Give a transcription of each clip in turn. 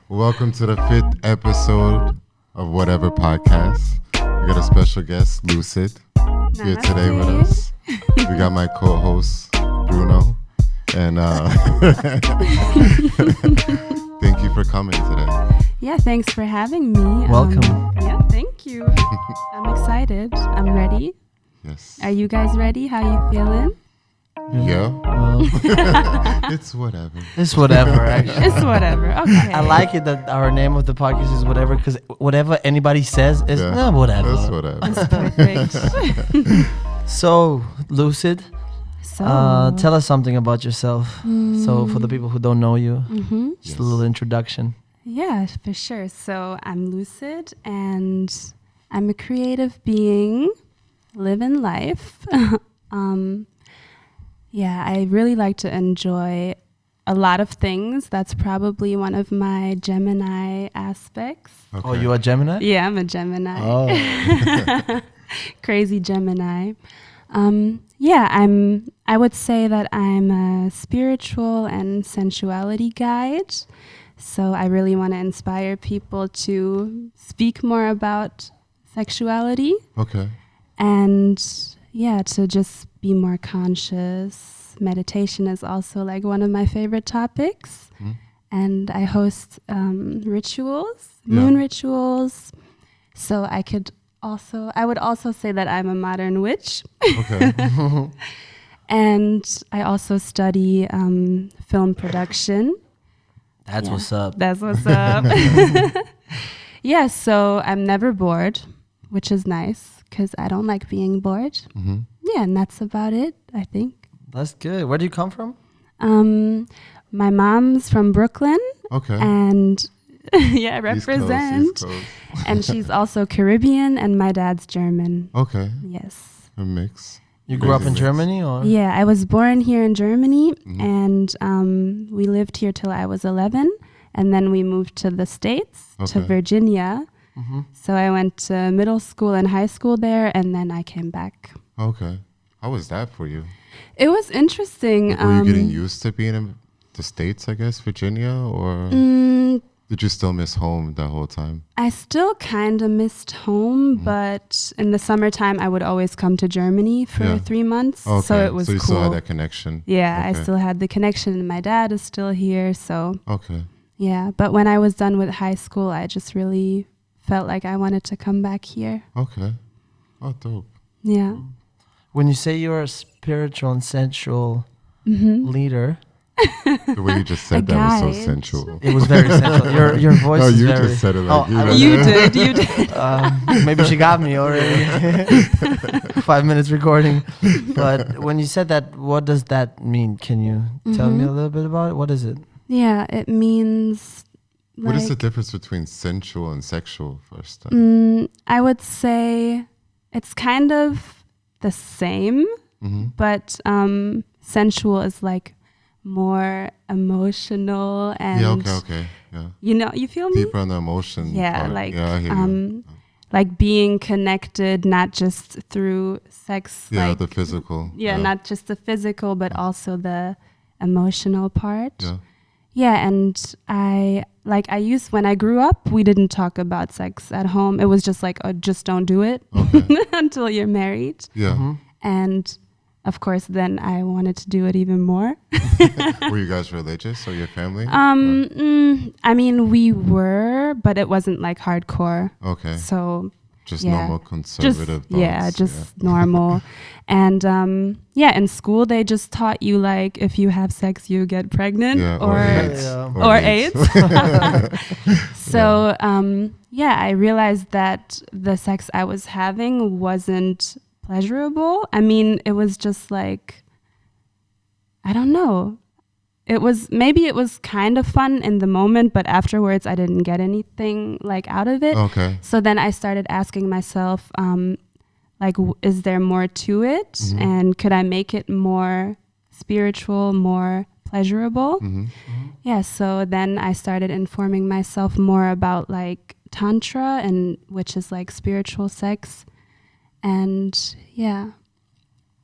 Welcome to the 5th episode of Whatever Podcast. We got a special guest, LuSyd, here today with us. We got my co-host, Bruno. And thank you for coming today. Yeah, thanks for having me. Welcome. Yeah, thank you. I'm excited. I'm ready. Yes. Are you guys ready? How you feeling? Yeah. Well, It's whatever. it's whatever, actually. It's whatever. Okay. I like it that our name of the podcast is whatever, because whatever anybody says is whatever. That's whatever. It's perfect. So, LuSyd, So, tell us something about yourself. So, for the people who don't know you, just a little introduction. yeah, for sure. So I'm LuSyd, and I'm a creative being, living life. Yeah, I really like to enjoy a lot of things. That's probably one of my Gemini aspects. Okay. Oh, you are Gemini? Yeah, I'm a Gemini. Oh. Crazy Gemini. I would say that I'm a spiritual and sensuality guide. So I really want to inspire people to speak more about sexuality Okay. and to just be more conscious. Meditation is also like one of my favorite topics. And I host rituals, moon rituals. So I would also say that I'm a modern witch. Okay. And I also study film production. That's what's up. That's what's up. Yeah, so I'm never bored, which is nice because I don't like being bored. Mm-hmm. Yeah, and that's about it, I think. That's good. Where do you come from? My mom's from Brooklyn. Okay. And yeah, East Coast, represent. East Coast. And she's also Caribbean, and my dad's German. Okay. Yes. A mix. You grew up in Crazy mix. Germany, or? Yeah, I was born here in Germany, Mhm. and we lived here till I was 11, and then we moved to the States, to Okay. Virginia. Mm-hmm. So I went to middle school and high school there, and then I came back. Okay. How was that for you? It was interesting. Like, were you getting used to being in the States, I guess, Virginia, or did you still miss home that whole time? I still kind of missed home, but in the summertime, I would always come to Germany for Yeah. 3 months. Okay. So it was so you cool. still had that connection. Yeah, I Okay. still had the connection, and my dad is still here. So Okay. yeah, but when I was done with high school, I just really felt like I wanted to come back here. Okay. Oh, dope. Yeah. When you say you're a spiritual and sensual leader, The way you just said A that was so guide. sensual. it was very sensual. Your voice No, is you very... just said it like Oh, you You did. maybe she got me already. 5 minutes recording. But when you said that, what does that mean? Can you tell me a little bit about it? What is it? Yeah, it means What is the like, difference between sensual and sexual first? I would say it's kind of the same, but sensual is like more emotional and Yeah, okay. Yeah. you feel me? Deeper on the emotion. Yeah, part. like yeah, I hear you. like being connected not just through sex, Yeah, like the physical. not just the physical, but also the emotional part. Yeah. Yeah, and when I grew up, we didn't talk about sex at home. It was just like, oh, just don't do it Okay. until you're married. Yeah. And of course, then I wanted to do it even more. Were you guys religious or your family? I mean, we were, but it wasn't like hardcore. Okay. So Just yeah. normal conservative thoughts. just normal. And in school they just taught you like if you have sex you get pregnant Yeah, or AIDS. Yeah. or AIDS. So I realized that the sex I was having wasn't pleasurable. I mean, it was just like, I don't know. It was kind of fun in the moment, but afterwards I didn't get anything like out of it. Okay. So then I started asking myself, is there more to it? And could I make it more spiritual, more pleasurable? Yeah, so then I started informing myself more about like Tantra, and which is like spiritual sex. And yeah,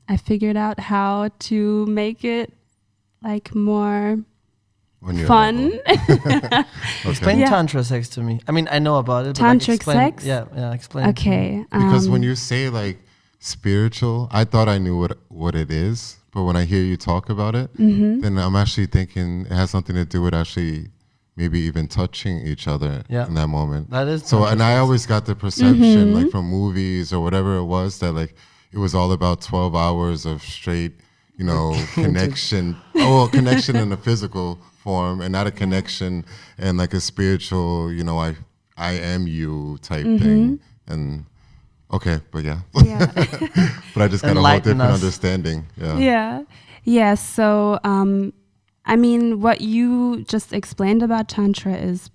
I figured out how to make it like more On your fun. level. Explain Yeah. Tantra sex to me. I mean, I know about it. Tantric but like explain, sex? Yeah, explain. It to me. Okay. Because when you say like spiritual, I thought I knew what it is, but when I hear you talk about it, then I'm actually thinking it has something to do with actually maybe even touching each other in that moment. That is so. Tantra And I sex. always got the perception, like from movies or whatever it was, that like it was all about 12 hours of straight, you know, connection. Connection in a physical form, and not a connection and like a spiritual, you know, I am you type thing. And okay, but yeah. Yeah. But I just got a whole Enlighten different us. understanding. Yeah. Yeah. Yeah. So, I mean, what you just explained about Tantra is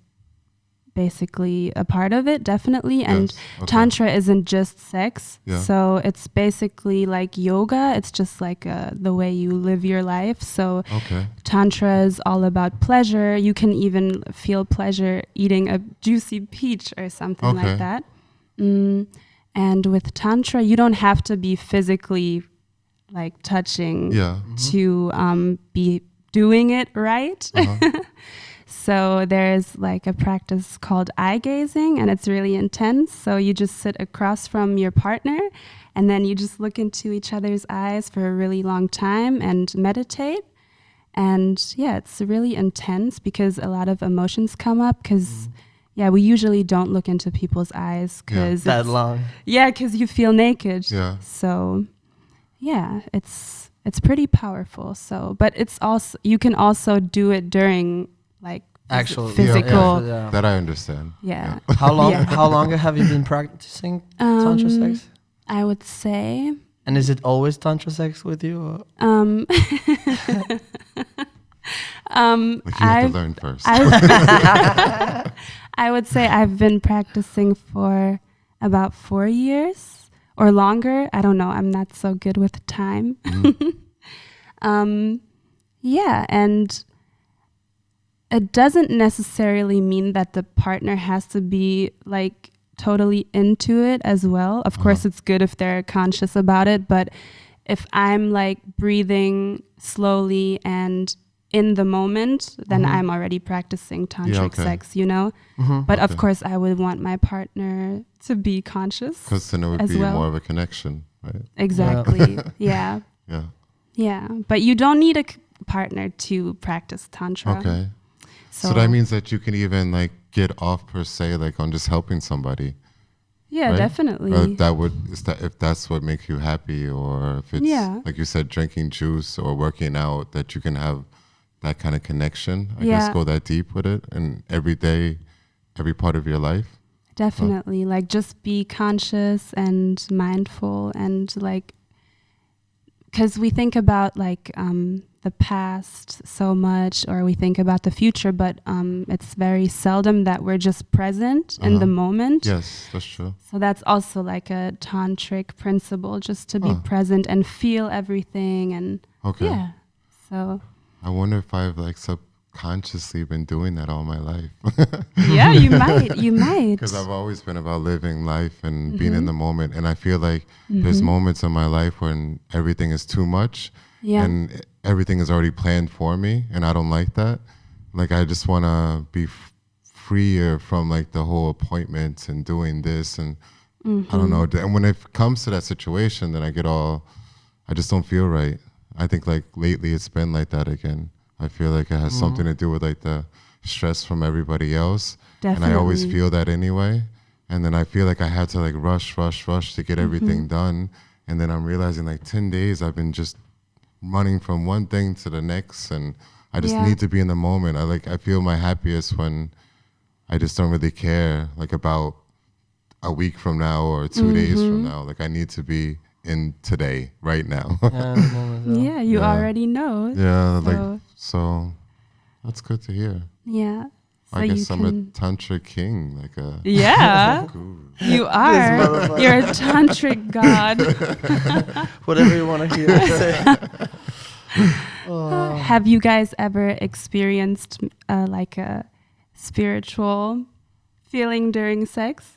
basically a part of it, definitely. And Yes, okay. Tantra isn't just sex. Yeah. So it's basically like yoga. It's just like the way you live your life. So Okay. Tantra is all about pleasure. You can even feel pleasure eating a juicy peach or something Okay. like that. And with Tantra, you don't have to be physically like touching Yeah. to be doing it right. So there's like a practice called eye gazing, and it's really intense. So you just sit across from your partner, and then you just look into each other's eyes for a really long time and meditate. And yeah, it's really intense because a lot of emotions come up because we usually don't look into people's eyes because That long. yeah, because you feel naked. Yeah. So yeah, it's pretty powerful. So, but it's also, you can also do it during like Actual physical. Yeah. That I understand. Yeah. How long? Yeah. How long have you been practicing Tantra sex? I would say, And is it always Tantra sex with you? Or? Like you have to learn first. I would say I've been practicing for about 4 years or longer. I don't know. I'm not so good with time. Yeah, and it doesn't necessarily mean that the partner has to be like totally into it as well. Of course, it's good if they're conscious about it, but if I'm like breathing slowly and in the moment, then I'm already practicing tantric sex, you know? But of course, I would want my partner to be conscious. Because then it would as be well. more of a connection, right? Exactly. Yeah. Yeah. Yeah. But you don't need a partner to practice tantra. Okay. So that means that you can even like get off per se, like on just helping somebody. Yeah, right? definitely. If that's what makes you happy, or if it's like you said, drinking juice or working out, that you can have that kind of connection. I guess go that deep with it, and every day, every part of your life. Definitely. Like just be conscious and mindful, and like, because we think about like the past so much, or we think about the future, but it's very seldom that we're just present in the moment. Yes, that's true. So that's also like a tantric principle, just to be present and feel everything. And yeah, so I wonder if I've like subconsciously been doing that all my life. yeah, you might. Because I've always been about living life and being in the moment. And I feel like there's moments in my life when everything is too much and everything is already planned for me. And I don't like that. Like, I just want to be freer from like the whole appointments and doing this. And I don't know. And when it comes to that situation, then I just don't feel right. I think like lately it's been like that again. I feel like it has something to do with like the stress from everybody else. Definitely. And I always feel that anyway. And then I feel like I had to like rush to get everything done. And then I'm realizing like 10 days I've been just running from one thing to the next. And I just need to be in the moment. I feel my happiest when I just don't really care like about a week from now or 2 days from now. Like, I need to be in today, right now. Yeah, you already know. Yeah, so that's good to hear. Yeah. So I guess I'm a tantric king, like a yeah. guru. You are. You're a tantric god. Whatever you want to hear. Say. Have you guys ever experienced like a spiritual feeling during sex?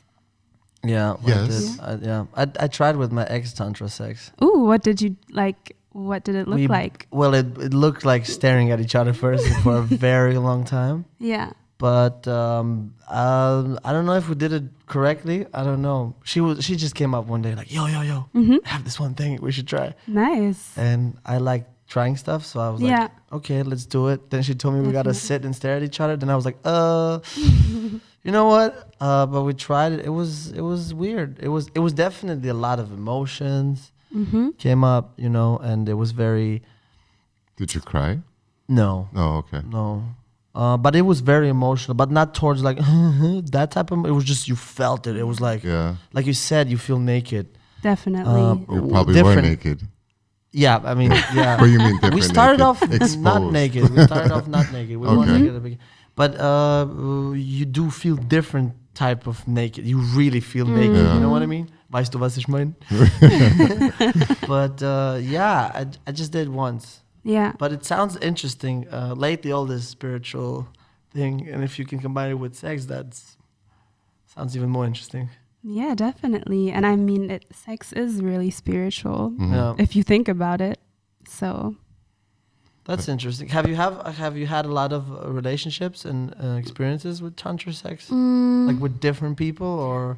Yeah. Yes. I tried with my ex Tantra sex. Ooh, what did you like? what did it look like? Well, it looked like staring at each other first for a very long time. Yeah. But I don't know if we did it correctly. I don't know. She just came up one day like, yo, I have this one thing we should try. Nice. And I like trying stuff, so I was like, okay, let's do it. Then she told me we gotta sit and stare at each other. Then I was like, you know what? But we tried it. It was weird. It was definitely a lot of emotions came up, you know, and it was very. Did you cry? No. Oh, okay. No. But it was very emotional, but not towards like that type of. It was just you felt it. It was like, like you said, you feel naked. Definitely. You probably were naked. Yeah, I mean, yeah. What do you mean different? We started naked? off not naked. We started off not naked. We weren't naked at the beginning. But you do feel different type of naked. You really feel naked. You know what I mean? Weißt du, was ich meine? But yeah, I just did once. Yeah. But it sounds interesting. Lately, all this spiritual thing, and if you can combine it with sex, that sounds even more interesting. Yeah, definitely. And I mean, sex is really spiritual if you think about it. So that's interesting. Have you had a lot of relationships and experiences with Tantra sex, like with different people, or?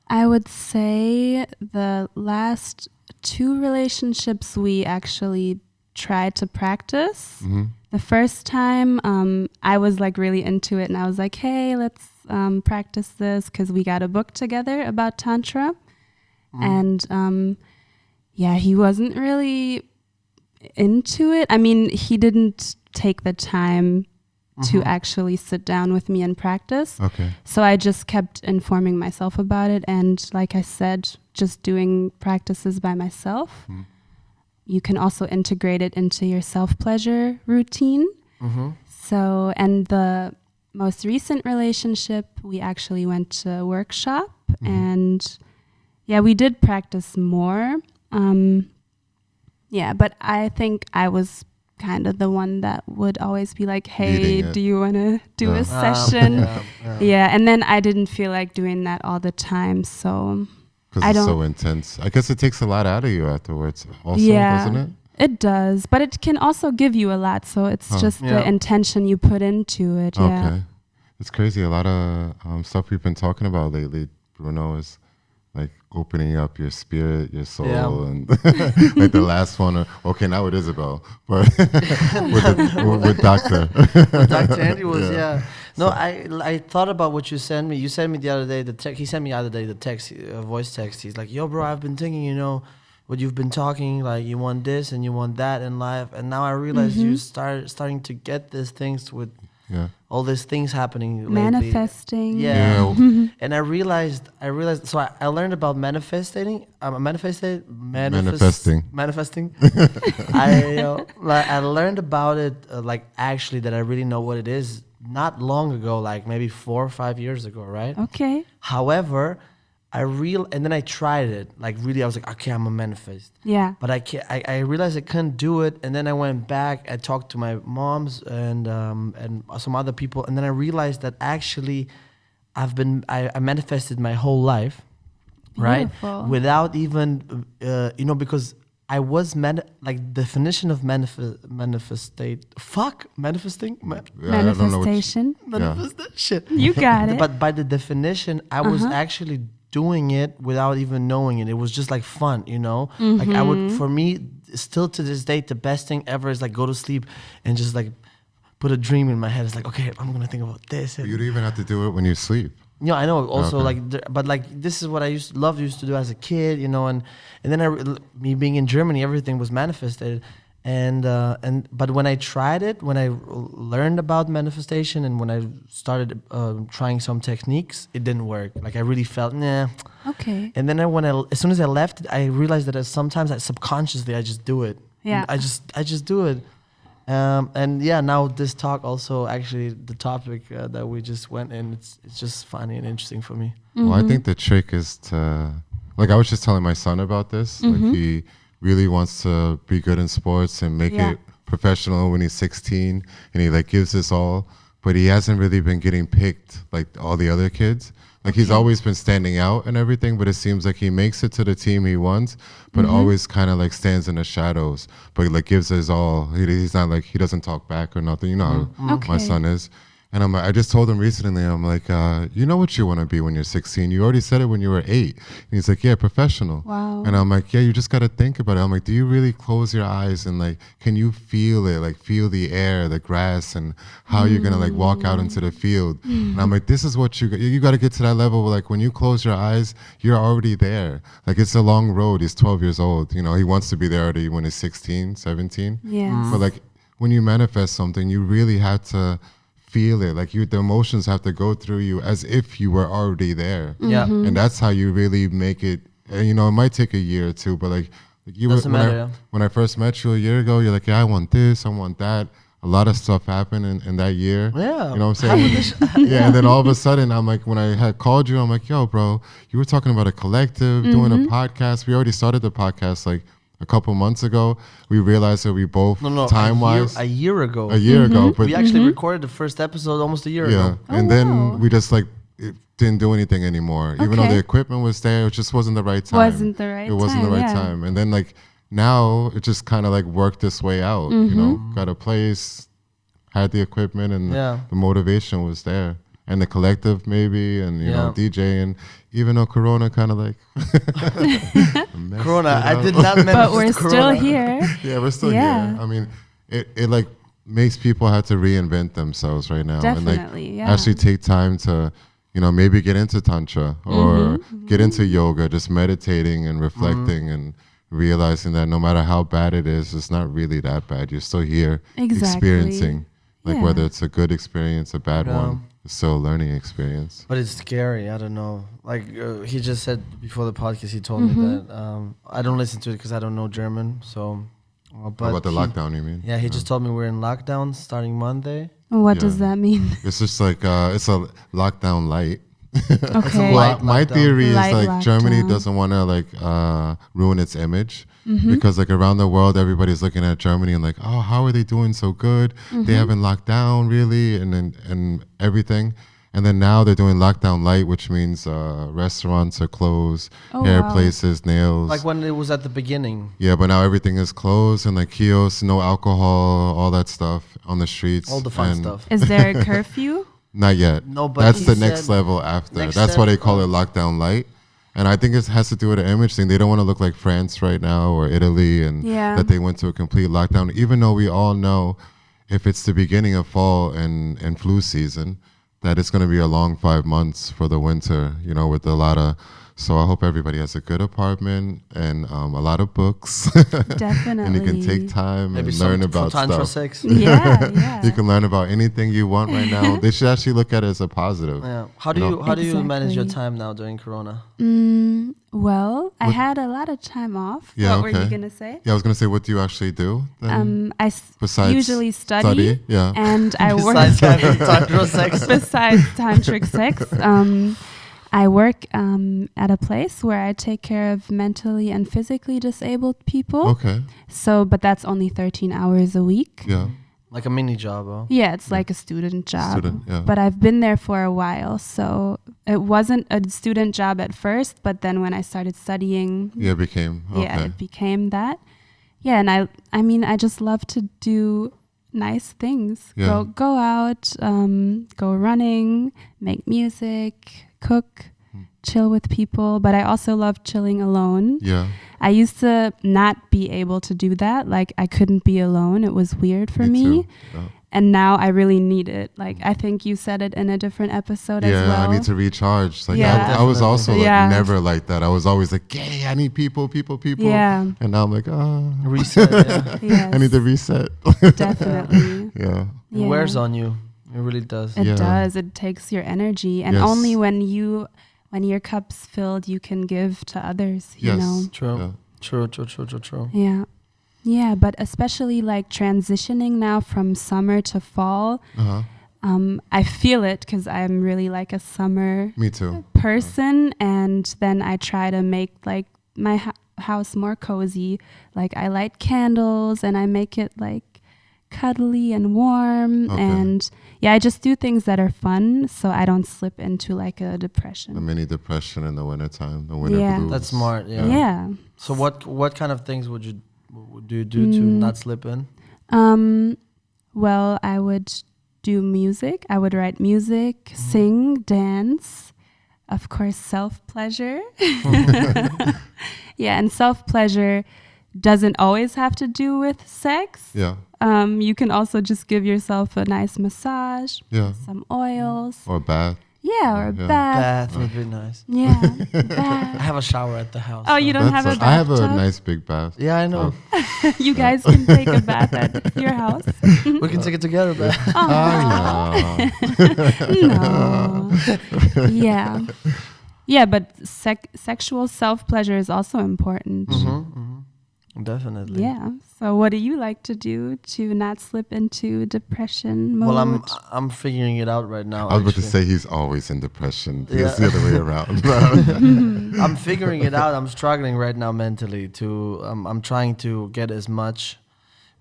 I would say the last 2 relationships we actually tried to practice. The first time I was like really into it, and I was like, hey, let's practice this because we got a book together about Tantra. And yeah, he wasn't really into it. I mean, he didn't take the time to actually sit down with me and practice. Okay. So I just kept informing myself about it. And like I said, just doing practices by myself. You can also integrate it into your self-pleasure routine. So, and the most recent relationship, we actually went to a workshop and yeah, we did practice more. Yeah, but I think I was kind of the one that would always be like, hey, do you want to do a session? Yeah, and then I didn't feel like doing that all the time, so because it's so intense. I guess it takes a lot out of you afterwards also, doesn't it? It does, but it can also give you a lot, so it's just the intention you put into it. Okay. It's crazy. A lot of stuff we've been talking about lately, Bruno, is like opening up your spirit, your soul, and like the last one. Okay, now with Isabel, but with Doctor. Dr. Andy was No, I thought about what you sent me. You sent me the other day the text. He sent me the other day the text, voice text. He's like, "Yo, bro, I've been thinking, you know, what you've been talking, like you want this and you want that in life, and now I realize you starting to get these things with." All these things happening lately. Manifesting. And I realized, so I learned about manifesting. Manifesting. I learned about it, like actually that I really know what it is not long ago, like maybe 4 or 5 years ago, right? Okay. However, and then I tried it. Like really, I was like, okay, I'm a manifest. Yeah. But I realized I couldn't do it, and then I went back. I talked to my moms and some other people, and then I realized that actually, I manifested my whole life, Beautiful. right? Without even because I was like definition of manifesting. Manifestation. Manifestation. You got it. But by the definition, I was actually doing it without even knowing it. It was just like fun, you know? Like for me, still to this day, the best thing ever is like go to sleep and just like put a dream in my head. It's like, okay, I'm going to think about this. You don't even have to do it when you sleep. Yeah, I know. Also, but this is what I used to do as a kid, you know, and then me being in Germany, everything was manifested. But when I tried it, when I learned about manifestation, and when I started trying some techniques, it didn't work. Like I really felt nah. Okay. And then as soon as I left it, I realized that sometimes subconsciously I just do it. Yeah. I just do it. And yeah, now this talk also actually the topic that we just went in, it's just funny and interesting for me. Well, I think the trick is to, like I was just telling my son about this. Like he really wants to be good in sports and make it professional when he's 16, and he like gives this all, but he hasn't really been getting picked like all the other kids. Like he's always been standing out and everything, but it seems like he makes it to the team he wants, but always kind of like stands in the shadows, but like gives his all. He's not like, he doesn't talk back or nothing. You know how my son is. And I just told him recently, I'm like, you know what you want to be when you're 16. You already said it when you were 8. And he's like, yeah, professional. Wow. And I'm like, yeah, you just got to think about it. I'm like, do you really close your eyes and like, can you feel it? Like feel the air, the grass, and how you're going to like walk out into the field. And I'm like, this is what you got to get to that level where like when you close your eyes, you're already there. Like it's a long road. He's 12 years old. You know, he wants to be there already when he's 16, 17. Yes. But like when you manifest something, you really have to feel it, like the emotions have to go through you as if you were already there. Yeah. And that's how you really make it. And you know, it might take a year or two, but like you were when I first met you a year ago, you're like, yeah, I want this, I want that. A lot of stuff happened in that year. Yeah. You know what I'm saying? Yeah. And then all of a sudden I'm like, when I had called you, I'm like, yo, bro, you were talking about a collective, doing a podcast. We already started the podcast like a couple months ago. We realized that we both time-wise a year ago, but we actually recorded the first episode almost a year ago. And then we just like didn't do anything anymore, even though the equipment was there. It just wasn't the right time. It wasn't the right time. And then like now it just kind of like worked its way out. You know, got a place, had the equipment, and the motivation was there. And the collective maybe, and you know, DJ, and even though Corona kind of like Corona, I did not mention, but we're still here. Yeah, we're still here. I mean, it like makes people have to reinvent themselves right now. Definitely, and like actually take time to, you know, maybe get into Tantra or get into yoga, just meditating and reflecting and realizing that no matter how bad it is, it's not really that bad. You're still here experiencing, like whether it's a good experience, a bad one. It's still a learning experience. But it's scary. I don't know. Like he just said before the podcast, he told me that I don't listen to it because I don't know German. So, but about the lockdown, you mean? Yeah, he just told me we're in lockdown starting Monday. What does that mean? It's just like it's a lockdown light. Okay. Well, my theory is like lockdown. Germany doesn't want to like ruin its image. Because like around the world, everybody's looking at Germany and like, oh, how are they doing so good? They haven't locked down really, and everything. And then now they're doing lockdown light, which means restaurants are closed, hair places, nails. Like when it was at the beginning. Yeah, but now everything is closed and like kiosks, no alcohol, all that stuff on the streets. All the fun stuff. Is there a curfew? Not yet. No, but that's the next level after. That's why they call it lockdown light. And I think it has to do with the image thing. They don't want to look like France right now or Italy, and that they went to a complete lockdown. Even though we all know if it's the beginning of fall and flu season, that it's going to be a long 5 months for the winter, you know, with a lot of... So I hope everybody has a good apartment and a lot of books. Definitely. And you can take time and learn about Tantra stuff. sex. Yeah. You can learn about anything you want right now. They should actually look at it as a positive. Yeah. How do you manage your time now during Corona? Well, I had a lot of time off. Yeah, what were you going to say? Yeah, I was going to say, what do you actually do? I usually study. Yeah. And I work... Besides having tantra sex. Besides tantric sex. I work at a place where I take care of mentally and physically disabled people. Okay. So, but that's only 13 hours a week. Yeah. Like a mini job, huh? Yeah, it's like a student job. But I've been there for a while, so it wasn't a student job at first, but then when I started studying... Yeah, it became. Okay. Yeah, it became that. Yeah, and I mean, I just love to do nice things. Yeah. Go out, go running, make music, cook, chill with people, but I also love chilling alone. Yeah. I used to not be able to do that. Like I couldn't be alone. It was weird for me. Yeah. And now I really need it. Like I think you said it in a different episode as well. Yeah, I need to recharge. Like Yeah. I was also like never like that. I was always like, yeah, I need people. Yeah. And now I'm like, reset. Yeah. Yes. I need to reset. Definitely. Yeah. It wears on you. It really does. It does. It takes your energy. And only when your cup's filled, you can give to others, you know? True. Yeah. True. Yeah. Yeah, but especially like transitioning now from summer to fall, I feel it because I'm really like a summer Me too. person. And then I try to make like my house more cozy. Like I light candles and I make it like cuddly and warm. And I just do things that are fun so I don't slip into like a depression. A mini depression in the wintertime, the winter blues. That's smart. Yeah. So what kind of things would you do to not slip in? Well, I would do music. I would write music, sing, dance, of course, self-pleasure. And self-pleasure doesn't always have to do with sex. Yeah. You can also just give yourself a nice massage, some oils. Or a bath. Yeah, or a bath. Bath would be nice. Yeah, I have a shower at the house. Oh, you don't have a bathtub? I have a nice big bath. Yeah, I know. You guys can take a bath at your house. We can take it together, but no. Yeah, but sexual self-pleasure is also important. Definitely. Yeah. So what do you like to do to not slip into depression mode? Well, I'm figuring it out right now. I was about to say he's always in depression. Yeah. It's the other way around. I'm figuring it out. I'm struggling right now mentally to I'm trying to get as much.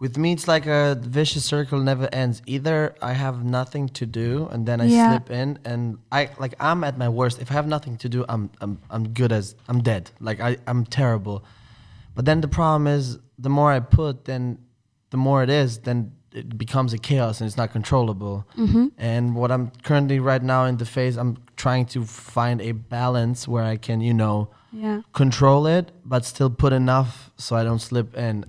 With me, it's like a vicious circle, never ends. Either I have nothing to do and then I slip in, and I'm at my worst. If I have nothing to do, I'm dead. Like I'm terrible. But then the problem is, the more I put, then the more it is, then it becomes a chaos and it's not controllable. And what I'm currently right now in the phase, I'm trying to find a balance where I can, control it, but still put enough so I don't slip in.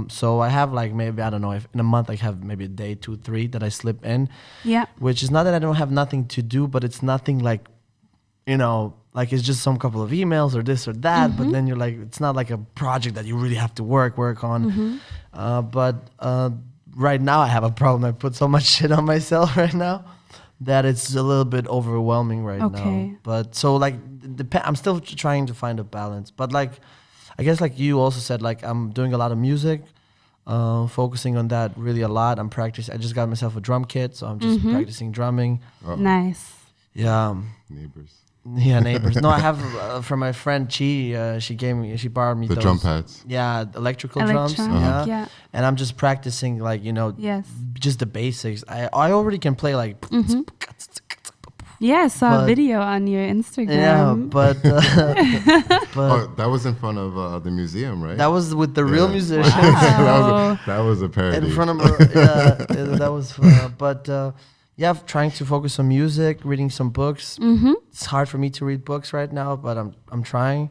So I have like maybe, I don't know, if in a month I have maybe a day, 2, 3 that I slip in. Yeah. Which is not that I don't have nothing to do, but it's nothing like, like it's just some couple of emails or this or that, but then you're like, it's not like a project that you really have to work on. But right now I have a problem. I put so much shit on myself right now that it's a little bit overwhelming right now. But so like, I'm still trying to find a balance. But like, I guess like you also said, like I'm doing a lot of music, focusing on that really a lot. I'm practicing. I just got myself a drum kit, so I'm just practicing drumming. Nice. Yeah. Neighbors. Yeah, neighbors. No, I have from my friend Chi. She borrowed me the those drum pads. Yeah, electrical drums. Yeah, and I'm just practicing like just the basics. I already can play like. Yeah, I saw a video on your Instagram. Yeah, but that was in front of the museum, right? That was with the real musicians. Wow. that was a parody. In front of that was. Trying to focus on music, reading some books. It's hard for me to read books right now, but I'm trying.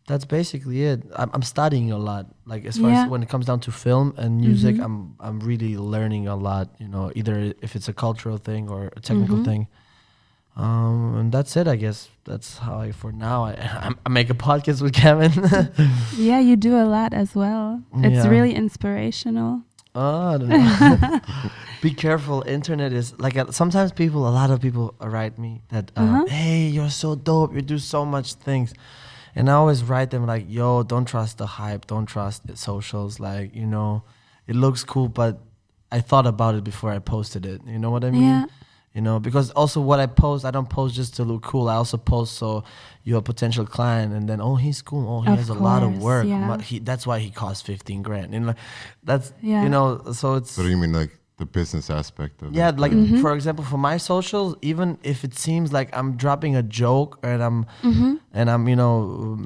That's basically it. I'm studying a lot. Like as far as when it comes down to film and music, I'm really learning a lot. Either if it's a cultural thing or a technical thing. And that's it, I guess. That's how for now I make a podcast with Kevin. Yeah, you do a lot as well. It's really inspirational. Oh, I don't know. Be careful. Internet is like sometimes a lot of people write me that, hey, you're so dope. You do so much things. And I always write them like, yo, don't trust the hype. Don't trust the socials. Like, it looks cool, but I thought about it before I posted it. You know what I mean? Yeah. Because also what I post, I don't post just to look cool. I also post so you're a potential client, and then he cool. Oh, he has a lot of work. Yeah. That's why he costs $15,000. And like, that's so it's. So do you mean like the business aspect of it? Yeah, like for example, for my socials, even if it seems like I'm dropping a joke and I'm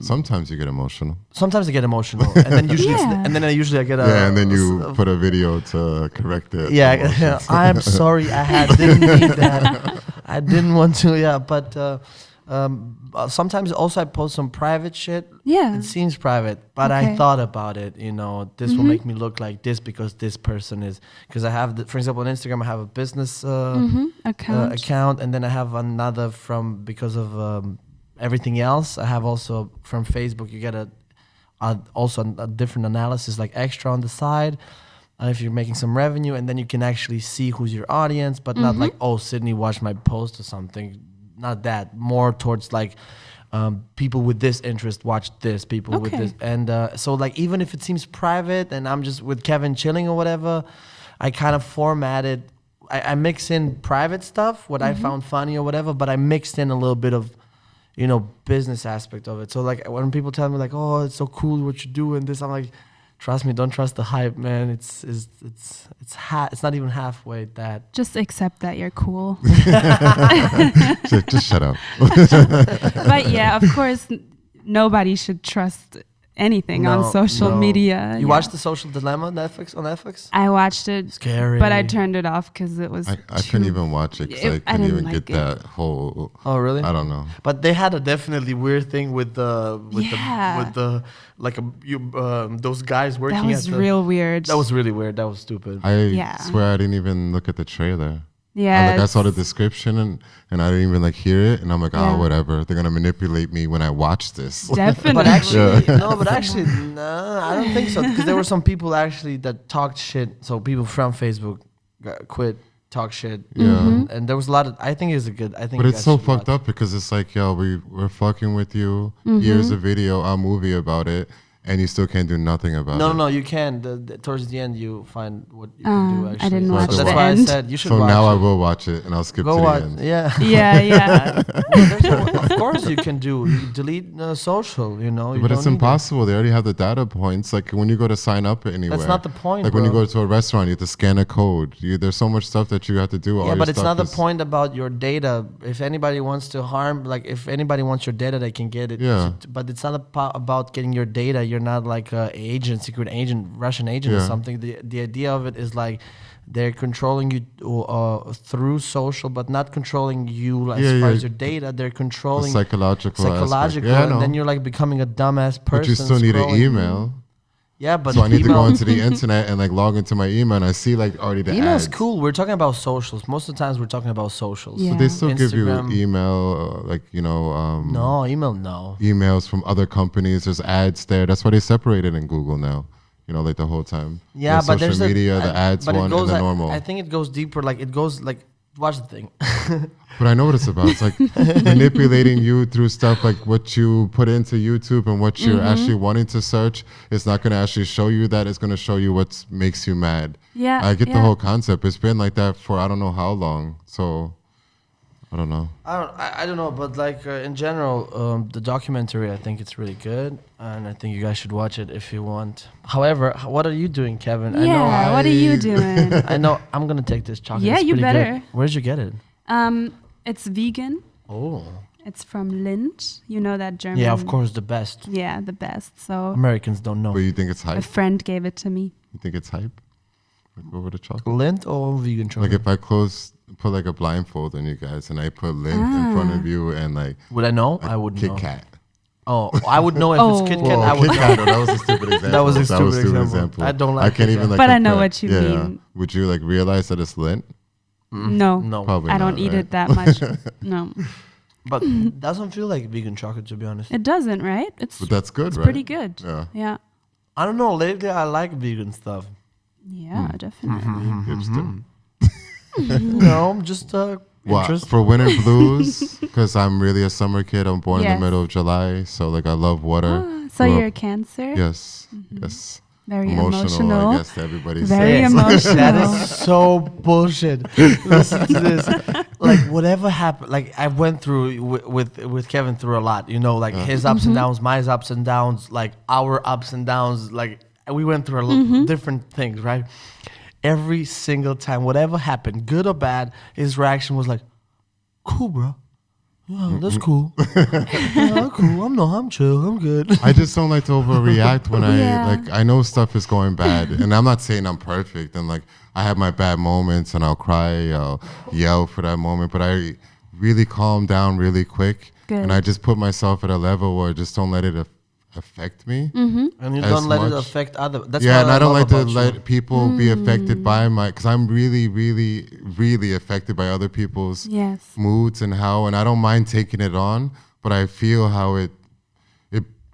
sometimes you get emotional. Sometimes I get emotional, and then usually I get a and then you put a video to correct it. Yeah, I'm sorry, I didn't mean that. I didn't want to. Yeah, but sometimes also I post some private shit. Yeah, it seems private, but I thought about it. This will make me look like this because this person is. Because I have, for example, on Instagram, I have a business account, and then I have another because of everything else. I have also from Facebook. You get also a different analysis, like extra on the side. If you're making some revenue, and then you can actually see who's your audience, but not like, oh, Sydney watched my post or something. Not that. More towards like people with this interest watch this, people with this. And so like even if it seems private and I'm just with Kevin chilling or whatever, I kind of formatted. I mix in private stuff, what I found funny or whatever, but I mixed in a little bit of, business aspect of it. So like when people tell me like, oh, it's so cool what you do and this, I'm like, Trust me, don't trust the hype, man. It's not even halfway that. Just accept that you're cool. Just shut up. But yeah, of course, nobody should trust anything on social media. You watched The Social Dilemma on Netflix? I watched it. Scary. But I turned it off because it was I couldn't even watch it because I couldn't even get that whole. Oh really? I don't know. But they had a definitely weird thing with the like those guys working. That was real weird. That was really weird. That was stupid. I swear I didn't even look at the trailer. Yeah, I saw the description and I didn't even like hear it, and I'm like, oh, whatever. They're gonna manipulate me when I watch this. Definitely. But actually, no, I don't think so. Because there were some people actually that talked shit. So people from Facebook quit, talk shit. Yeah. And there was a lot of. I think it's a good. I think. But it's so fucked up because it's like, yo, we're fucking with you. Here's a video, a movie about it. And you still can't do nothing about it. No, you can. Towards the end, you find what you can do. Actually, I didn't watch so that's the why end. I said you should. So watch now it. I will watch it, and I'll skip to the end. Yeah. Yeah. Well, of course you can do. You delete social. You know. But it's impossible. They already have the data points. Like when you go to sign up anywhere. That's not the point. Like when you go to a restaurant, you have to scan a code. There's so much stuff that you have to do. Yeah, but it's not the point about your data. If anybody wants to harm, like if anybody wants your data, they can get it. Yeah. But it's not about getting your data. You're not like secret agent, Russian agent or something. The idea of it is like they're controlling you through social, but not controlling you as far as your data. They're controlling the psychological, and then you're like becoming a dumbass person. But you still need an email. Yeah, but so I need to go into the internet and like log into my email, and I see like already the email's ads. cool. We're talking about socials. Most of the times we're talking about socials. Yeah. But they still Instagram. give you email, like no email, no emails from other companies. There's ads there. That's why they separated in Google now. Like the whole time. Yeah, but social there's media, the ads but one, and the normal. I think it goes deeper. Like it goes like watch the thing. But I know what it's about. It's like manipulating you through stuff like what you put into YouTube and what you're actually wanting to search. It's not going to actually show you that. It's going to show you what makes you mad. Yeah, I get the whole concept. It's been like that for I don't know how long. So I don't know. I don't know, but like in general, the documentary, I think it's really good, and I think you guys should watch it if you want. However, what are you doing, Kevin? Yeah, what are you doing? I know I'm gonna take this chocolate. Yeah, it's you pretty better. Good. Where'd you get it? It's vegan. Oh. It's from Lindt. You know that German. Yeah, of course, the best. Yeah, the best. So Americans don't know. But you think it's hype? a friend gave it to me. You think it's hype? Like over the chocolate? Lindt or vegan chocolate? Like if I put like a blindfold on you guys and I put Lindt in front of you and like would I know? I wouldn't know. Kit Kat. Oh, I would know if it's Kit Kat. Whoa, I would Kit know. Kat, that was a stupid example. That was a stupid example. I don't like I can't Kit even Kat. like. But I know compare. what you mean. Would you like realize that it's Lindt? No, No. Probably I don't not, eat right? it that much. No, But doesn't feel like vegan chocolate, to be honest. it doesn't. Right? It's But that's good, right? pretty good. Yeah. Yeah. I don't know. Lately, I like vegan stuff. Yeah, definitely. Hipster. No, I'm just Well, interest. for winter blues, because I'm really a summer kid. I'm born in Yes. the middle of July, so like I love water. So Grew you're a up- Cancer. Yes, yes. Very Emotional, emotional. I guess to everybody Very says. emotional. That is so bullshit. Listen to this. Like whatever happened, like I went through with Kevin through a lot. Like his ups and downs, my ups and downs, like our ups and downs. Like we went through different things, right? Every single time, whatever happened, good or bad, his reaction was like, "Cool, bro. Yeah, that's cool. Yeah, cool. I'm chill. I'm good." I just don't like to overreact when Yeah. I know stuff is going bad, and I'm not saying I'm perfect, and like I have my bad moments, and I'll cry, I'll yell for that moment, but I really calm down really quick, Good. and I just put myself at a level where I just don't let it affect me. And you As don't let it much. affect other. That's Yeah, what and I don't love like to about you. let people be affected by because I'm really, really, really affected by other people's Yes. moods and and I don't mind taking it on, but I feel how it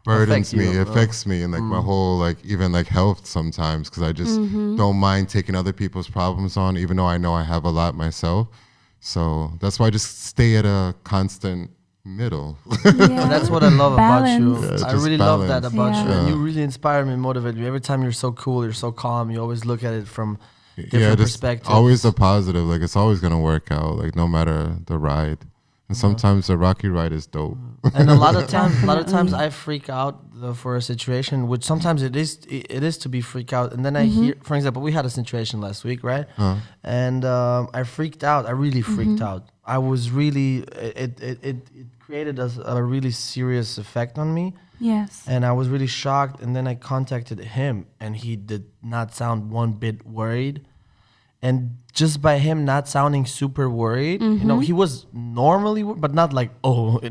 burdens Affects you, me, affects me, and like my whole even health sometimes because I just don't mind taking other people's problems on, even though I know I have a lot myself. So that's why I just stay at a constant middle. Yeah. That's what I love about you. Balance. Yeah, I just really love that balance. about you. Yeah. And you really inspire me, motivate me. Every time you're so cool, you're so calm. You always look at it from different just perspectives. always a positive. Like it's always gonna work out. Like no matter the ride. And sometimes the rocky ride is dope. And a lot of times I freak out for a situation, which sometimes it is to be freak out. And then I hear, for example, we had a situation last week, right? And I freaked out. I really freaked out. I was really, it created a really serious effect on me. Yes. And I was really shocked. And then I contacted him, and he did not sound one bit worried. And just by him not sounding super worried, you know, he was normally, but not like,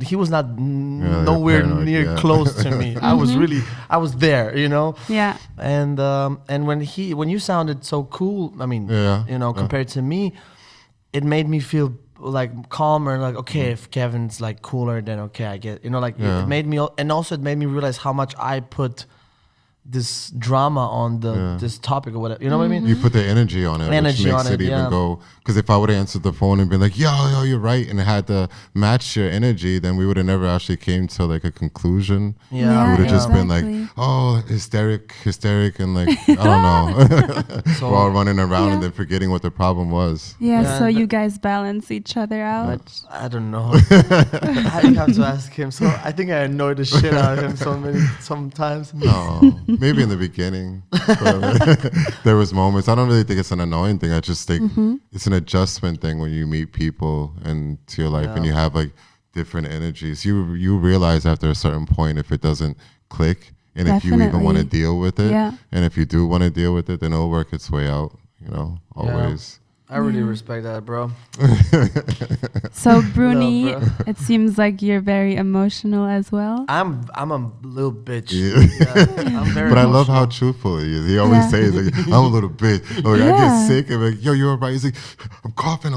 he was not nowhere near close to me. I was there, you know? Yeah. And when you sounded so cool, I mean, you know, compared to me, it made me feel like calmer, like, okay, if Kevin's like cooler, then okay, I get, you know, like it made me, and also it made me realize how much I put this drama on this topic or whatever, you know what I mean? You put the energy on it, which makes it even go. Because if I would have answered the phone and been like, yo, you're right, and it had to match your energy, then we would have never actually came to like a conclusion. We would have just been like, oh, hysteric, and like, I don't know. So we're all running around and then forgetting what the problem was. So you guys balance each other out. I don't know. I have to ask him. So I think I annoyed the shit out of him sometimes. No. Maybe in the beginning, there was moments. I don't really think it's an annoying thing. I just think it's an adjustment thing when you meet people into your life and you have like different energies. You realize after a certain point if it doesn't click, and if you even want to deal with it, and if you do want to deal with it, then it'll work its way out. You know, always. I really respect that, bro. So, Bruni, it seems like you're very emotional as well. I'm a little bitch. I'm very but emotional. I love how truthful he is. He always says, like, I'm a little bitch. Like, I get sick and like, yo, you're right. He's like, I'm coughing.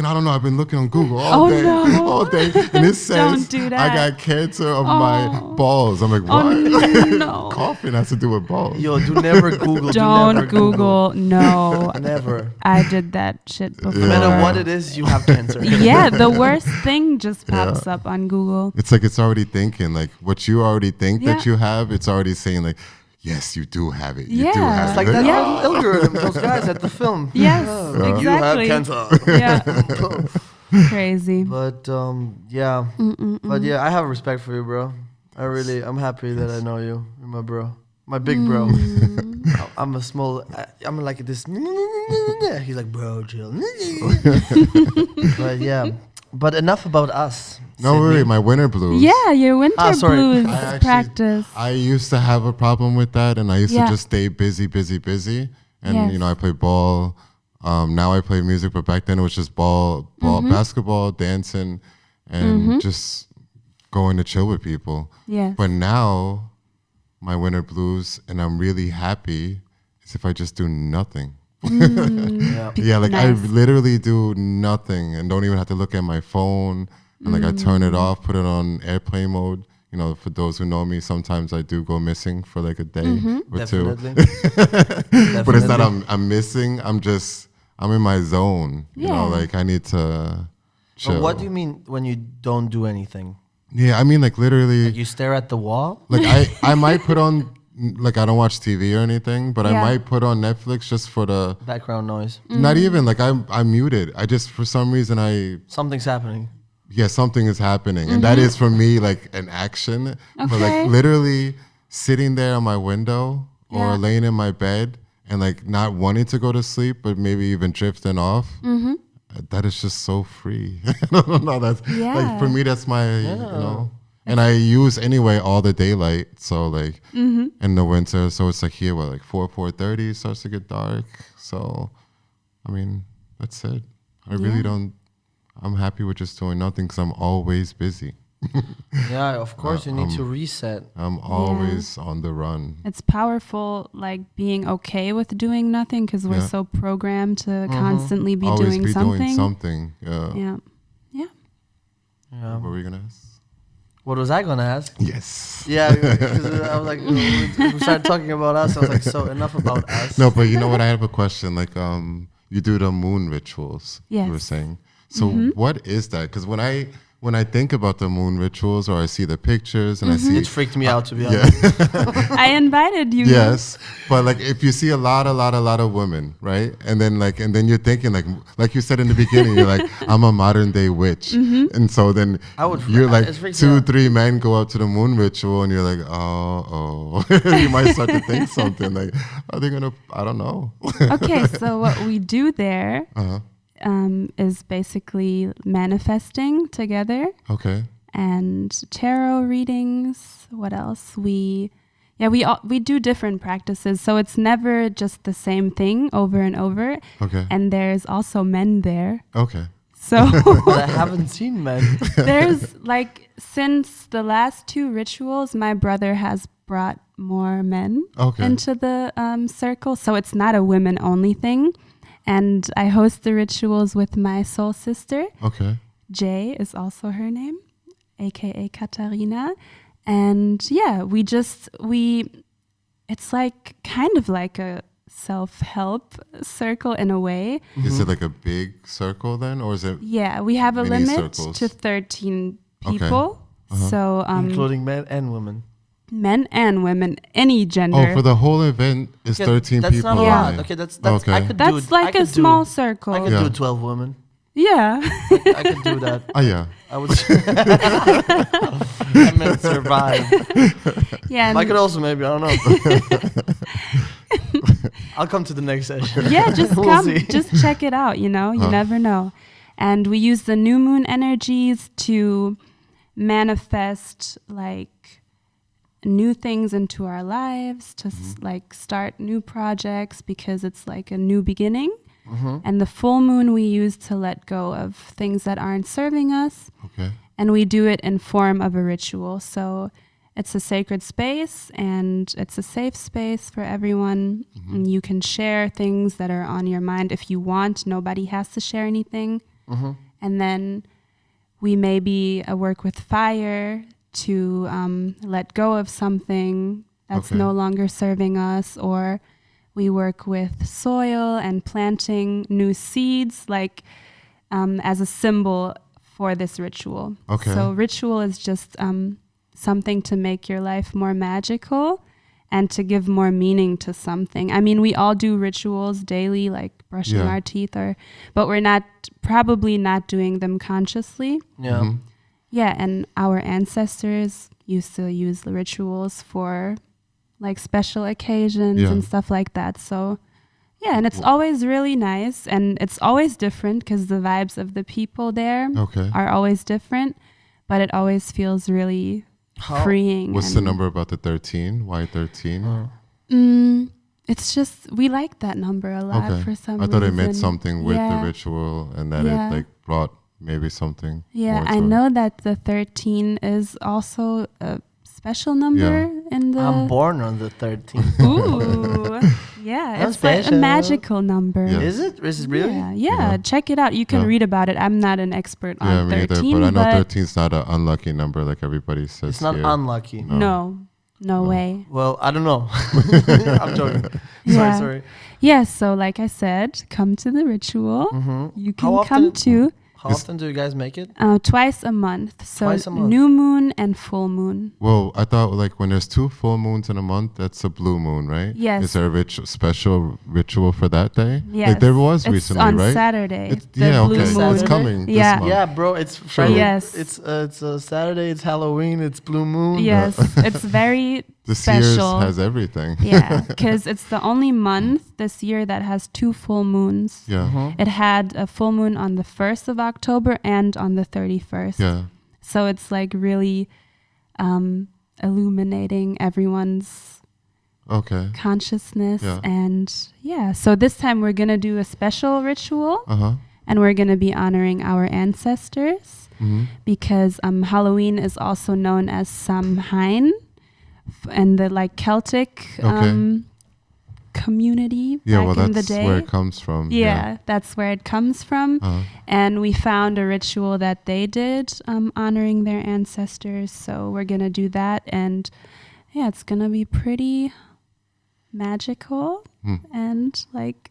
I don't know. I've been looking on Google all day. And it says I got cancer of my balls. I'm like, what? No. Coughing has to do with balls. Yo, do never Google. Don't Google. No. Never. I did that shit before. No matter what it is, you have cancer. The worst thing just pops up on Google. It's like it's already thinking, like what you already think that you have, it's already saying like, yes, you do have it. You do have it's like that algorithm, those guys at the film. Yes, exactly. You have cancer. Crazy. But but I have respect for you, bro. I'm happy that I know you. You're my bro. My big bro. I'm like this. He's like, bro, chill. But enough about us. No, really, my winter blues. Yeah, your winter blues practice. I used to have a problem with that, and I used to just stay busy. And, you know, I play ball. Now I play music, but back then it was just basketball, dancing, and just going to chill with people. Yes. But now my winter blues, and I'm really happy, is if I just do nothing. Like I literally do nothing and don't even have to look at my phone. And like I turn it off, put it on airplane mode. You know, for those who know me, sometimes I do go missing for like a day or two. But it's not I'm missing. I'm in my zone. You know, like I need to chill. But what do you mean when you don't do anything? Yeah, I mean like literally. Like you stare at the wall? Like I might put on, like I don't watch TV or anything, but I might put on Netflix just for the background noise. Not even like I'm muted. I just for some reason something's happening. Yeah, something is happening, and that is for me like an action. Okay. But like literally sitting there on my window or laying in my bed and like not wanting to go to sleep, but maybe even drifting off. That is just so free. I don't know. That's like for me. That's my you know. And I use anyway all the daylight, so like in the winter, so it's like here, like 4:30 starts to get dark. So, I mean, that's it. I really don't. I'm happy with just doing nothing because I'm always busy. Yeah, of course you need to reset. I'm always on the run. It's powerful, like being okay with doing nothing because we're so programmed to constantly be always doing something. Doing something. Yeah. What were you gonna ask? What was I gonna ask? Yes. Yeah, because I was like, we started talking about us. I was like, so enough about us. No, but you know what? I have a question. Like, you do the moon rituals. Yes. You were saying. So what is that? Because when I when I think about the moon rituals or I see the pictures and I see... It freaked me out, to be honest. I invited you. Yes, but like if you see a lot of women, right? And then you're thinking like you said in the beginning, you're like, I'm a modern day witch. And so then you're like 2-3 men go up to the moon ritual and you're like, oh. You might start to think something like, are they going to, I don't know. Okay, so what we do there is basically manifesting together. Okay. And tarot readings. What else? We do different practices, so it's never just the same thing over and over. Okay. And there's also men there. Okay. So but I haven't seen men. There's like, since the last 2 rituals, my brother has brought more men into the circle. So it's not a women only thing. And I host the rituals with my soul sister. Okay. Jay is also her name, aka Katarina. And yeah, it's like kind of like a self-help circle in a way. Is it like a big circle then, or is it? Yeah, we have a limit circles? to 13 people. So including men and women. Men and women, any gender. Oh, for the whole event is 13 that's people. Not a lot. Okay, that's okay. I could that's do it. like a small circle. I could do 12 women. Yeah. I could do that. Oh yeah. I would. I meant survive. Yeah. I could also maybe, I don't know. I'll come to the next session. Yeah, just come. Just check it out, you know. You never know. And we use the new moon energies to manifest like new things into our lives, to like start new projects, because it's like a new beginning. And the full moon we use to let go of things that aren't serving us. Okay. And we do it in form of a ritual. So it's a sacred space and it's a safe space for everyone. And you can share things that are on your mind if you want. Nobody has to share anything. And then we maybe work with fire to let go of something that's no longer serving us, or we work with soil and planting new seeds, like as a symbol for this ritual. Okay. So ritual is just something to make your life more magical and to give more meaning to something. I mean, we all do rituals daily, like brushing our teeth, but we're probably not doing them consciously. Yeah. Yeah, and our ancestors used to use the rituals for like special occasions and stuff like that. So yeah, and it's always really nice, and it's always different because the vibes of the people there are always different, but it always feels really freeing. What's the number about the 13? Why 13? It's just, we like that number a lot for some reason. I thought it meant something with the ritual, and that it like brought maybe something. Yeah, I know that the 13 is also a special number in the... I'm born on the 13th. Ooh, yeah, it's like a magical number. Yeah. Is it? Is it really? Yeah, check it out. You can read about it. I'm not an expert on 13, either, but I know 13 is not an unlucky number like everybody says. It's not unlucky. No way. Well, I don't know. I'm joking. Sorry. Yeah, so like I said, come to the ritual. You can come to... How often do you guys make it? Twice a month. So Twice a month. New moon and full moon. Well, I thought like when there's 2 full moons in a month, that's a blue moon, right? Yes. Is there a special ritual for that day? Yes. Like there was it's recently, on right? Saturday. It's coming this month. Yeah, bro, it's Friday. Yes. It's a Saturday, it's Halloween, it's blue moon. Yes, it's very this special. year has everything. Yeah, because it's the only month this year that has 2 full moons. Yeah. It had a full moon on the 1st of October and on the 31st. Yeah. So it's like really illuminating everyone's consciousness. And so this time we're going to do a special ritual. And we're going to be honoring our ancestors because Halloween is also known as Samhain and the like Celtic community back in the day. That's where it comes from. Yeah, that's where it comes from. And we found a ritual that they did honoring their ancestors. So we're going to do that. And yeah, it's going to be pretty magical and like,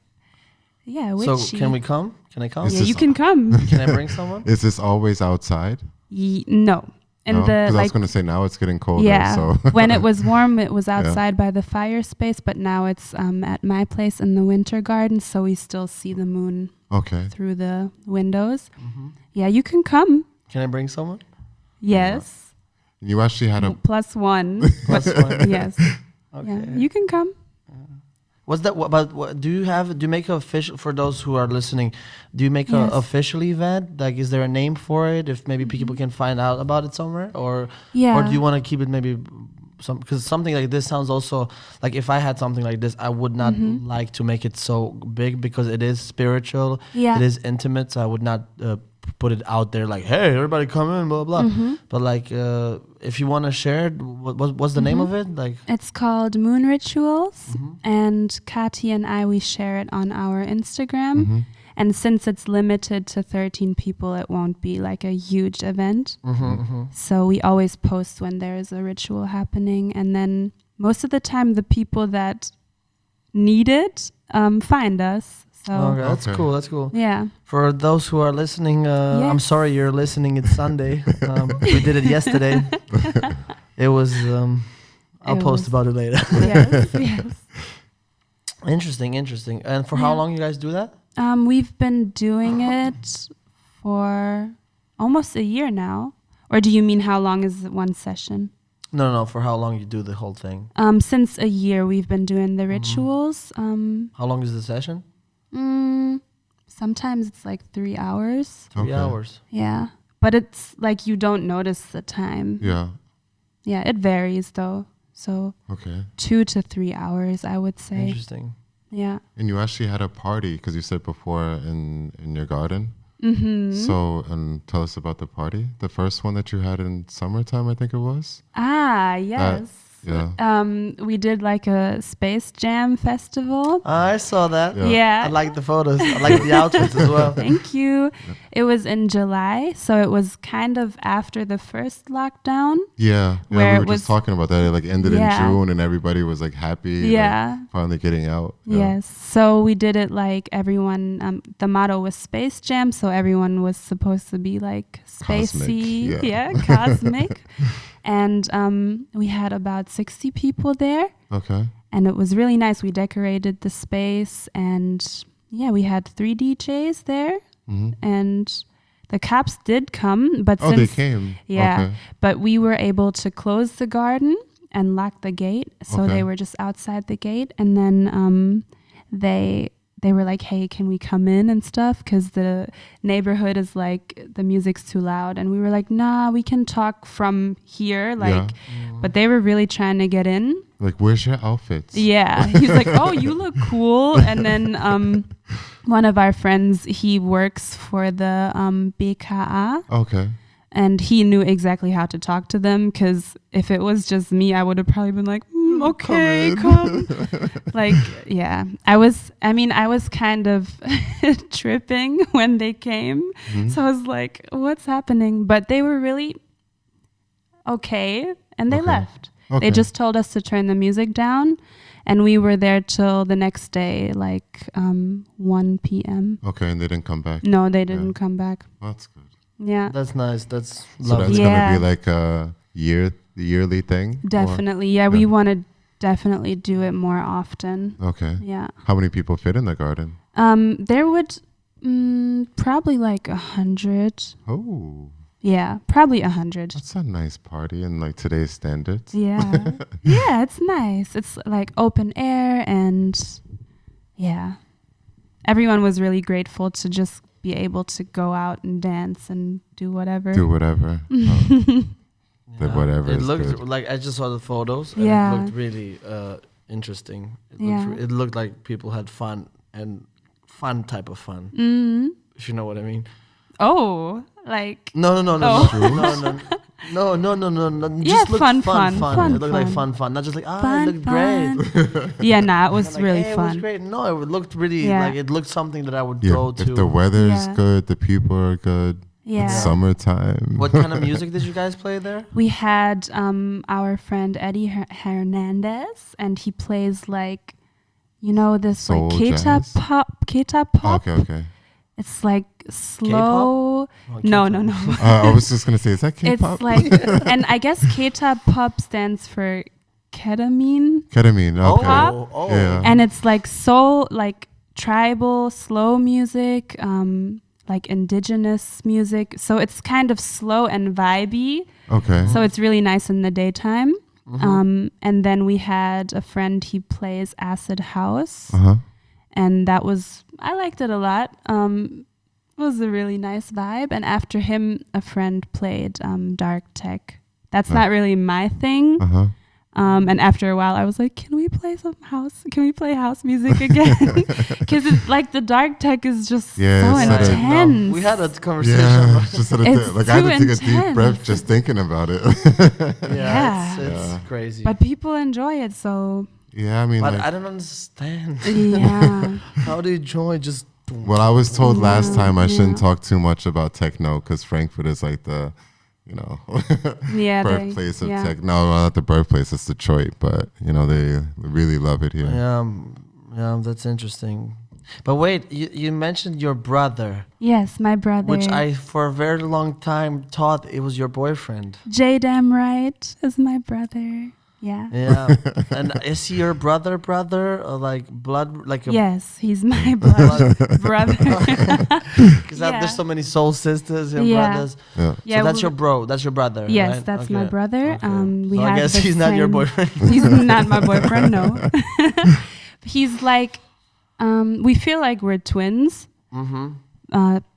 witchy. So can we come? Can I come? Yeah, you can come. Can I bring someone? Is this always outside? No. No? Because I was going to say now it's getting colder. Yeah. So When it was warm, it was outside by the fire space, but now it's at my place in the winter garden, so we still see the moon through the windows. Mm-hmm. Yeah, you can come. Can I bring someone? Yes. You actually had a +1. +1. Yes. Okay. Yeah, you can come. What's that? Do you make a official, for those who are listening? Do you make a official event? Like, is there a name for it? If maybe people can find out about it somewhere, or do you want to keep it maybe because something like this sounds also like, if I had something like this, I would not like to make it so big because it is spiritual. Yeah. It is intimate, so I would not put it out there like, hey, everybody come in, blah blah. But like, if you want to share it, what's the name of it? Like, it's called Moon Rituals, and Kati and I, we share it on our Instagram. And since it's limited to 13 people, it won't be like a huge event. So we always post when there is a ritual happening, and then most of the time the people that need it find us. So that's cool. That's cool. Yeah. For those who are listening, I'm sorry you're listening. It's Sunday. We did it yesterday. It was. I'll post about it later. Yes. Interesting. And for how long you guys do that? We've been doing it for almost a year now. Or do you mean how long is one session? No. For how long you do the whole thing? Since a year we've been doing the rituals. How long is the session? Sometimes it's like 3 hours. 3 hours. Yeah. But it's like you don't notice the time. Yeah. Yeah, it varies though. So 2 to 3 hours, I would say. Interesting. Yeah. And you actually had a party, because you said before in your garden. So, and tell us about the party. The first one that you had in summertime, I think it was. Yes. We did like a Space Jam festival. I saw that. Yeah. I like the photos. I like the outfits as well. Thank you. It was in July, so it was kind of after the first lockdown. Yeah. We were just talking about that. It like ended in June, and everybody was like happy. Like, finally getting out. Yes. So we did it like everyone. The motto was Space Jam, so everyone was supposed to be like spacey. Cosmic. And we had about 60 people there. Okay. And it was really nice. We decorated the space, and we had 3 DJs there. And the cops did come, but they came. Yeah, but we were able to close the garden and lock the gate, so they were just outside the gate. And then they were like, hey, can we come in and stuff? Because the neighborhood is like, the music's too loud. And we were like, nah, we can talk from here. Like, but they were really trying to get in. Like, where's your outfits? Yeah. He's like, oh, you look cool. And then one of our friends, he works for the BKA. Okay. And he knew exactly how to talk to them, because if it was just me, I would have probably been like, okay, come. Like, yeah. I was kind of tripping when they came. So I was like, what's happening? But they were really okay, and they left. They just told us to turn the music down, and we were there till the next day, like 1 p.m. Okay, and they didn't come back? No, they didn't come back. That's good. Yeah. That's nice. That's lovely. So that's going to be like a yearly thing? Definitely. Yeah, we want to definitely do it more often. Okay. Yeah. How many people fit in the garden? There would probably like 100. Oh. Yeah, probably 100. That's a nice party in like today's standards. Yeah. Yeah, it's nice. It's like open air, and everyone was really grateful to just be able to go out and dance and do whatever. Whatever it looked good. like, I just saw the photos, and it looked really interesting. It looked like people had fun, and fun type of fun. If you know what I mean. Oh, like no. Yeah, just fun. It looked like fun. Not just like, it looked great. Yeah, it was like, really fun. It was great. No, it looked really like, it looked something that I would go to. If the weather is good, the people are good. Yeah. It's summertime. What kind of music did you guys play there? We had our friend Eddie Hernandez, and he plays like, this soul like K-pop. Okay. It's like slow. K-pop? No. I was just gonna say, is that K-pop? It's like, and I guess K-pop stands for ketamine. Ketamine. Okay. Oh. Yeah. And it's like soul, like tribal, slow music, like indigenous music. So it's kind of slow and vibey. Okay. So it's really nice in the daytime. And then we had a friend, he plays acid house. And I liked it a lot. It was a really nice vibe. And after him, a friend played dark tech. That's not really my thing. And after a while, I was like, can we play house music again? Because it's like the dark tech is just so intense. No, we had a conversation. Yeah, just it's I had to take a deep intense. breath just thinking about it. It's crazy. But people enjoy it, so. Yeah, I mean, but like, I don't understand. Yeah. How do you enjoy just? Well, I was told last time I shouldn't talk too much about techno because Frankfurt is like the, birthplace of tech. No, not the birthplace. It's Detroit, but they really love it here. Yeah, that's interesting. But wait, you mentioned your brother. Yes, my brother. Which I, for a very long time, thought it was your boyfriend. J. Damn right is my brother. Yeah. Yeah. And is he your brother, or like blood? Yes, he's my blood brother. Because there's so many soul sisters and brothers. Yeah. So that's your bro. That's your brother. Yes, right? that's my brother. Okay. So I guess he's not your boyfriend. He's not my boyfriend. No. He's like, we feel like we're twins.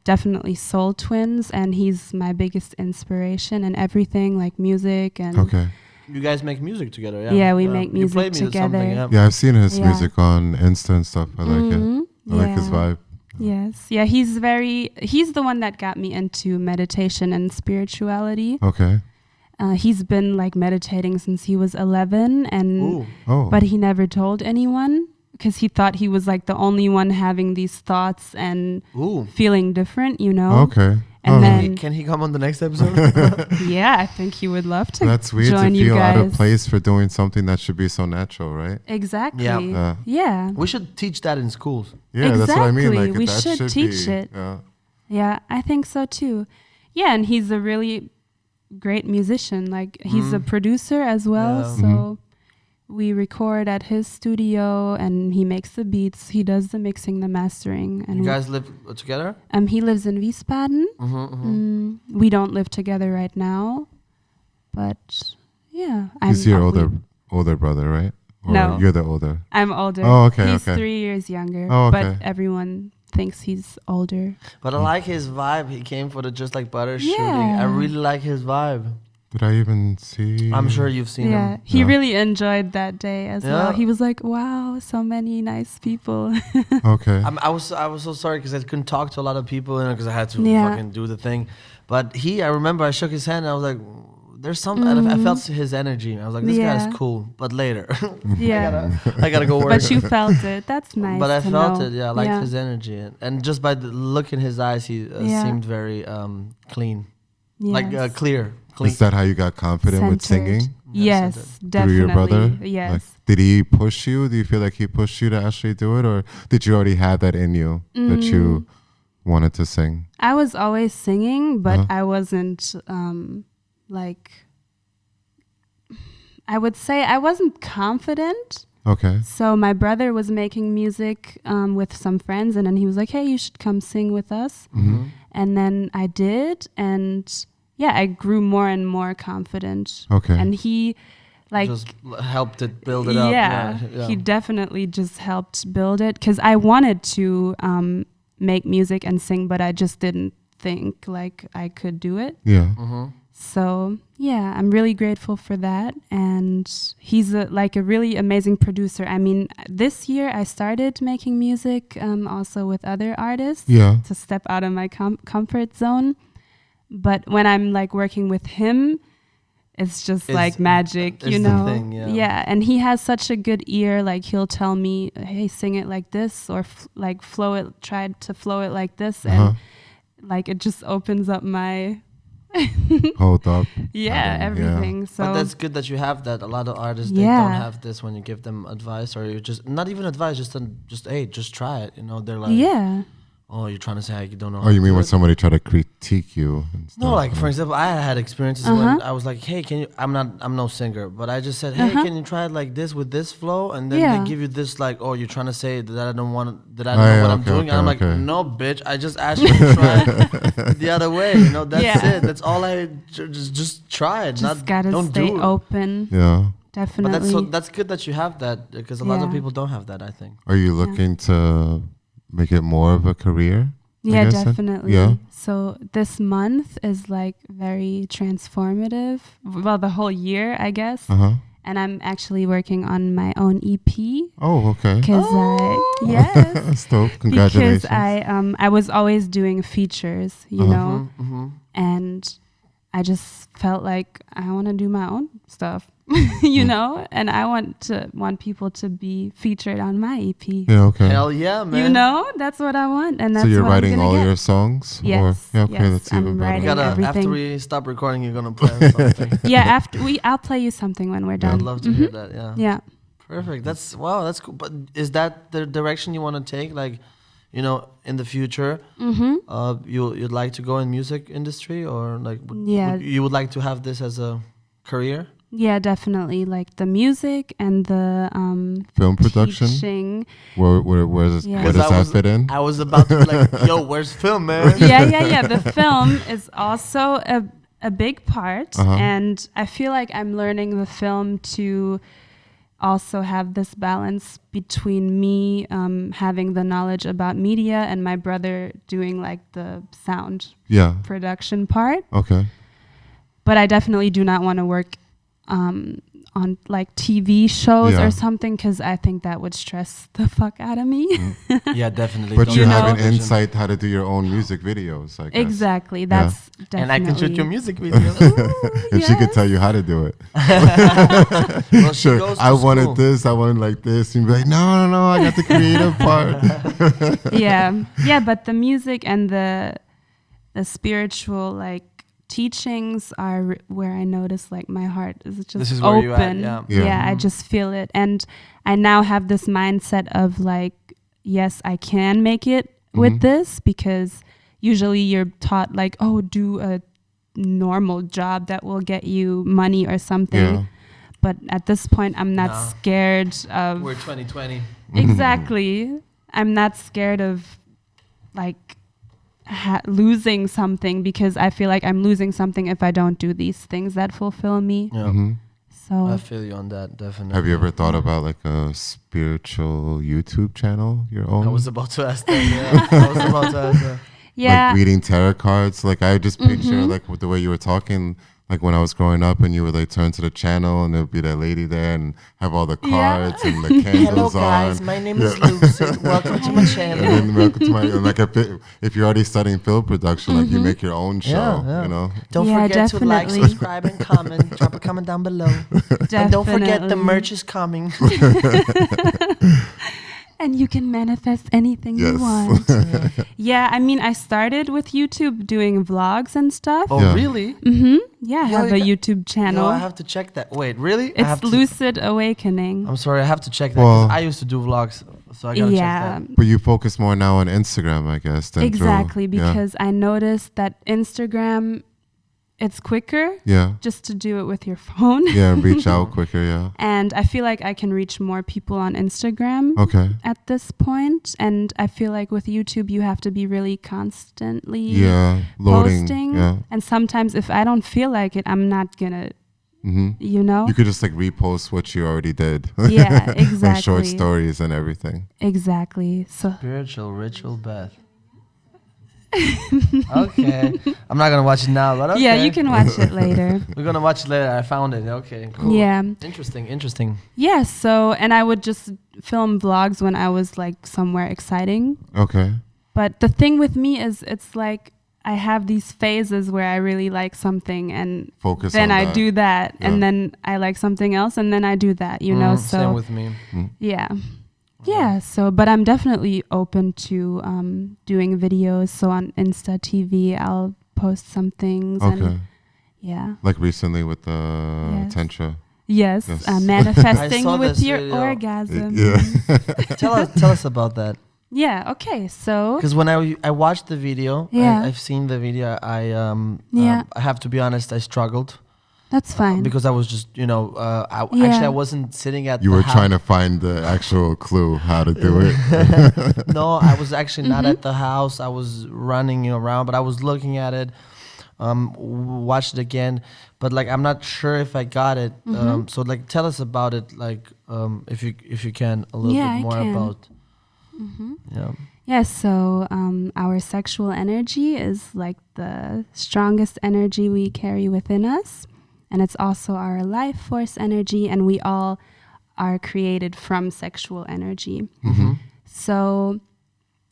Definitely soul twins, and he's my biggest inspiration and everything, like music and. Okay. You guys make music together, yeah? Yeah, we make music together. Yeah, I've seen his music on Insta and stuff. I like it. I like his vibe. Yes. Yeah, he's the one that got me into meditation and spirituality. Okay. He's been like meditating since he was 11 but he never told anyone because he thought he was like the only one having these thoughts and feeling different, Okay. And then can he come on the next episode? Yeah, I think he would love to. That's weird join to feel you guys. out of place for doing something that should be so natural, right? Exactly. Yeah. We should teach that in schools. Yeah, that's what I mean. Like, we that should teach it. Yeah, I think so too. Yeah, and he's a really great musician. Like he's a producer as well. So we record at his studio and he makes the beats. He does the mixing, the mastering. And you guys live together? He lives in Wiesbaden. We don't live together right now. But yeah. He's your older brother, right? Or no. You're the older? I'm older. Oh, okay. He's 3 years younger. Oh, okay. But everyone thinks he's older. But I like his vibe. He came for the Just Like Butter shooting. I really like his vibe. Did I even see? I'm sure you've seen him. He really enjoyed that day as well. He was like, wow, so many nice people. Okay. I was so sorry because I couldn't talk to a lot of people because I had to fucking do the thing. But I remember I shook his hand and I was like, there's something. And I felt his energy. I was like, this guy's cool. But later. I gotta go work. But you felt it. That's nice. But I felt it. Yeah, I liked his energy. And just by the look in his eyes, he seemed very clean. Like clear. Is that how you got confident with singing? Yes, definitely. Through your brother? Yes. Like, did he push you? Do you feel like he pushed you to actually do it? Or did you already have that in you that you wanted to sing? I was always singing, but I wasn't I would say I wasn't confident. Okay. So my brother was making music with some friends and then he was like, hey, you should come sing with us. And then I did and... yeah, I grew more and more confident. Okay. And he just helped it build it up. Yeah, he definitely just helped build it because I wanted to make music and sing, but I just didn't think like I could do it. Yeah. So yeah, I'm really grateful for that. And he's a really amazing producer. I mean, this year I started making music also with other artists to step out of my comfort zone. But when I'm like working with him, it's just like magic, you know? The thing, yeah. And he has such a good ear. Like he'll tell me, hey, sing it like this or try to flow it like this. And like it just opens up my... hold up. Everything. Yeah. So but that's good that you have that. A lot of artists, they don't have this when you give them advice or you just, not even advice, just hey, just try it. You know, they're like... yeah. oh, you're trying to say you don't know. Oh, you mean when somebody try to critique you? And stuff, no, like for example, I had experiences when I was like, hey, can you? I'm no singer, but I just said, hey, can you try it like this with this flow? And then they give you this like, oh, you're trying to say that I don't want that I don't know what I'm doing. And I'm like, no, bitch, I just asked you to try it the other way. You know, that's it. That's all I just try it. Just gotta stay open. Yeah. Definitely. But that's good that you have that because a lot of people don't have that, I think. Are you looking to make it more of a career? Yeah, definitely. Yeah. So this month is like very transformative. Well, the whole year, I guess. And I'm actually working on my own EP. Oh, okay. Because yes. That's dope. Congratulations. Because I was always doing features, you know, and I just felt like I want to do my own stuff. You know, and I want people to be featured on my EP. Yeah, okay. Hell yeah, man. You know, that's what I want, and that's so you're what writing all get. your songs. Yes. Or, yeah, okay, yes, that's even better. After we stop recording, you're gonna play something. Yeah, I'll play you something when we're done. I'd love to hear that. Yeah. Yeah. Perfect. That's cool. But is that the direction you want to take? Like, you know, in the future, you'd like to go in music industry, or like, you would like to have this as a career? Yeah, definitely. Like the music and the film production. Teaching. Where does that fit in? I was about to be like, yo, where's film, man? Yeah. The film is also a big part, and I feel like I'm learning the film to also have this balance between me having the knowledge about media and my brother doing like the sound production part. Okay. But I definitely do not want to work on like TV shows or something, because I think that would stress the fuck out of me. Yeah, definitely. But you have an insight how to do your own music videos, I guess. Exactly. That's definitely. And I can shoot your music videos. If she could tell you how to do it. Well, sure. I wanted this, I wanted like this. And you'd be like, no, I got the creative part. Yeah, but the music and the spiritual like teachings are where I notice like my heart is just open. Yeah, I just feel it, and I now have this mindset of like, yes, I can make it with this, because usually you're taught like, oh, do a normal job that will get you money or something. But at this point, I'm not scared of. We're 2020. Exactly. I'm not scared of like losing something, because I feel like I'm losing something if I don't do these things that fulfill me. So I feel you on that, definitely. Have you ever thought about like a spiritual YouTube channel, your own? I was about to ask that. Yeah. Like reading tarot cards. Like I just picture like with the way you were talking, like when I was growing up, and you would like turn to the channel and there'd be that lady there and have all the cards and the candles. Hello guys, my name is LuSyd. Welcome to my channel. And then welcome to my, like if you're already studying film production, like you make your own show, you know. Don't forget to like, subscribe, and comment. Drop a comment down below. And don't forget the merch is coming. And you can manifest anything you want. Yeah, I mean, I started with YouTube doing vlogs and stuff. Oh, really? Yeah, I have a YouTube channel. No, I have to check that. Wait, really? It's LuSyd Awakening. I'm sorry, I have to check that, because I used to do vlogs, so I gotta check that. But you focus more now on Instagram, I guess. Than exactly, because I noticed that Instagram, it's quicker just to do it with your phone. And reach out quicker, And I feel like I can reach more people on Instagram at this point. And I feel like with YouTube, you have to be really constantly posting. And sometimes if I don't feel like it, I'm not going to, you know? You could just like repost what you already did. Yeah, exactly. Like short stories and everything. Exactly. So spiritual ritual Beth. Okay. I'm not gonna watch it now, but okay. Yeah, you can watch it later. We're gonna watch it later. I found it. Okay, cool. Yeah. Interesting. Yeah, so, and I would just film vlogs when I was like somewhere exciting. Okay. But the thing with me is it's like I have these phases where I really like something and then I do that and then I like something else and then I do that, you know? So same with me. Yeah. Yeah, so, but I'm definitely open to doing videos. So on Insta TV, I'll post some things. Okay. And like recently with the Tantra. Yes. Manifesting with your orgasm. Yeah. Tell us about that. Yeah. Okay. So. Because when I watched the video, Yeah. I've seen the video. I have to be honest, I struggled. That's fine. Because I was just, actually I wasn't sitting at. You were trying to find the actual clue how to do it. No, I was actually not at the house. I was running around, but I was looking at it. Watched it again, but like I'm not sure if I got it. So like tell us about it, like if you can a little bit more about. Yeah, so our sexual energy is like the strongest energy we carry within us, and it's also our life force energy, and we all are created from sexual energy. So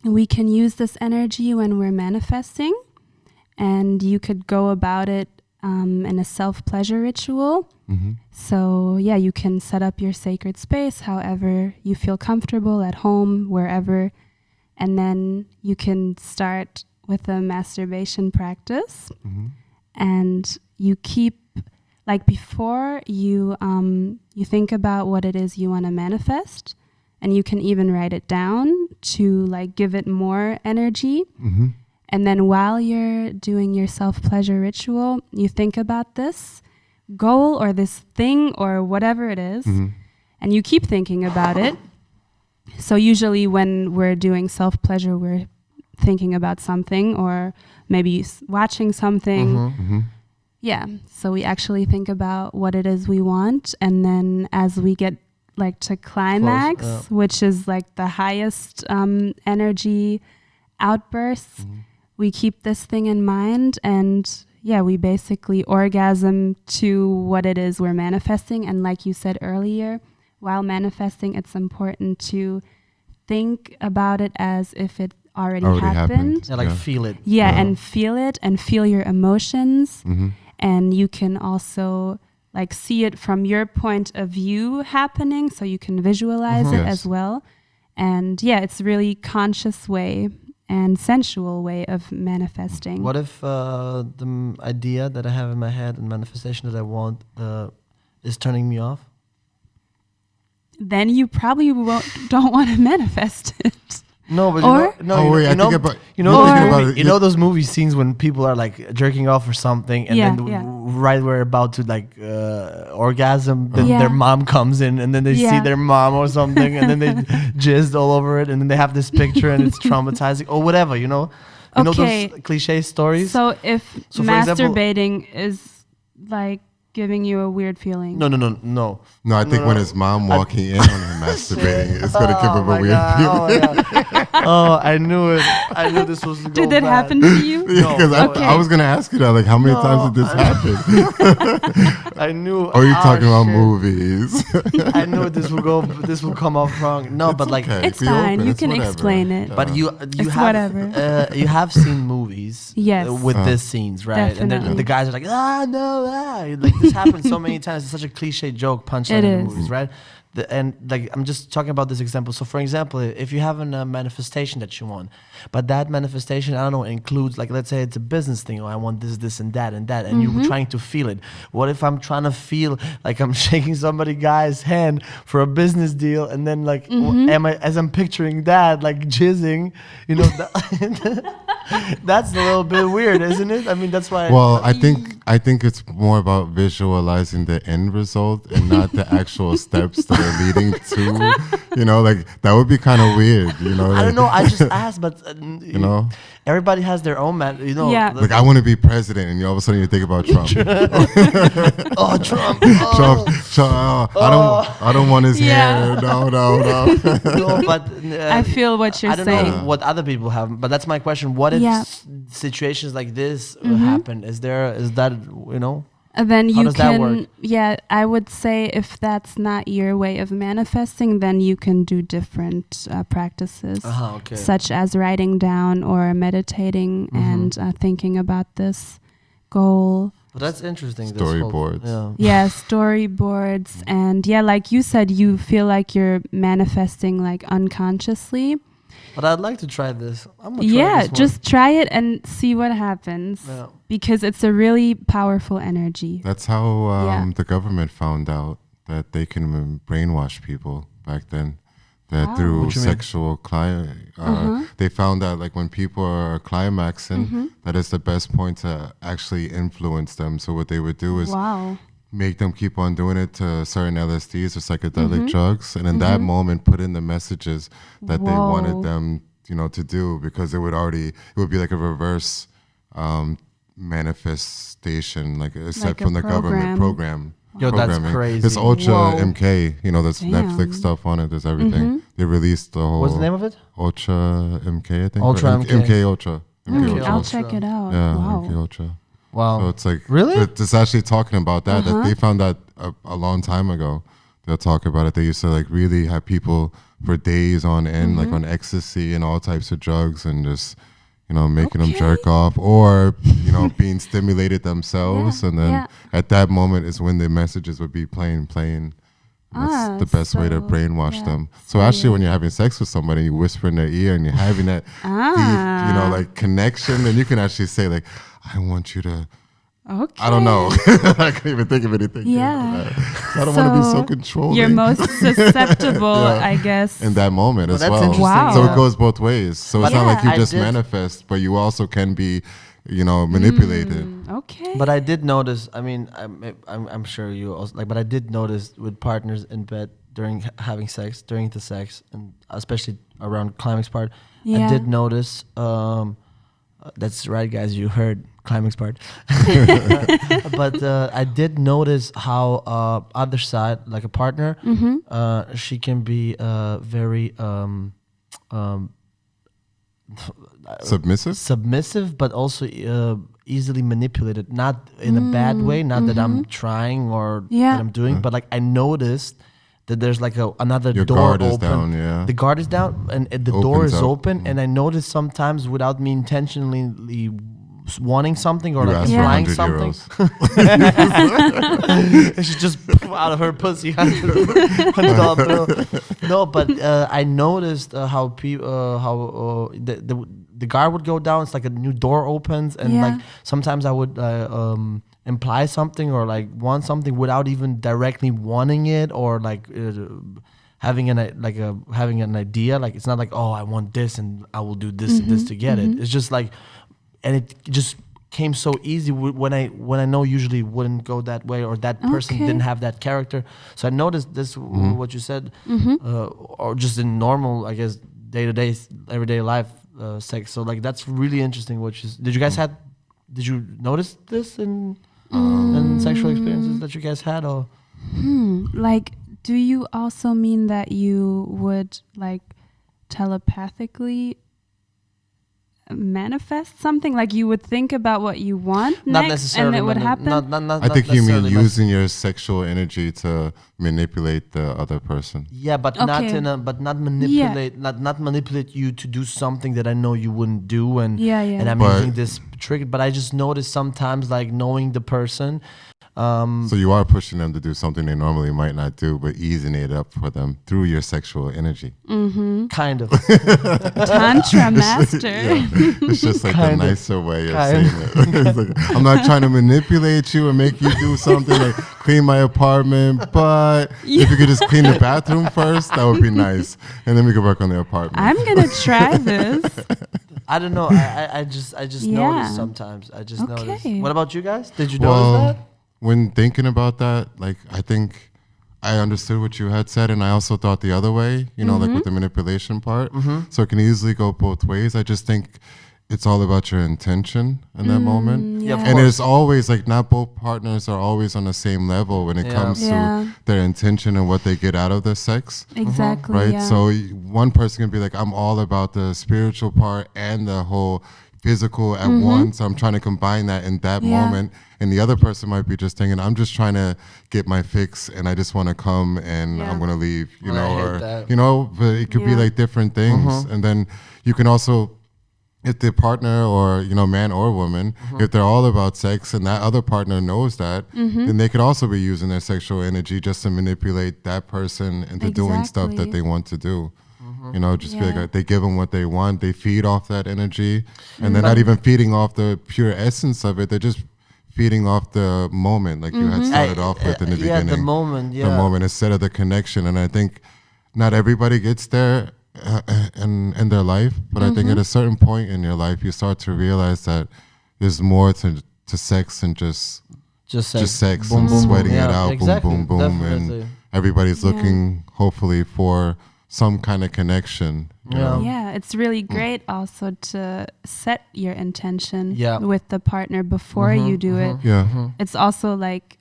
we can use this energy when we're manifesting, and you could go about it in a self-pleasure ritual. So yeah, you can set up your sacred space however you feel comfortable, at home, wherever, and then you can start with a masturbation practice. And you keep, like, before you think about what it is you want to manifest, and you can even write it down to like give it more energy. And then while you're doing your self-pleasure ritual, you think about this goal or this thing or whatever it is, and you keep thinking about it. So usually when we're doing self-pleasure, we're thinking about something or maybe watching something. Yeah, so we actually think about what it is we want, and then as we get like to climax, which is like the highest energy outbursts, we keep this thing in mind, and yeah, we basically orgasm to what it is we're manifesting. And like you said earlier, while manifesting, it's important to think about it as if it already happened. Yeah, like feel it. Yeah, and feel it and feel your emotions. And you can also like see it from your point of view happening, so you can visualize it as well. And yeah, it's really conscious way and sensual way of manifesting. What if the idea that I have in my head and manifestation that I want is turning me off? Then you probably don't want to manifest it. No, but you know those movie scenes when people are like jerking off or something, and then right we're about to like orgasm, then their mom comes in, and then they see their mom or something, and then they jizzed all over it, and then they have this picture, and it's traumatizing or whatever, you know those cliche stories. So if masturbating is like giving you a weird feeling. No. No, I think when his mom walking in on him masturbating, it's gonna give him a weird feeling. Oh, I knew it. I knew this was. Did that happen to you? Yeah, because I was gonna ask you that. Like, how many times did this happen? I knew. Or are you talking about movies? I knew this will come off wrong. No, but like it's fine. You can explain it. But you have you have seen movies with these scenes, right? Definitely. And the guys are like, like this happens so many times. It's such a cliche joke punchline in the movies, right? And like I'm just talking about this example. So for example, if you have a manifestation that you want, but that manifestation, I don't know, includes like, let's say it's a business thing, or I want this and that, and you're trying to feel it. What if I'm trying to feel like I'm shaking somebody guy's hand for a business deal, and then like as I'm picturing that like jizzing, that's a little bit weird, isn't it? I mean, that's why. Well, I think it's more about visualizing the end result and not the actual steps that are leading to, like that would be kind of weird, I don't know. I just asked, but everybody has their own like I want to be president, and all of a sudden you think about Trump. Oh, Trump. Trump. I don't want his hair. No. No, but I feel what you're saying. I don't know what other people have, but that's my question. What if situations like this happen? Is that then you does that work? I would say if that's not your way of manifesting, then you can do different practices, such as writing down or meditating and thinking about this goal. Well, that's interesting. Storyboards. Storyboards. And like you said, you feel like you're manifesting like unconsciously. But I'd like to try this. I'm gonna try this just try it and see what happens. Yeah. Because it's a really powerful energy. That's how the government found out that they can brainwash people back then. that through sexual they found that like when people are climaxing, that is the best point to actually influence them. So what they would do is make them keep on doing it to certain LSDs or psychedelic drugs, and in that moment put in the messages that they wanted them, you know, to do, because it would be like a reverse manifestation, like a set from the government program. Yo, that's crazy. It's Ultra MK, you know, there's Netflix stuff on it, there's everything. They released the whole... What's the name of it? Ultra MK, I think. Ultra MK. MK Ultra. MK Ultra. I'll check it out. Yeah, MK Ultra. Wow. So it's like... Really? It's actually talking about that. That they found that a long time ago. They'll talk about it. They used to like really have people for days on end, like on ecstasy and all types of drugs, and just... you know, making them jerk off, or, you know, being stimulated themselves. And then at that moment is when the messages would be playing. That's the best way to brainwash them. So actually when you're having sex with somebody, you whisper in their ear and you're having that deep, you know, like connection, and you can actually say like, I want you to... I don't know. I can't even think of anything. Yeah. I don't want to be so controlling. You're most susceptible, I guess. In that moment as that's well. Interesting. Wow. So it goes both ways. So it's not like you just manifest, but you also can be, you know, manipulated. Okay. But I did notice, I mean, I'm sure you also, like, but I did notice with partners in bed during having sex, during the sex, and especially around climax part, I did notice, that's right, guys, you heard climax part. But I did notice how other side, like a partner, she can be very submissive, but also easily manipulated, not in a bad way, not that I'm trying or that I'm doing, but like I noticed that there's like another Your door guard open. Is down, yeah. The guard is down, and the door is open, and I noticed sometimes without me intentionally wanting something or like implying something, and she just out of her pussy $100 bill. No, but I noticed how people the guard would go down. It's like a new door opens, and like sometimes I would imply something or like want something without even directly wanting it, or like having an idea. Like it's not like, oh, I want this and I will do this and this to get it. It's just like, and it just came so easy when I know usually wouldn't go that way, or that person didn't have that character. So I noticed this what you said, or just in normal, I guess, day-to-day everyday life sex. So like that's really interesting. Did you notice this in sexual experiences that you guys had, or like, do you also mean that you would like telepathically manifest something, like you would think about what you want not next necessarily, and it would happen? I think you mean using your sexual energy to manipulate the other person. Yeah, but not manipulate, not manipulate you to do something that I know you wouldn't do, and and I'm using this trick. But I just notice sometimes, like knowing the person. So you are pushing them to do something they normally might not do, but easing it up for them through your sexual energy. Kind of. Tantra master. It's just like the nicer way of saying it. It's like, I'm not trying to manipulate you and make you do something like clean my apartment, but if you could just clean the bathroom first, that would be nice. And then we could work on the apartment. I'm going to try this. I don't know. I just notice sometimes. I just notice. What about you guys? Did you notice that? When thinking about that, like, I think I understood what you had said, and I also thought the other way, you know, like with the manipulation part. So it can easily go both ways. I just think it's all about your intention in that moment. Yeah, and it's always like not both partners are always on the same level when it comes to their intention and what they get out of the sex. Exactly. Right? So one person can be like, I'm all about the spiritual part and the whole physical at once. I'm trying to combine that in that moment. And the other person might be just thinking, I'm just trying to get my fix and I just want to come and I'm going to leave, you know, or, you know, but it could be like different things. And then you can also, if the partner or, you know, man or woman, if they're all about sex and that other partner knows that, then they could also be using their sexual energy just to manipulate that person into doing stuff that they want to do. You know, just be like, they give them what they want. They feed off that energy. And they're not even feeding off the pure essence of it. They're just feeding off the moment, like you had started off with in the beginning. The moment, The moment instead of the connection. And I think not everybody gets there in their life, but I think at a certain point in your life, you start to realize that there's more to sex than just sex boom, and boom, sweating boom. it out, exactly. boom, boom, boom, Definitely. and everybody's looking hopefully for some kind of connection. You know? Yeah, it's really great also to set your intention Yeah. with the partner before you do it. Yeah. It's also like,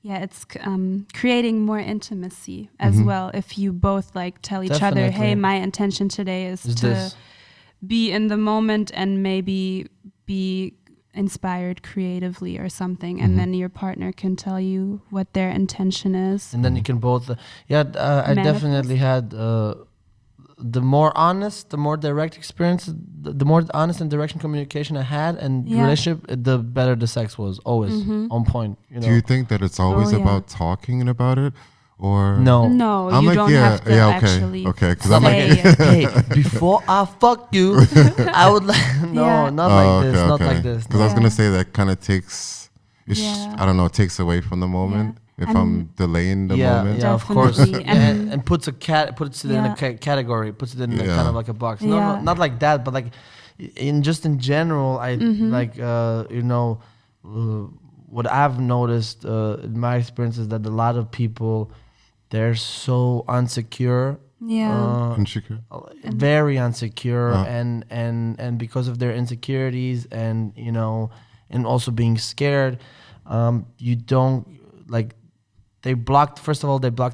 it's creating more intimacy as well. If you both like tell each other, Definitely. hey, my intention today is to this. be in the moment and maybe be inspired creatively or something, and then your partner can tell you what their intention is. And then you can both, I definitely had the more honest, the more direct experience, the more honest and direct communication I had, and the relationship, the better the sex was. Always on point. You know? Do you think that it's always about talking about it, or No, I'm you like, don't have to actually because I'm like, say it. Hey, before I fuck you, I would like not like this, not like this. Because I was gonna say that kind of takes, Yeah. I don't know, takes away from the moment. If And I'm delaying the moment. Yeah, of course. Definitely. And puts it in a category, puts it in a kind of like a box. No, Yeah. not like that, but like in general, I like what I've noticed in my experience is that a lot of people, they're so insecure. Insecure. Very insecure, and because of their insecurities and and also being scared, you don't like. They blocked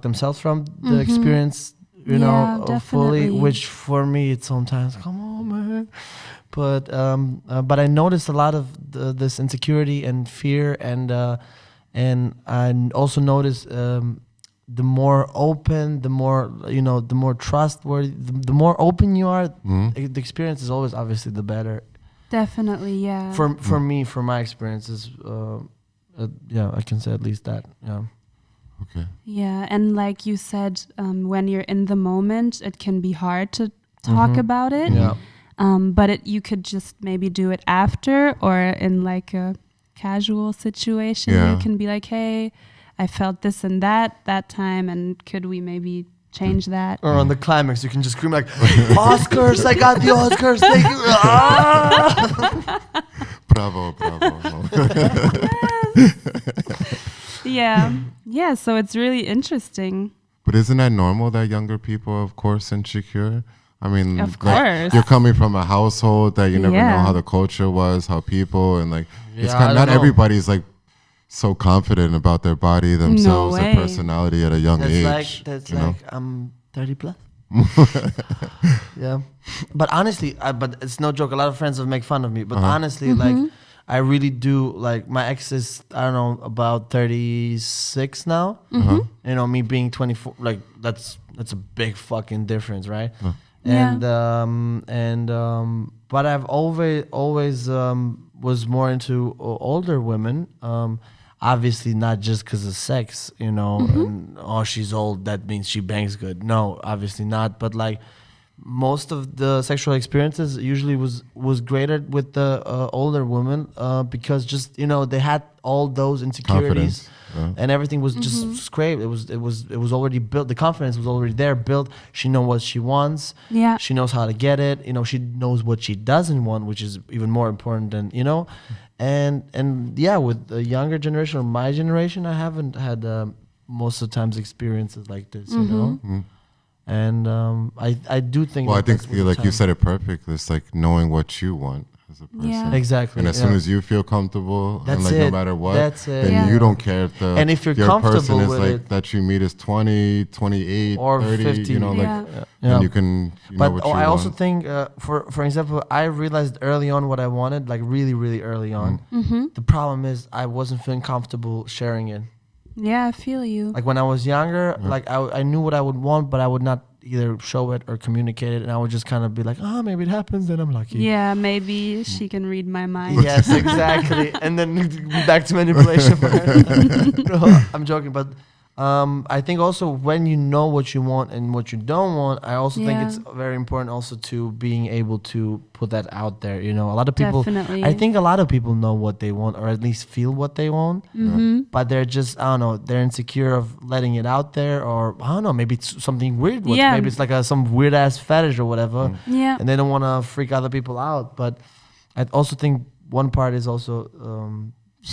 themselves from the experience, fully. Which for me, it's sometimes, come on, man. But I noticed a lot of this insecurity and fear, and I also noticed the more open, the more trustworthy, the more open you are, the experience is always obviously the better. Definitely, yeah. For me, for my experiences, I can say at least that. Yeah. Okay. Yeah, and like you said, when you're in the moment, it can be hard to talk about it. Yeah. But you could just maybe do it after, or in like a casual situation. Yeah. You can be like, hey, I felt this and that time, and could we maybe change that? Or on the climax, you can just scream like, Oscars, I got the Oscars, thank you. Ah! Bravo. Yeah, so it's really interesting. But isn't that normal that younger people are, of course, insecure? I mean, Of like, course. you're coming from a household that you never know Yeah. how the culture was, how people, and like, it's Yeah, kind I not don't know. everybody's like so confident about their body, themselves, their way. personality at a young age. That's you know? like I'm 30 plus. Yeah, but honestly, but it's no joke. A lot of friends will make fun of me, but honestly, like I really do. Like my ex is, I don't know, about 36 now. Me being 24, like that's a big fucking difference, right? Yeah. But I've always was more into older women. Obviously not just because of sex, and, she's old, that means she bangs good. No, obviously not. But like most of the sexual experiences usually was greater with the older women because just, they had all those insecurities. And everything was just scraped. It was already built. The confidence was already there, built. She knows what she wants. Yeah. She knows how to get it. She knows what she doesn't want, which is even more important than, And yeah, with the younger generation or my generation, I haven't had most of the times experiences like this, And I do think. Well, I think that's with like the you time. said it perfect. It's like knowing what you want as a person. Yeah. Exactly. And as soon as you feel comfortable, That's and like it. no matter what, That's it. then Yeah. you don't care if And if you're your person comfortable is with like it- that you meet is 20, 28, Or 30, 50. like, Yeah. and you can, know But what you I also want. think, for example, I realized early on what I wanted, like really, really early on. The problem is I wasn't feeling comfortable sharing it. Yeah, I feel you. Like when I was younger, like I knew what I would want, but I would not either show it or communicate it, and I would just kind of be like, maybe it happens, then I'm lucky. Yeah, maybe she can read my mind. Yes, exactly. And then back to manipulation. No, I'm joking, but I think also when you know what you want and what you don't want, I also think it's very important also to being able to put that out there. You know, a lot of people, Definitely. I think a lot of people know what they want or at least feel what they want, but they're just, I don't know, they're insecure of letting it out there, or I don't know, maybe it's something weird. Maybe it's like some weird ass fetish or whatever. Yeah. And they don't want to freak other people out. But I also think one part is also,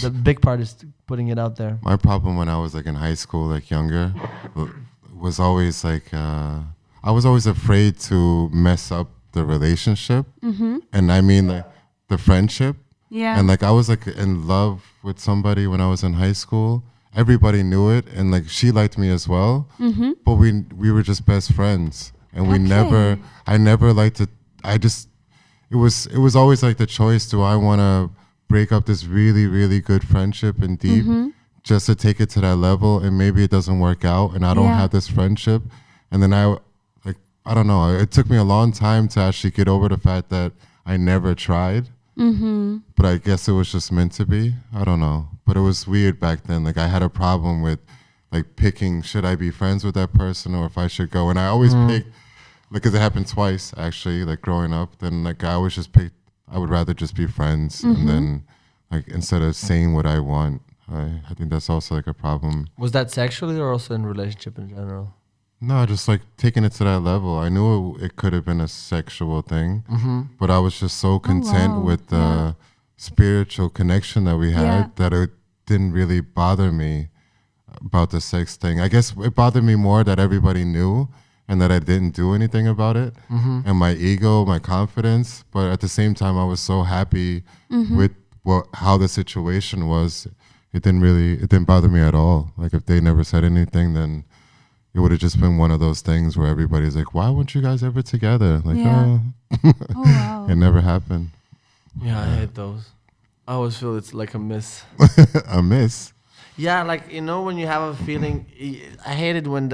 the big part is putting it out there. My problem when I was like in high school, like younger, was always like I was always afraid to mess up the relationship, and I mean like the friendship. Yeah. And like I was like in love with somebody when I was in high school. Everybody knew it, and like she liked me as well. But we were just best friends, and I never liked to. It was always like the choice: do I want to break up this really, really good friendship and deep just to take it to that level, and maybe it doesn't work out and I don't have this friendship? And then I don't know, it took me a long time to actually get over the fact that I never tried, but I guess it was just meant to be. I don't know, but it was weird back then. Like I had a problem with like picking, should I be friends with that person or if I should go? And I always picked, because it happened twice actually, like growing up, then like I always just picked, I would rather just be friends, and then like instead of saying what I want. I think that's also like a problem. Was that sexually or also in relationship in general? No, just like taking it to that level. I knew it could have been a sexual thing, but I was just so content with the spiritual connection that we had that it didn't really bother me about the sex thing. I guess it bothered me more that everybody knew and that I didn't do anything about it, and my ego, my confidence. But at the same time, I was so happy with how the situation was. It didn't bother me at all. Like if they never said anything, then it would have just been one of those things where everybody's like, why weren't you guys ever together? Like, oh wow. It never happened. Yeah, I hate those. I always feel it's like a miss. A miss? Yeah, like, you know, when you have a feeling, I hate it when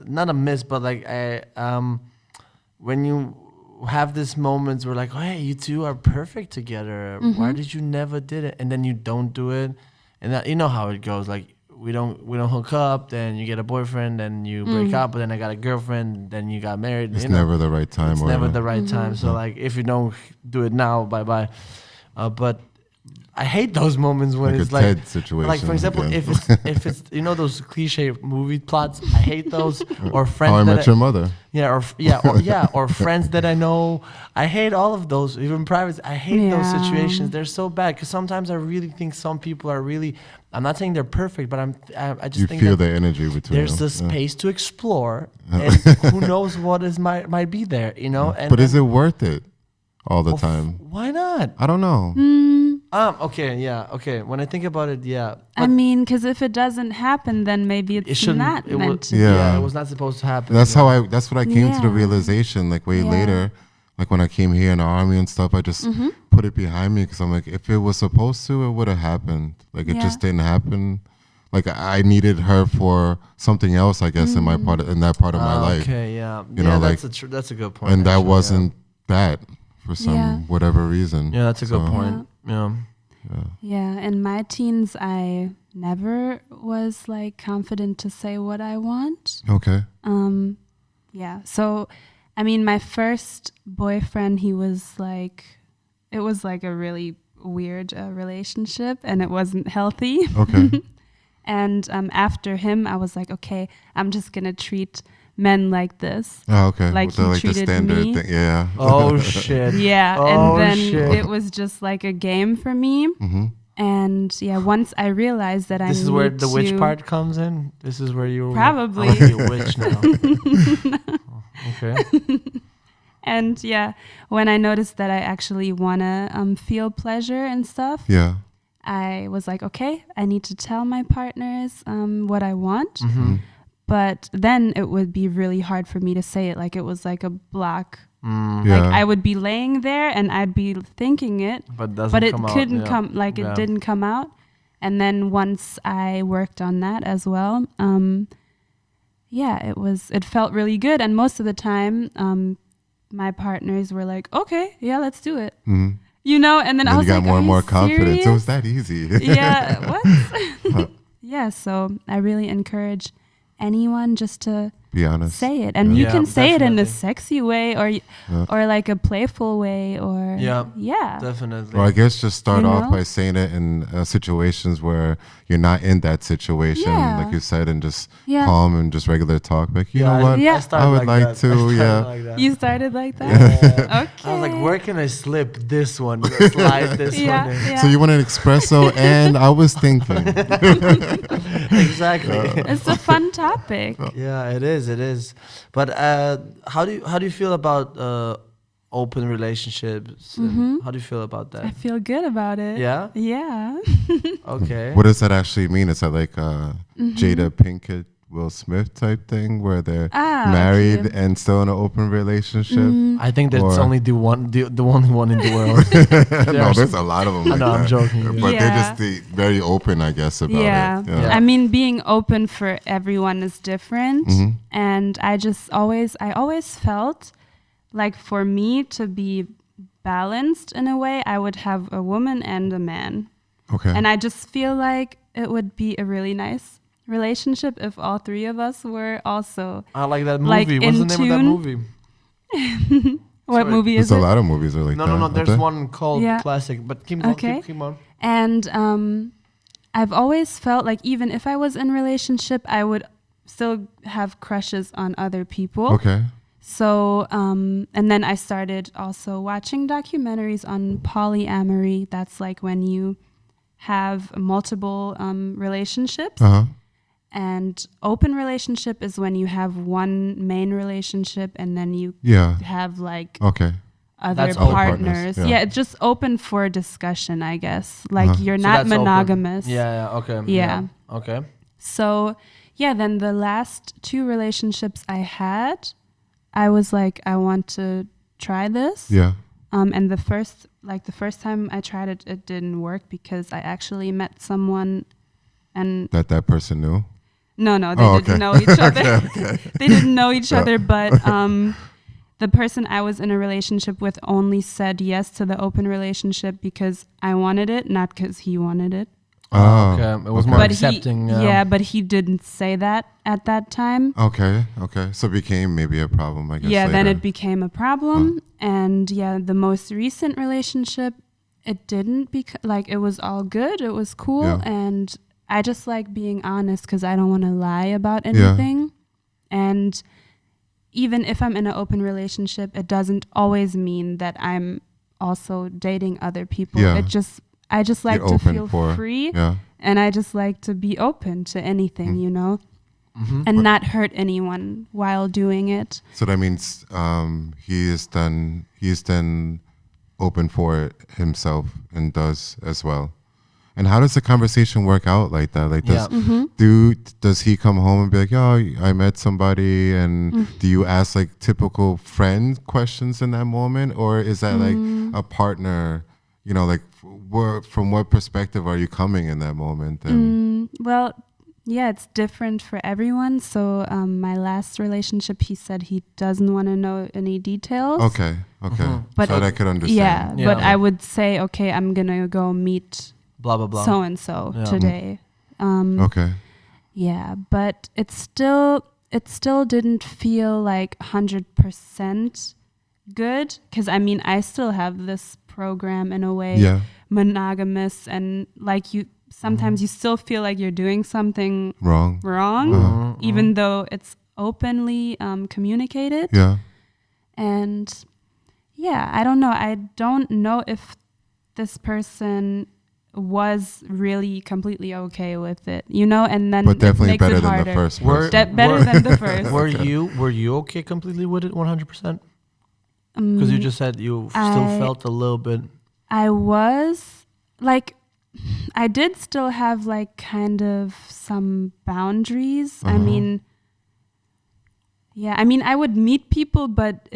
not a miss, but like when you have this moments where like, oh, hey, you two are perfect together. Why did you never did it? And then you don't do it. And that, you know how it goes. Like we don't hook up, then you get a boyfriend, then you break up, but then I got a girlfriend, then you got married. It's never the right time. It's never the right time. So like if you don't do it now, bye-bye. But I hate those moments when like it's a like TED situation. Like for example, again. if it's you know those cliche movie plots, I hate those. Or friends. How I Met Your Mother. Or friends that I know. I hate all of those. Even private, I hate those situations. They're so bad because sometimes I really think some people are really. I'm not saying they're perfect, but I just think feel the energy between there's them. the space to explore, and who knows what might be there, you know. And but is it worth it all the time? Why not? I don't know. Okay. When I think about it, yeah. I mean, because if it doesn't happen, then maybe it's not meant to. Yeah, it was not supposed to happen. That's that's what I came to the realization, like way later. Like when I came here in the army and stuff, I just put it behind me because I'm like, if it was supposed to, it would have happened. Like it just didn't happen. Like I needed her for something else, I guess, in that part of my life. Okay, yeah. You know, like that's a good point. And that wasn't that for some whatever reason. Yeah, that's a good point. Yeah. Yeah, in my teens, I never was like confident to say what I want. Okay. Yeah. So, I mean, my first boyfriend, it was like a really weird relationship, and it wasn't healthy. Okay. And after him, I was like, okay, I'm just gonna treat men like this. Oh, okay. Like he treated the standard me. thing. Yeah. Oh shit. Yeah, Oh, and then shit. it was just like a game for me. And yeah, once I realized that This is where the witch part comes in. This is where you Probably. I wanna be a witch now. Okay. And yeah, when I noticed that I actually wanna feel pleasure and stuff, Yeah. I was like, okay, I need to tell my partners what I want. But then it would be really hard for me to say it. Like it was like a block. Yeah. Like I would be laying there and I'd be thinking it, but it couldn't come. Like it didn't come out. And then once I worked on that as well, it felt really good. And most of the time, my partners were like, okay, yeah, let's do it. You know, and then I was you got like, more and more confidence. Serious? It was that easy. Yeah. What? Yeah. So I really encourage anyone just to be honest. say it. And you can say it in a sexy way or like a playful way or definitely. Or I guess just start off by saying it in situations where you're not in that situation, like you said, and just calm and just regular talk. Like, you know what? I would like to, You started like that? Okay. I was like, where can I slip this one? Slide this one in. So you want an espresso, and I was thinking. Exactly. It's a fun topic. Yeah, it is. But how do you feel about open relationships? How do you feel about that? I feel good about it. Yeah? Yeah. Okay. What does that actually mean? Is that like Jada Pinkett, Will Smith type thing where they're married and still in an open relationship? I think that's only the only one in the world. No, there's a lot of them. Like I'm joking. But they're just very open, I guess, about it. Yeah. I mean, being open for everyone is different. And I always felt like for me to be balanced in a way, I would have a woman and a man. Okay. And I just feel like it would be a really nice relationship if all three of us were also. I like that movie. Like, what's the name of that movie? What movie is it? There's a lot of movies that are like that. No. There's one called Classic. But keep on. Keep on. And I've always felt like even if I was in a relationship, I would still have crushes on other people. Okay. So, and then I started also watching documentaries on polyamory. That's like when you have multiple relationships. And open relationship is when you have one main relationship and then you have like other partners. Yeah, it's just open for discussion, I guess. Like you're not monogamous. Okay. Okay. So, then the last 2 relationships I had, I was like, I want to try this. Yeah. And the first time I tried it, it didn't work because I actually met someone and that person knew. No, they didn't know each other. They didn't know each other, but the person I was in a relationship with only said yes to the open relationship because I wanted it, not because he wanted it. Oh, okay. It was more accepting. But he didn't say that at that time. Okay. So it became maybe a problem, I guess. Yeah, later. then it became a problem. And the most recent relationship, it didn't it was all good. It was cool. Yeah. And I just like being honest because I don't want to lie about anything. Yeah. And even if I'm in an open relationship, it doesn't always mean that I'm also dating other people. Yeah. I just like to feel free, and I just like to be open to anything, you know, and not hurt anyone while doing it. So that means he's then open for it himself and does as well. And how does the conversation work out like that? Like, does he come home and be like, "Yo, I met somebody," and do you ask like typical friend questions in that moment, or is that like a partner? You know, like from what perspective are you coming in that moment? Well, it's different for everyone. So my last relationship, he said he doesn't want to know any details. Okay. But so I could understand. But I would say, okay, I'm gonna go meet blah blah blah so and so today. Okay. Yeah, but it still didn't feel like 100% good because I still have this program in a way, monogamous, and like you sometimes you still feel like you're doing something wrong, even though it's openly communicated. And I don't know. I don't know if this person was really completely okay with it, you know, and then but definitely makes better it than harder. the first person. Better than the first. Were you okay completely with it 100%? Because you just said you still felt a little bit. I was like, I did still have like kind of some boundaries. I mean, I would meet people, but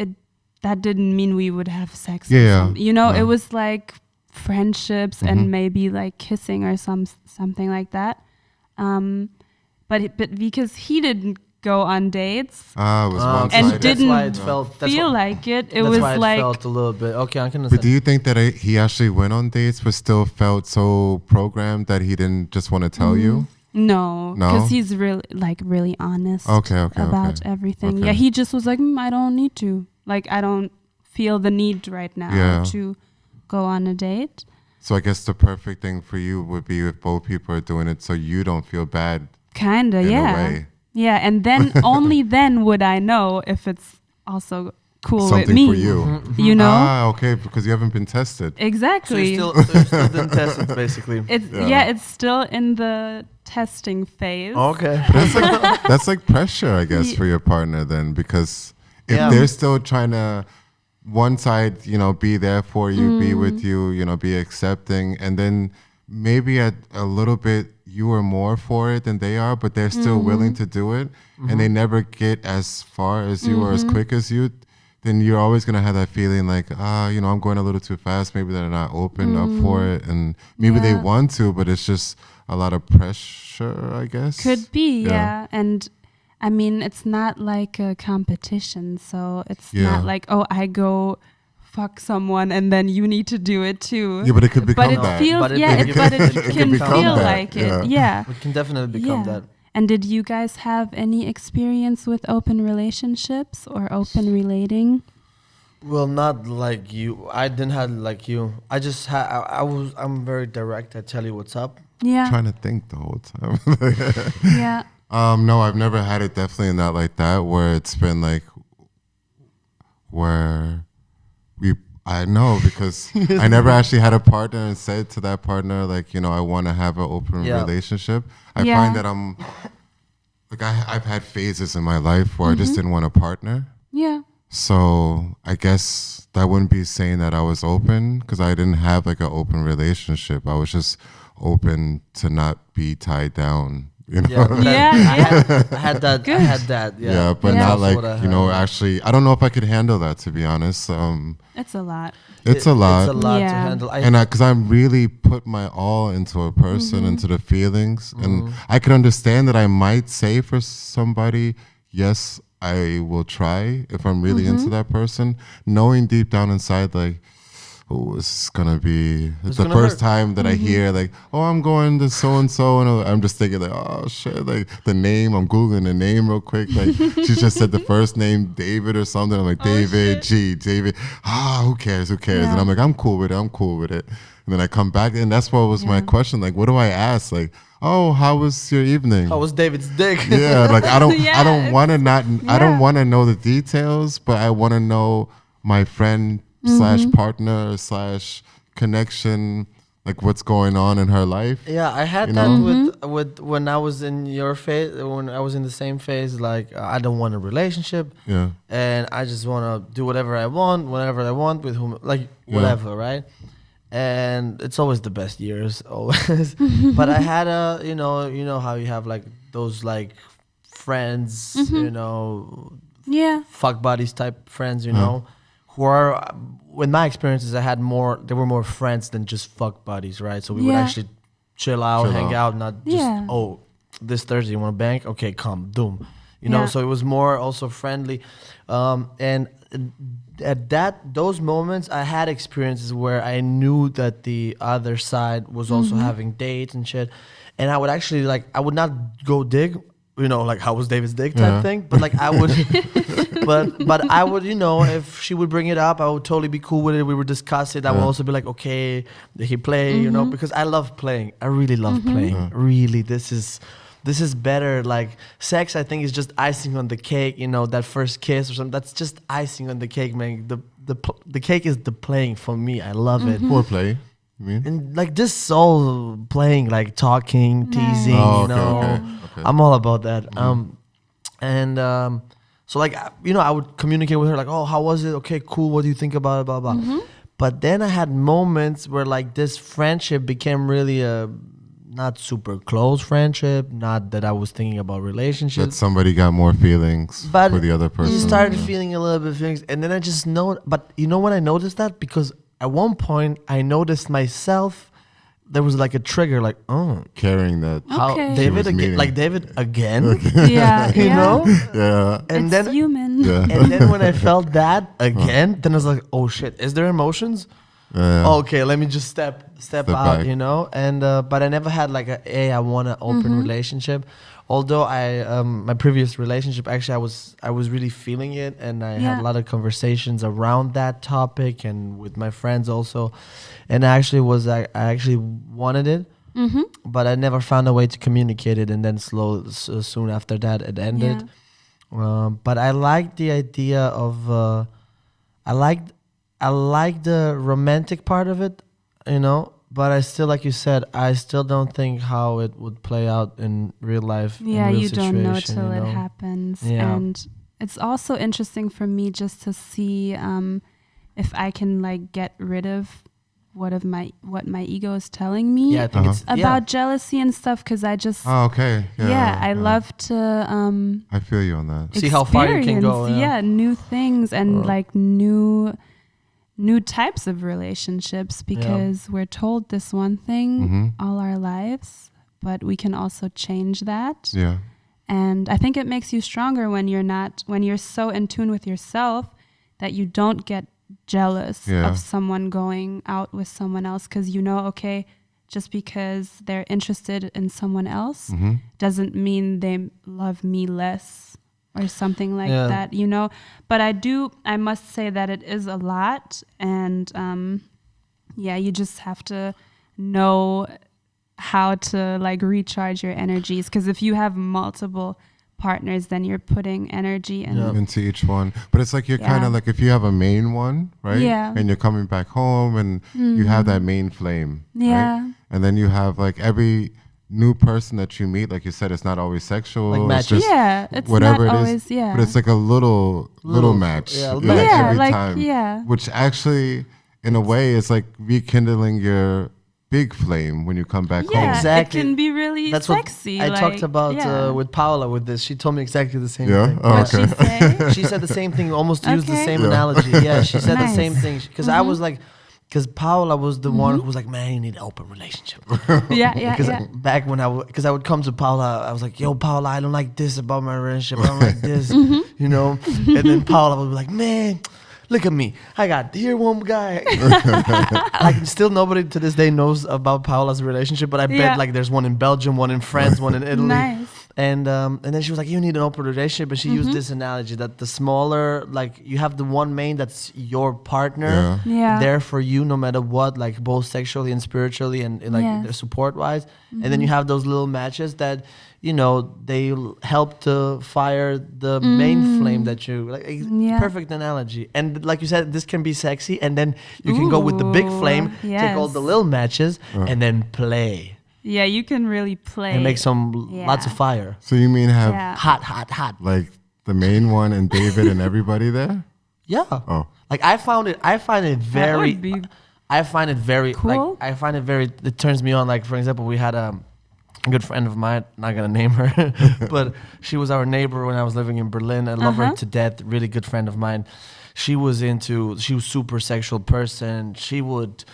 that didn't mean we would have sex. You know, it was like friendships and maybe like kissing or something like that. But because he didn't go on dates and didn't feel like it. It was like felt a little bit okay. I can understand. But do you think that he actually went on dates, but still felt so programmed that he didn't just want to tell you? No, because he's really honest about everything. Okay. Yeah, he just was like, I don't need to. Like, I don't feel the need right now to go on a date. So I guess the perfect thing for you would be if both people are doing it so you don't feel bad. Kinda, in yeah. a way. Yeah, and then only then would I know if it's also cool Something with me. for you. You know? Ah, okay, because you haven't been tested. Exactly. So you still didn't test it, basically. It's still in the testing phase. Okay. That's like pressure, I guess, for your partner then, because if they're still trying to, one side, be there for you, be with you, be accepting, and then maybe a little bit you are more for it than they are, but they're still willing to do it, and they never get as far as you or as quick as you, then you're always going to have that feeling like, I'm going a little too fast. Maybe they're not open up for it, and maybe they want to, but it's just a lot of pressure, I guess. Could be, yeah. And I mean, it's not like a competition, so it's not like, I go fuck someone and then you need to do it too. Yeah, but it could become that. It can feel like it. Yeah. It can definitely become that. And did you guys have any experience with open relationships or open relating? Well, not like you. I didn't have like you. I just I'm very direct. I tell you what's up. Yeah. I'm trying to think the whole time. Yeah. No, I've never had it definitely not like that where it's been like where I know because I never actually had a partner and said to that partner like, I want to have an open relationship. I find that I'm like I've had phases in my life where I just didn't want a partner. Yeah. So I guess that wouldn't be saying that I was open because I didn't have like an open relationship. I was just open to not be tied down. I had that. Good. I had that. Yeah, but not like actually. I don't know if I could handle that, to be honest. It's a lot. It's a lot. It's a lot to handle. And because I really put my all into a person, into the feelings, and I can understand that I might say for somebody, yes, I will try if I'm really into that person, knowing deep down inside like, oh, this is gonna be the first time that I hear like, oh, I'm going to so and so, and I'm just thinking like, oh shit, like the name. I'm googling the name real quick. Like she just said the first name David or something. I'm like David David. Who cares? Who cares? And I'm like, I'm cool with it. And then I come back, and that's what was my question. Like, what do I ask? Like, oh, how was your evening? How was David's dick? Yeah, like I don't want to I don't want to know the details, but I want to know my friend / partner / connection, like what's going on in her life. Yeah, I had that with when I was in your phase, when I was in the same phase. Like I don't want a relationship. Yeah, and I just want to do whatever I want, whenever I want, with whom, like whatever, right? And it's always the best years, always. But I had you know how you have like those like friends, fuck buddies type friends, who are, with my experiences, they were more friends than just fuck buddies, right? So we would actually chill out, hang out, not just, this Thursday you want to bang? Okay, come, doom. So it was more also friendly. And at those moments, I had experiences where I knew that the other side was also having dates and shit. And I would actually, like, I would not go dig, like how was David's dick type thing, but like I would, but I would, if she would bring it up, I would totally be cool with it. We would discuss it. I would also be like, okay, did he play? Because I love playing. I really love playing. Really, this is better. Like sex, I think is just icing on the cake. That first kiss or something. That's just icing on the cake, man. The cake is the playing for me. I love it. Foreplay. You mean? And like this all playing, like talking, teasing, Okay. I'm all about that. So like, I would communicate with her like, oh, how was it? Okay, cool. What do you think about it? Blah, blah. But then I had moments where like this friendship became really a not super close friendship. Not that I was thinking about relationships. That somebody got more feelings for the other person. You started feeling a little bit of things. And then I just know, but you know when I noticed that? Because at one point I noticed myself, there was like a trigger, like, oh, carrying that. How David again, like David again, Yeah. Yeah. And it's then human. Yeah. And then when I felt that again, then I was like, oh shit, is there emotions? okay, let me just step out, back. you know. And but I never had like I want an open relationship. Although I my previous relationship, actually I was really feeling it, and I had a lot of conversations around that topic and with my friends also, and I actually wanted it, but I never found a way to communicate it, and then soon after that it ended. But I like the idea of I like the romantic part of it, you know. But I still, like you said, I still don't think how it would play out in real life. Yeah, in real you don't know situation, till you know? it happens. Yeah. And it's also interesting for me just to see if I can like get rid of what my ego is telling me Yeah, I think it's about jealousy and stuff, because I just okay. I love to I feel you on that. See how far you can go. experience, new things and like new types of relationships, because we're told this one thing all our lives, but we can also change that. Yeah. And I think it makes you stronger when you're so in tune with yourself that you don't get jealous of someone going out with someone else, because you know, okay, just because they're interested in someone else doesn't mean they love me less or something like that, you know. But I must say that it is a lot, and you just have to know how to like recharge your energies, because if you have multiple partners, then you're putting energy into each one. But it's like you're kind of like, if you have a main one, right? Yeah. And you're coming back home and you have that main flame. Yeah. Right? And then you have like every new person that you meet, like you said, it's not always sexual. Like matches. It's just it's whatever not it always, is. But it's like a little match. Every time. Yeah. Which actually, in a way, is like rekindling your big flame when you come back home. Exactly. It can be really sexy. I talked about with Paola with this. She told me exactly the same thing. Oh, What'd she say? She said the same thing, almost used the same analogy. Yeah, she said the same thing. Because I was like, because Paola was the one who was like, man, you need an open relationship. Because back when I would come to Paola, I was like, yo, Paola, I don't like this about my relationship. I don't like this, you know. And then Paola would be like, man, look at me. I got here one guy. Like still nobody to this day knows about Paola's relationship, but I bet like there's one in Belgium, one in France, one in Italy. Nice. And then she was like, you need an open relationship. And she used this analogy that the smaller, like you have the one main that's your partner there for you no matter what, like both sexually and spiritually and like support wise. And then you have those little matches that, you know, they help to fire the main flame that you like. Perfect analogy. And like you said, this can be sexy, and then you can go with the big flame, take all the little matches, and then play. Yeah, you can really play and make some lots of fire. So you mean have hot, like the main one and David and everybody there? Yeah. Oh. Like I find it very cool. like I find it very, it turns me on. Like for example, we had a good friend of mine, not gonna name her, but she was our neighbor when I was living in Berlin. I love her to death, really good friend of mine. She was super sexual person. She would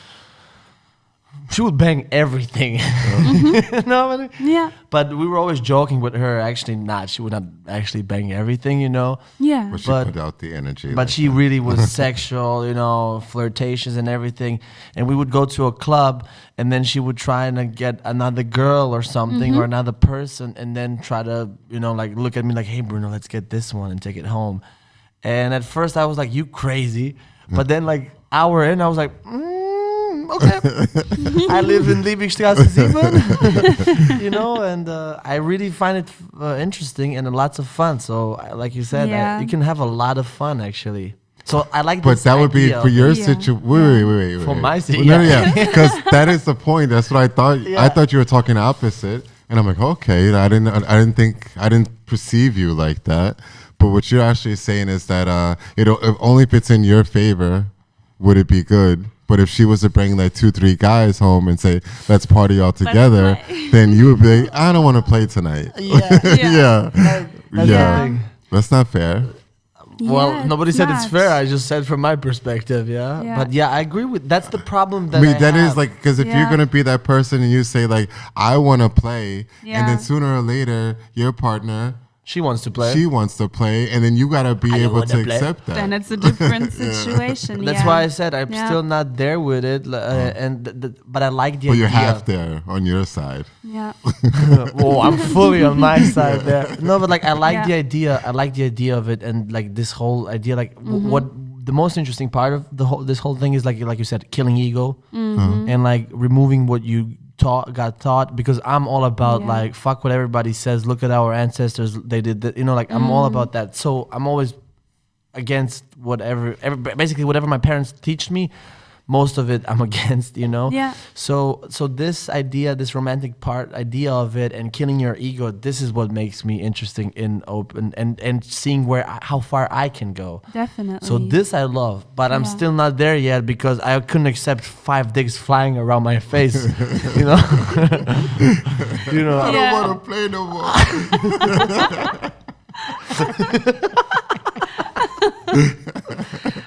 bang everything. You know what I mean? Yeah. But we were always joking with her. Actually, she would not actually bang everything, you know? Yeah. But she put out the energy. But like she really was sexual, you know, flirtatious and everything. And we would go to a club, and then she would try and get another girl or something or another person, and then try to, you know, like look at me like, hey, Bruno, let's get this one and take it home. And at first I was like, you crazy. But then like hour in, I was like, okay. I live in Liebigstraße 7, you know, and I really find it interesting and lots of fun. So, like you said, you can have a lot of fun actually. So I like this. But that would be for your situation. Wait. For my situation. No, because that is the point. That's what I thought. I thought you were talking opposite, and I'm like, okay, I didn't perceive you like that. But what you're actually saying is that if only if it's in your favor, would it be good? But if she was to bring like 2-3 guys home and say, let's party all together, then you would be like, I don't want to play tonight. Yeah. That's not fair. Well, nobody said it's fair. I just said from my perspective, But I agree with, that's the problem that that is like, because if you're going to be that person and you say like, I want to play, and then sooner or later, your partner She wants to play. She wants to play, and then you gotta be able to play. accept that. Then it's a different situation. That's why I said I'm still not there with it, but I like the But idea. you're half there on your side. Yeah. Oh, I'm fully on my side there. No, but like I like Yeah. the idea. I like the idea of it, and like this whole idea. Like what the most interesting part of this whole thing is like you said, killing ego, and like removing what you got taught. Because I'm all about like fuck what everybody says. Look at our ancestors. They did that. You know, like I'm all about that. So I'm always against basically whatever my parents teach me. Most of it I'm against, you know. Yeah. So this idea, this romantic idea of it, and killing your ego, this is what makes me interesting in open and seeing how far I can go. Definitely. So this I love, but I'm still not there yet because I couldn't accept 5 dicks flying around my face, you know. You know. I don't want to play no more.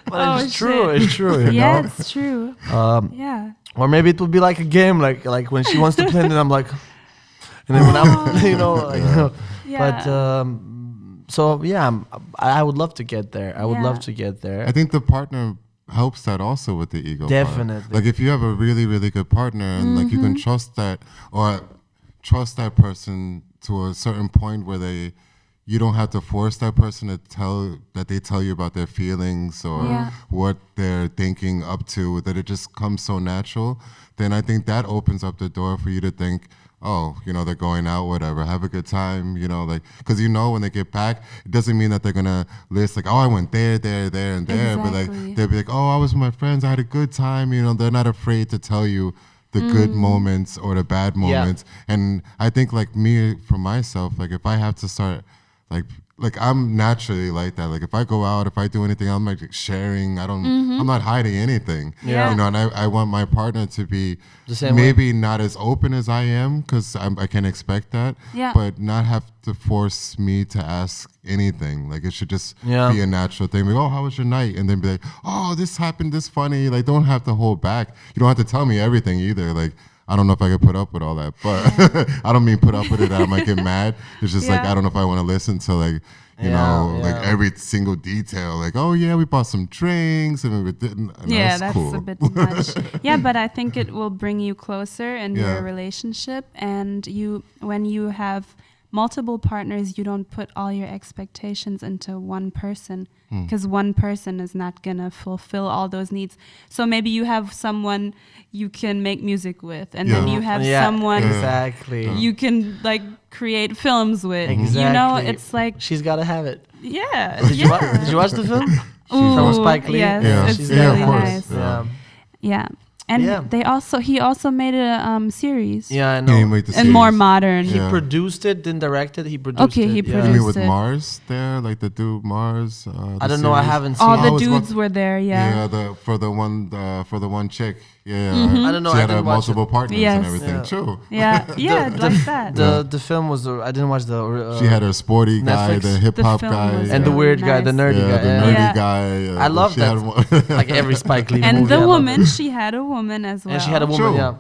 But it's true. It's true. You Yeah, know? it's true. Yeah. Or maybe it would be like a game, like when she wants to play, and then I'm like, and then when I'm, you know, like, you know. Yeah. But so yeah, I would love to get there. I would love to get there. I think the partner helps that also with the ego. Definitely. Part. Like if you have a really, really good partner and like you can trust that person to a certain point where you don't have to force that person to tell you about their feelings or what they're thinking up to, that it just comes so natural, then I think that opens up the door for you to think, oh, you know, they're going out, whatever, have a good time, you know, like, because you know when they get back, it doesn't mean that they're going to list like, oh, I went there, and there, Exactly. Mm. but like, they'll be like, oh, I was with my friends, I had a good time, you know, they're not afraid to tell you the good moments or the bad moments. And I think like me, for myself, like if I have to start, like I'm naturally like that. Like if I go out, if I do anything, I'm like sharing. I'm not hiding anything. Yeah. You know, and I want my partner to be The same maybe not as open as I am, because I can expect that. Yeah. But not have to force me to ask anything. Like it should just be a natural thing. Like, oh, how was your night? And then be like, oh, this happened, this funny. Like don't have to hold back. You don't have to tell me everything either. Like I don't know if I could put up with all that, but I don't mean put up with it that I might get mad. It's just like, I don't know if I want to listen to like, you know, like every single detail. Like, oh yeah, we bought some drinks and we didn't. And That's cool. a bit much. Yeah, but I think it will bring you closer in your relationship. And when you have multiple partners, you don't put all your expectations into one person, because one person is not going to fulfill all those needs. So maybe you have someone you can make music with, and then you have someone you can like create films with. Exactly. You know, it's like she's got to have it. Yeah. Did you watch the film? From Spike Lee? Yes, it's really nice. Yeah. And he also made a series. Yeah, I know. And more modern. He produced it, didn't direct it. He produced it. He produced You mean with it. Mars there, like the dude Mars? I don't know. I haven't seen. All the Oh, it's dudes were there. Yeah. Yeah, for the one chick. Yeah, I don't know. She I had didn't watch multiple it. partners Yes. and everything. Yeah. True. Yeah, like that. The film was. I didn't watch the. She had her sporty guy, Netflix. the hip hop The film guy, was and the really weird guy, the nice. nerdy guy. the nerdy guy. I love she that. had Like every Spike Lee And movie. the I love woman, it. she had a woman as well. And she had a woman.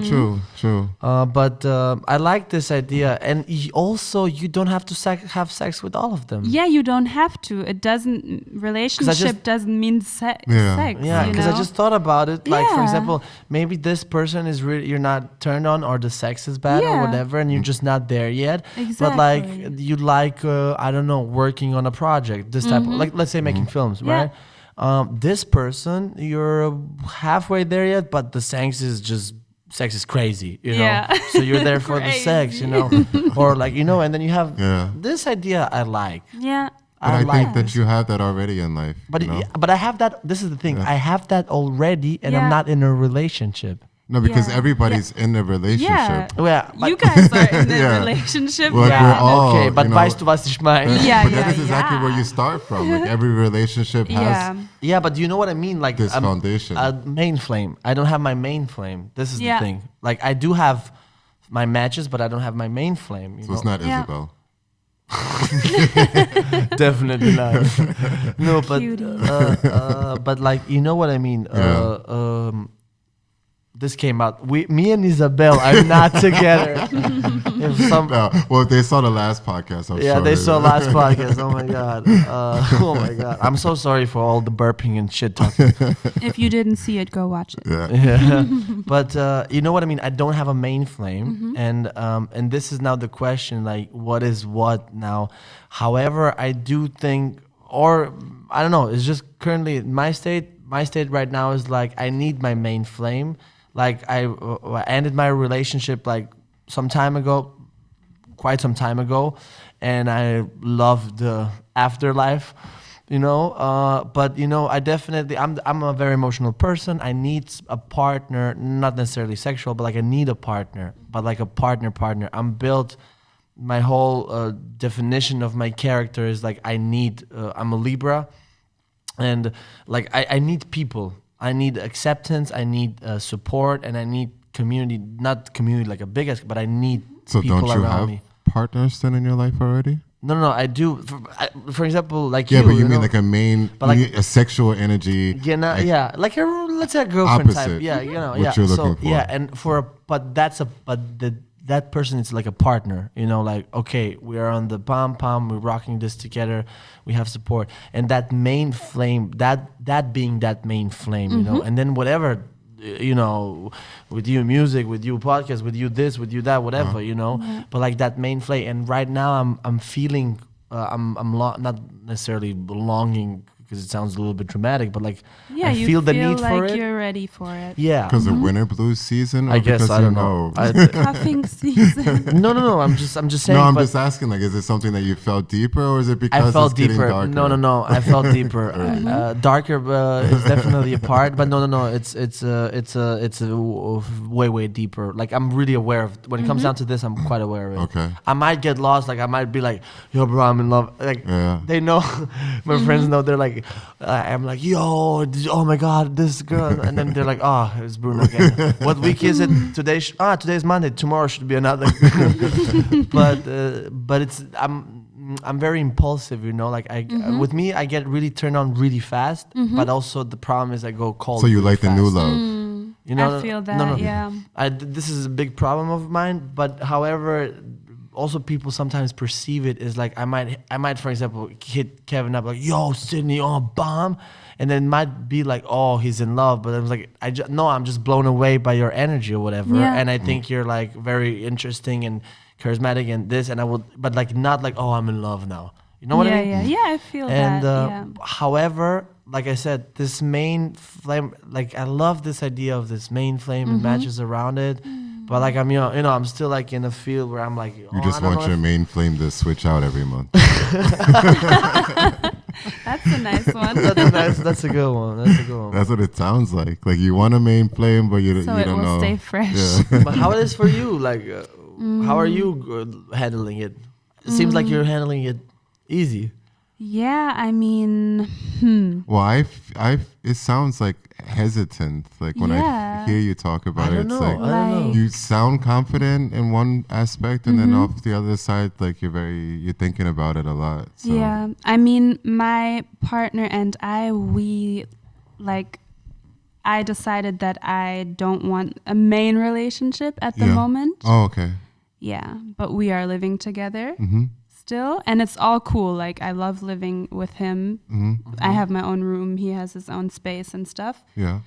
True. Yeah. True. But I like this idea, and also you don't have to have sex with all of them. Yeah, you don't have to. It doesn't. Relationship doesn't mean sex. Yeah. Yeah, because I just thought about it. Like, for Yeah. example, maybe this person is really, you're not turned on, or the sex is bad, or Yeah. whatever, and you're just not there yet. But like, Exactly. you like, I don't know, working on a project, this type of, like, let's say making films, Yeah. right? This person, you're halfway there yet, but the sex is crazy, you know? Yeah. So you're there for the sex, you know? Or like, you know, and then you have this idea I like. Yeah. But I like think that you have that already in life. But you know? but I have that. This is the thing. I have that already, and I'm Yeah. not in a relationship. No, because Yeah. everybody's in a relationship. Yeah, You guys are in a Yeah. relationship. Well, Yeah. we're all, okay, but you know, weißt du, was ich meine? Yeah, but that is exactly yeah. where you start from. Like every relationship has Yeah. Yeah, but you know what I mean? Like this foundation. a main flame. I don't have my main flame. This is Yeah. the thing. Like I do have my matches, but I don't have my main flame. You So it's know? not Yeah. Isabel. Definitely not. No, but Cutie. but like you know what I mean. This came out. Me and Isabel are not together. If some, well, they saw the last podcast. I'm yeah, sure. they saw last podcast. Oh my god. Oh my god. I'm so sorry for all the burping and shit talking. If you didn't see it, go watch it. Yeah. But you know what I mean. I don't have a main flame, and this is now the question: like, what is what now? However, I do think, or I don't know. It's just currently my state. My state right now is like I need my main flame. Like I ended my relationship like some time ago, quite some time ago, and I love the afterlife, you know. But you know, I definitely I'm a very emotional person. I need a partner, not necessarily sexual, but like I need a partner, but like a partner. I'm built. My whole definition of my character is like I need. I'm a Libra, and like I need people. I need acceptance. I need support, and I need community. Not community like a big ass, but I need So people don't you around have me. partners then in your life already? No, I do. For example, like Yeah, you. but you mean know, like a main, But like- you need a sexual energy. yeah, like- yeah, like a, let's say a girlfriend Opposite. type. Yeah, you know, What yeah. you're So looking for. yeah, and but that person is like a partner. You know, like okay, we are on the pom, we're rocking this together, we have support, and that main flame, that being that main flame, you know, and then whatever. You know, with you music, with you podcast, with you this, with you that, whatever, you know. But like that main flame, and right now I'm feeling, not necessarily longing because it sounds a little bit dramatic, but like Yeah, I you feel the need like for it. you're ready for it. Yeah, Because of winter blues season, or I guess because I don't know. Cuffing season. No. I'm just saying. No, I'm but just asking. Like, is it something that you felt deeper, or is it because I felt it's getting deeper. darker? No. I felt deeper. Darker is definitely a part, but no. It's way deeper. Like I'm really aware of when it comes down to this. I'm quite aware of it. Okay. I might get lost. Like I might be like, yo, bro, I'm in love. Like they know, my friends know. They're like, I'm like, yo, oh my god, this girl, and then they're like, oh, it's Bruno again. What week is it? Today's Monday. Tomorrow should be another. but it's I'm very impulsive, you know. Like with me, I get really turned on really fast. But also the problem is I go cold. So you really like the new fast. love? You know, I feel that. No. Yeah. This is a big problem of mine. But however, also people sometimes perceive it as like I might, for example, hit Kevin up like, yo, Sydney, oh, bomb. And then it might be like, oh, he's in love. But I was like, I'm just blown away by your energy or whatever. Yeah. And I think you're like very interesting and charismatic and this. And I would, but like not like, oh, I'm in love now. You know what I mean? Yeah, I feel And that. however, like I said, this main flame, like I love this idea of this main flame and matches around it. But like I'm, I'm still like in a field where I'm like, You just want your main flame to switch out every month. That's a nice one. That's a good one. That's a good one. That's what it sounds like. Like you want a main flame, but you So you it don't will know. stay fresh. Yeah. But how it is for you? Like, how are you handling it? It seems like you're handling it easy. Yeah, I mean, Well, it sounds like hesitant. Like when I Yeah. hear you talk about I it, don't it's know. like I don't know. Like- you sound confident in one aspect, and then off the other side, like you're thinking about it a lot. So. yeah. I mean, my partner and I decided that I don't want a main relationship at the Yeah. moment. Oh, okay. Yeah, but we are living together Mm-hmm. still, and it's all cool. Like I love living with him. Mm-hmm. I have my own room. He has his own space and stuff. Yeah.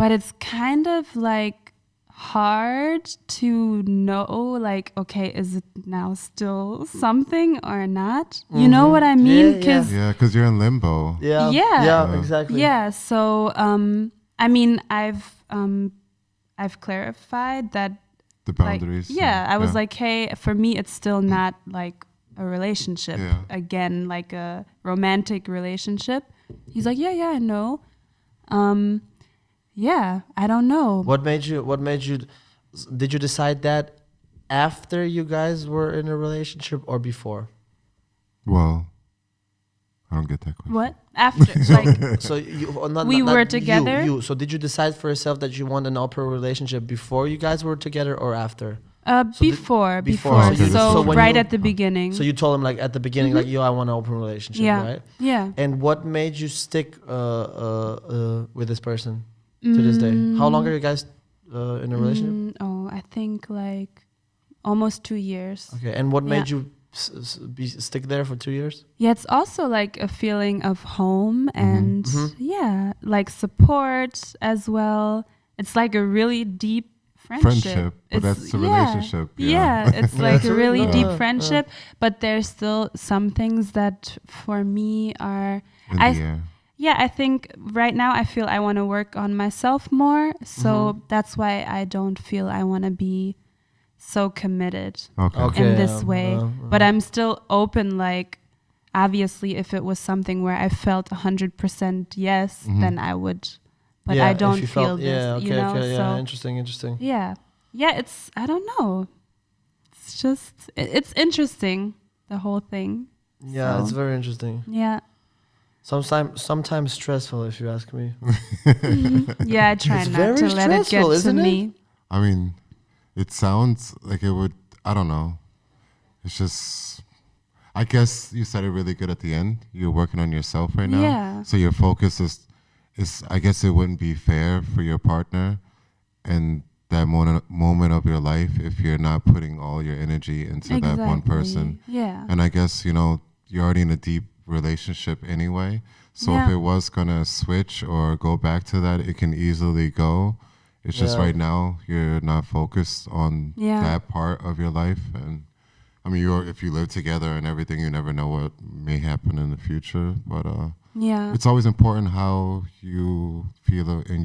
But it's kind of like hard to know, like, okay, is it now still something or not? You know what I mean? Yeah, yeah. Because Yeah, because you're in limbo. Yeah. Yeah. Yeah. Exactly. yeah, so I mean, I've clarified that. The Like, boundaries. I was like, hey, for me, it's still not like a relationship. Yeah. Again, like a romantic relationship. He's like, yeah, I know. Yeah, I don't know. What made you? Did you decide that after you guys were in a relationship or before? Well, I don't get that question. What? After, like, So We were together? So did you decide for yourself that you want an open relationship before you guys were together or after? before. So you- So, so when right you- at the beginning. So you told him like at the beginning, like, yo, I want an open relationship, yeah, right? yeah. And what made you stick with this person to this day? How long are you guys in a relationship? I think like almost 2 years. Okay, and what made you stick there for 2 years? Yeah, it's also like a feeling of home and like support as well. It's like a really deep friendship. But that's the relationship. Yeah, it's like a really deep Yeah. friendship, but there's still some things that for me are In the air. yeah, I think right now I feel I want to work on myself more. So that's why I don't feel I want to be so committed in this way. But I'm still open, like, obviously, if it was something where I felt 100% yes, then I would. But I don't feel this, you know? Yeah, interesting. Yeah. Yeah, it's, I don't know. It's just, it's interesting, the whole thing. Yeah, So, it's very interesting. Yeah. Sometimes stressful, if you ask me. Yeah, I try It's not very to let it get stressful, to isn't it? me. I mean, it sounds like it would, I don't know. It's just, I guess you said it really good at the end. You're working on yourself right now. Yeah. So your focus is I guess it wouldn't be fair for your partner and that moment of your life if you're not putting all your energy into that one person. Yeah. And I guess, you know, you're already in a deep relationship anyway. So if it was going to switch or go back to that, it can easily go. It's just right now you're not focused on that part of your life. And I mean, if you live together and everything, you never know what may happen in the future. But it's always important how you feel in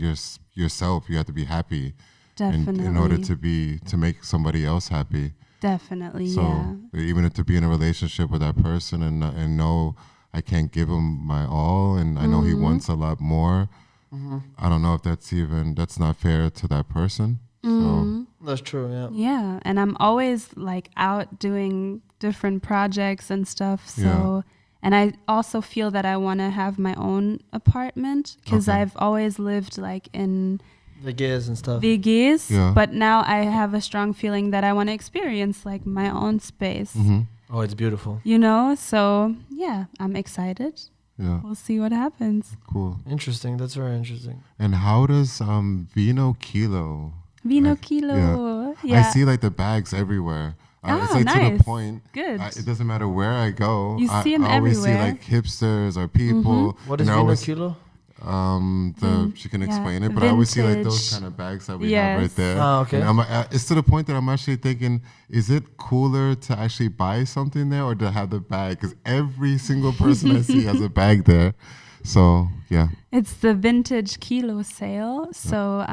yourself. You have to be happy. Definitely. In order to make somebody else happy. Definitely, So even to be in a relationship with that person and know I can't give him my all and I know he wants a lot more. I don't know if that's not fair to that person. So That's true, yeah. Yeah, and I'm always like out doing different projects and stuff. So, and I also feel that I want to have my own apartment because I've always lived like in VGs and stuff. VGs, but now I have a strong feeling that I want to experience like my own space. Oh, it's beautiful. You know, so yeah, I'm excited. Yeah. We'll see what happens. Cool. Interesting. That's very interesting. And how does Vino Kilo? Vino Kilo. Yeah. I see like the bags everywhere. It's like to the point. Good. It doesn't matter where I go. You see 'em I always everywhere. see like hipsters or people. What is Vino Kilo? She can explain it, but I always see like those kind of bags that we have right there. Oh, okay. And it's to the point that I'm actually thinking, is it cooler to actually buy something there or to have the bag? Because every single person I see has a bag there. So yeah. It's the vintage kilo sale. So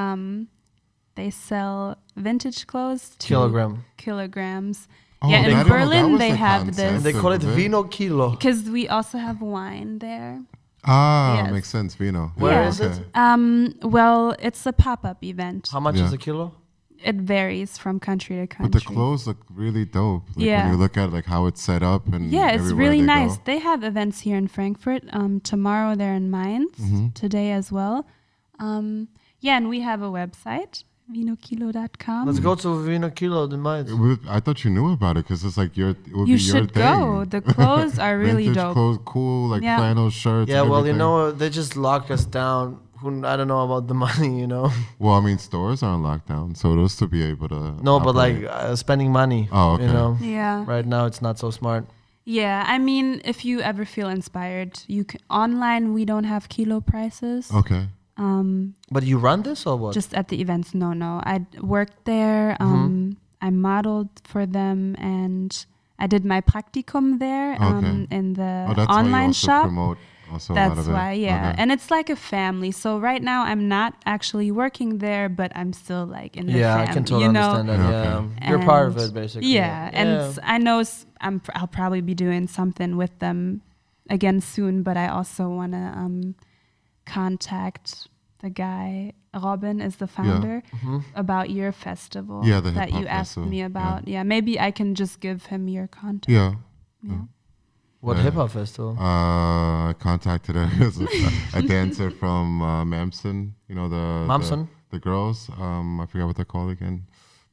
they sell vintage clothes to kilograms. Oh, yeah, in Berlin they have concept this. They call it Vino Kilo. Because we also have wine there. Ah, makes sense. Vino. Where is it? Well, it's a pop-up event. How much is a kilo? It varies from country to country. But the clothes look really dope. Like when you look at like how it's set up and it's really they nice. go. They have events here in Frankfurt. Tomorrow they're in Mainz. Today as well. And we have a website, vinokilo.com. Let's go to Vino Kilo in Mainz. I thought you knew about it because it's like it would be your thing. You should go. The clothes are really Vintage dope. clothes, cool, like flannel shirts. Yeah, well, everything. you know, they just lock us down. I don't know about the money, you know. Well, I mean, stores are on lockdown, so those to be able to. No, but operate. like spending money. Oh, okay. You know. Yeah. Right now, it's not so smart. Yeah, I mean, if you ever feel inspired, you can online. We don't have kilo prices. Okay. But you run this or what? Just at the events. No. I worked there. I modeled for them, and I did my practicum there in the that's online why you also shop. Promote also That's a lot of why, it. yeah. Okay. And it's like a family. So right now I'm not actually working there, but I'm still like in the family. I can totally understand that. Yeah, you're part of it basically. Yeah, and I know I'll probably be doing something with them again soon, but I also want to contact the guy. Robin is the founder about your festival that you asked me about. Yeah, maybe I can just give him your contact. Yeah. What hip hop festival? I contacted her as a dancer from Mamson. You know the girls. I forgot what they're called again.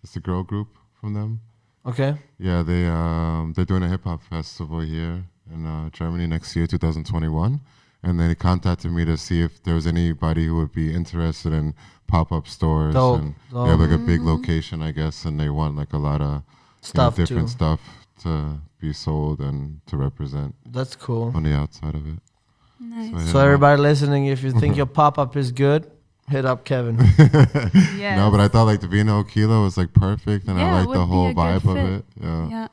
It's the girl group from them. Okay. Yeah, they're doing a hip hop festival here in Germany next year, 2021. And then he contacted me to see if there was anybody who would be interested in pop-up stores. Dope. And they have like a big location, I guess, and they want like a lot of stuff different too. stuff to be sold and to represent That's cool. on the outside of it. Nice. So everybody listening, if you think your pop-up is good, hit up Kevin. Yes. No, but I thought like the Vino Kilo was like perfect, and Yeah, I it like the would be whole a good vibe of fit. it. Yeah. Yeah.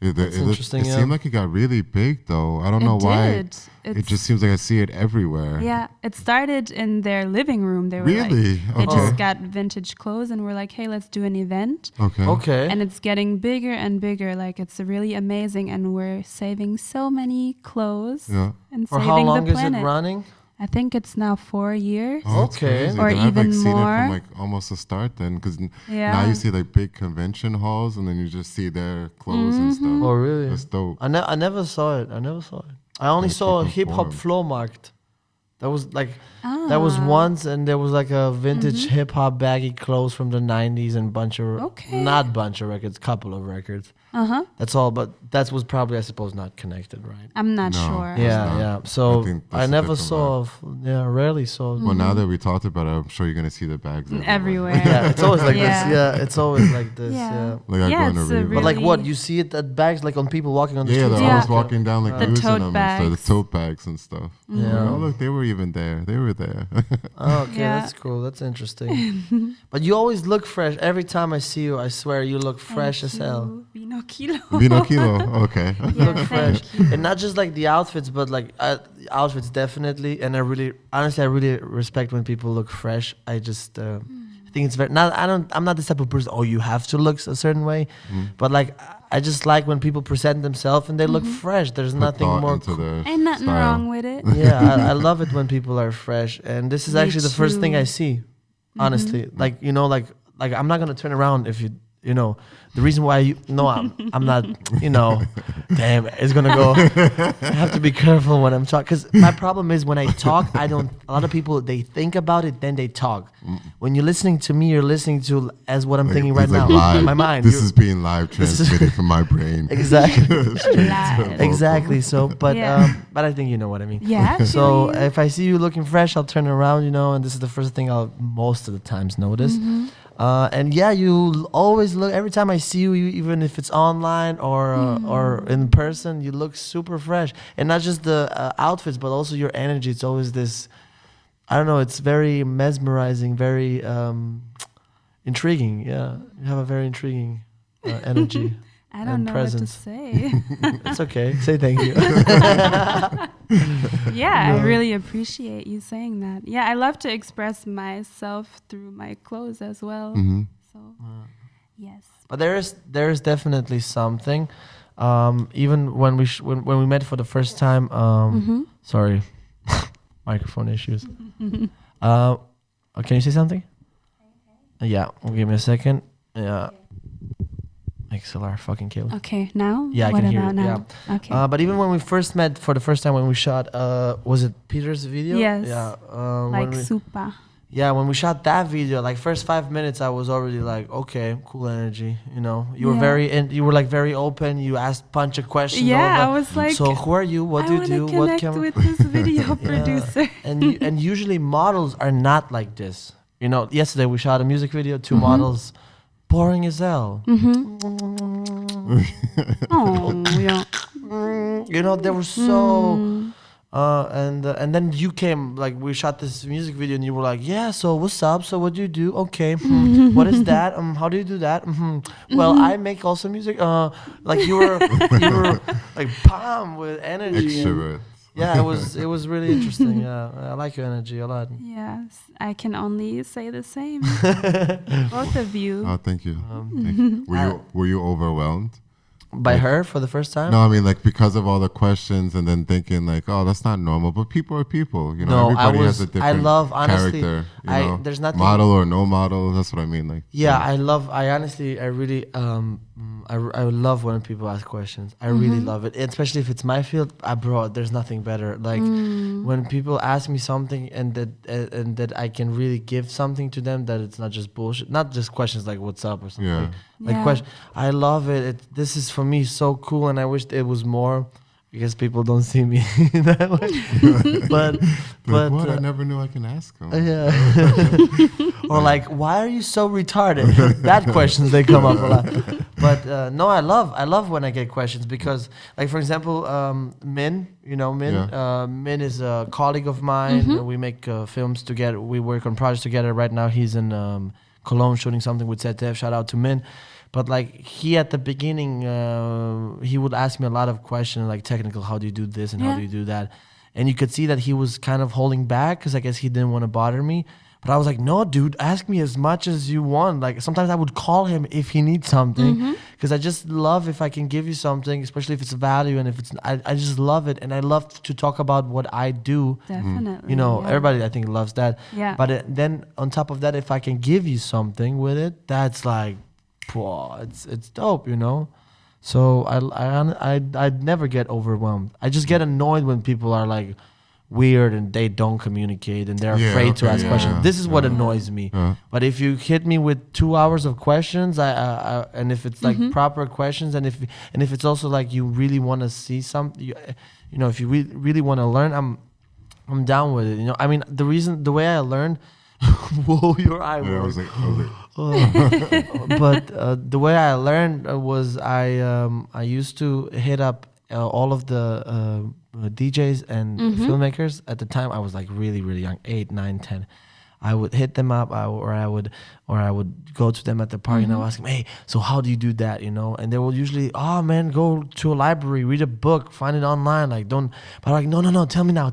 That's interesting, It yeah. seemed like it got really big though. I don't know It why. did. It just seems like I see it everywhere. Yeah, it started in their living room. They were Really? they Okay. just got vintage clothes and were like, hey, let's do an event. Okay. Okay. And it's getting bigger and bigger. Like, it's really amazing. And we're saving so many clothes Yeah. and For saving how long the is planet. it running? I think it's now 4 years. Oh, that's Okay. crazy. Or Then I've like even seen it more. from like almost the start then, because now Yeah. you see like big convention halls, and then you just see their clothes and stuff. Oh, really? That's dope. I never saw it. I never saw it. I only Gotta saw keep Hip Hop informed. Flow Markt. That was like that was Ah. once, and there was like a vintage hip hop baggy clothes from the '90s and Okay. not bunch of records, couple of records. Uh-huh. That's all, but that was probably, I suppose, not connected, right? I'm not No. sure. Yeah, not. yeah. I So think I, that's a never different saw. Rarely saw. Well, now that we talked about it, I'm sure you're gonna see the bags Everywhere. Yeah, it's always like Yeah. this. Yeah, it's always like this. Yeah. Yeah. Like I Yeah, go in a it's a Reebok. But like what? Really- You see it at bags, like on people walking on the Yeah, street. they're Yeah. always walking down like The losing tote them and stuff. bags. The tote bags and stuff. Yeah. Oh look, they were even there. They were there. Oh, okay, Yeah. that's cool. That's interesting. But you always look fresh. Every time I see you, I swear you look fresh as hell. Vino Kilo. Vino Kilo. Okay. Yeah, Look fresh, and not just like the outfits, but like outfits definitely. And I really, honestly, I really respect when people look fresh. I just I think it's very. Not I'm not the type of person. Oh, you have to look a certain way, but like I just like when people present themselves and they look fresh. There's Put nothing thought more. into their Ain't nothing style. wrong with it. Yeah, I love it when people are fresh, and this is Me actually the first thing too. I see. Honestly, like like I'm not gonna turn around if you know the reason why I'm not damn, it's gonna go. I have to be careful when I'm talking, because my problem is when I talk, I don't. A lot of people, they think about it, then they talk. When you're listening to me, you're listening to as what I'm Like, thinking it's right like now live. in my mind. This You're- is being live This is- transmitted from my brain. exactly, Live. exactly. So, but Yeah. but I think you know what I mean. Yeah. I So feel you. if I see you looking fresh, I'll turn around, and this is the first thing I'll most of the times notice. And yeah, you always look. Every time I see you, even if it's online or in person, you look super fresh. And not just the outfits, but also your energy. It's always this. I don't know. It's very mesmerizing, very intriguing. Yeah, you have a very intriguing energy. I don't and know presence. what to say. It's okay. Say thank you. Yeah, I really appreciate you saying that. Yeah, I love to express myself through my clothes as well. Hmm. So, yes. But there is definitely something. Even when when we met for the first time. Sorry, microphone issues. Can you say something? Yeah, give me a second. Yeah. XLR fucking killed. Okay, now? Yeah, I what can hear about it, now? Okay. But even when we first met for the first time when we shot, was it Peter's video? Yes. Yeah. Like when we, super. yeah, when we shot that video, like first 5 minutes, I was already like, okay, cool energy. You were Yeah. you were like very open. You asked a bunch of questions. Yeah, all I was like, so who are you? What do I you want to do? What connect can with this video producer. and usually models are not like this. Yesterday we shot a music video, 2 models, boring as hell. Oh, yeah. They were so. And then you came, like we shot this music video and you were like, yeah, so what's up? So what do you do? Okay. What is that? How do you do that? Well, I make also music. Like you were like palm with energy. Extrovert. Yeah, it was really interesting. Yeah, I like your energy a lot. Yes, I can only say the same. Both of you. Oh, thank you. Thank you. Were you overwhelmed? By her for the first time? No, I mean like because of all the questions and then thinking like, oh, that's not normal. But people are people. No, everybody I has a was- different I love, honestly, character. there's nothing- model or no model. That's what I mean. Like Yeah, I really I love when people ask questions. I really love it, especially if it's my field. Bro, there's nothing better. Like when people ask me something and that I can really give something to them, that it's not just bullshit, not just questions like what's up or something. Yeah. Like Yeah. question. I love it. This is for me so cool, and I wish it was more. Because people don't see me that way, but Like, what? I never knew I can ask them. yeah. Or like, why are you so retarded? That questions they come up a lot. But no, I love when I get questions because, like for example, Min, Min is a colleague of mine. We make films together. We work on projects together. Right now, he's in Cologne shooting something with ZDF. Shout out to Min. But like he at the beginning, he would ask me a lot of questions, like technical. How do you do this and how do you do that? And you could see that he was kind of holding back because I guess he didn't want to bother me. But I was like, no, dude, ask me as much as you want. Like sometimes I would call him if he needs something because I just love if I can give you something, especially if it's value and if it's, I just love it. And I love to talk about what I do. Definitely. You know, everybody I think loves that. Yeah. But then on top of that, if I can give you something with it, that's like, it's dope, you know? So I'd never get overwhelmed. I just get annoyed when people are like, weird and they don't communicate and they're afraid to ask questions. This is what annoys me. But if you hit me with 2 hours of questions, I and if it's like proper questions, and if it's also like you really want to see something, you know, if you really want to learn, I'm down with it. You know, I mean, the way I learned, whoa, your eye was. But the way I learned was I used to hit up all of the DJs and filmmakers. At the time I was like really young, 8, 9, 10. I would hit them up, or I would go to them at the party and I would ask them, hey, so how do you do that, you know? And they will usually, oh man, go to a library, read a book, find it online, like don't. But I'm like, no, tell me now,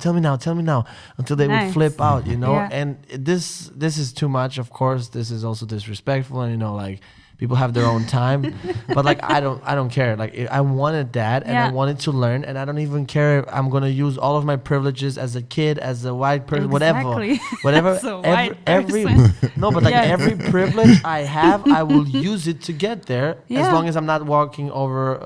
until they would flip out, you know. And this is too much. Of course, this is also disrespectful, and you know, like people have their own time, but like I don't care. Like I wanted that, and I wanted to learn, and I don't even care if I'm gonna use all of my privileges as a kid, as a white person, whatever. Every no, but like every privilege I have, I will use it to get there, as long as I'm not walking over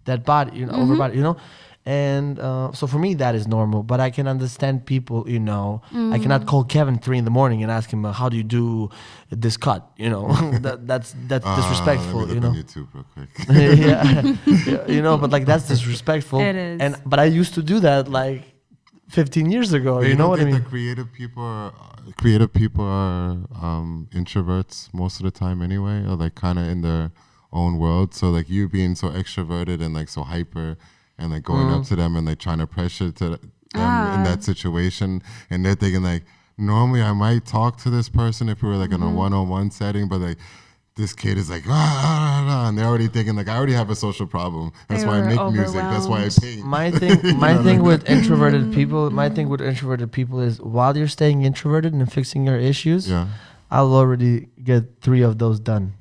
that body, you know, over body, you know. And so for me that is normal, but I can understand people, you know. I cannot call Kevin 3 a.m. and ask him how do you do this cut, you know. that's disrespectful, you know. YouTube real quick. yeah, you know, but like that's disrespectful. It is. But I used to do that like 15 years ago. You know what I mean? Creative people are introverts most of the time anyway, or like kind of in their own world. So like you being so extroverted and like so hyper, and like going up to them and like trying to pressure to them in that situation, and they're thinking like, normally I might talk to this person if we were like in a one-on-one setting, but like this kid is like and they're already thinking like, I already have a social problem. That's why I make music. That's why I paint. My thing with introverted people is, while you're staying introverted and fixing your issues, I'll already get 3 of those done.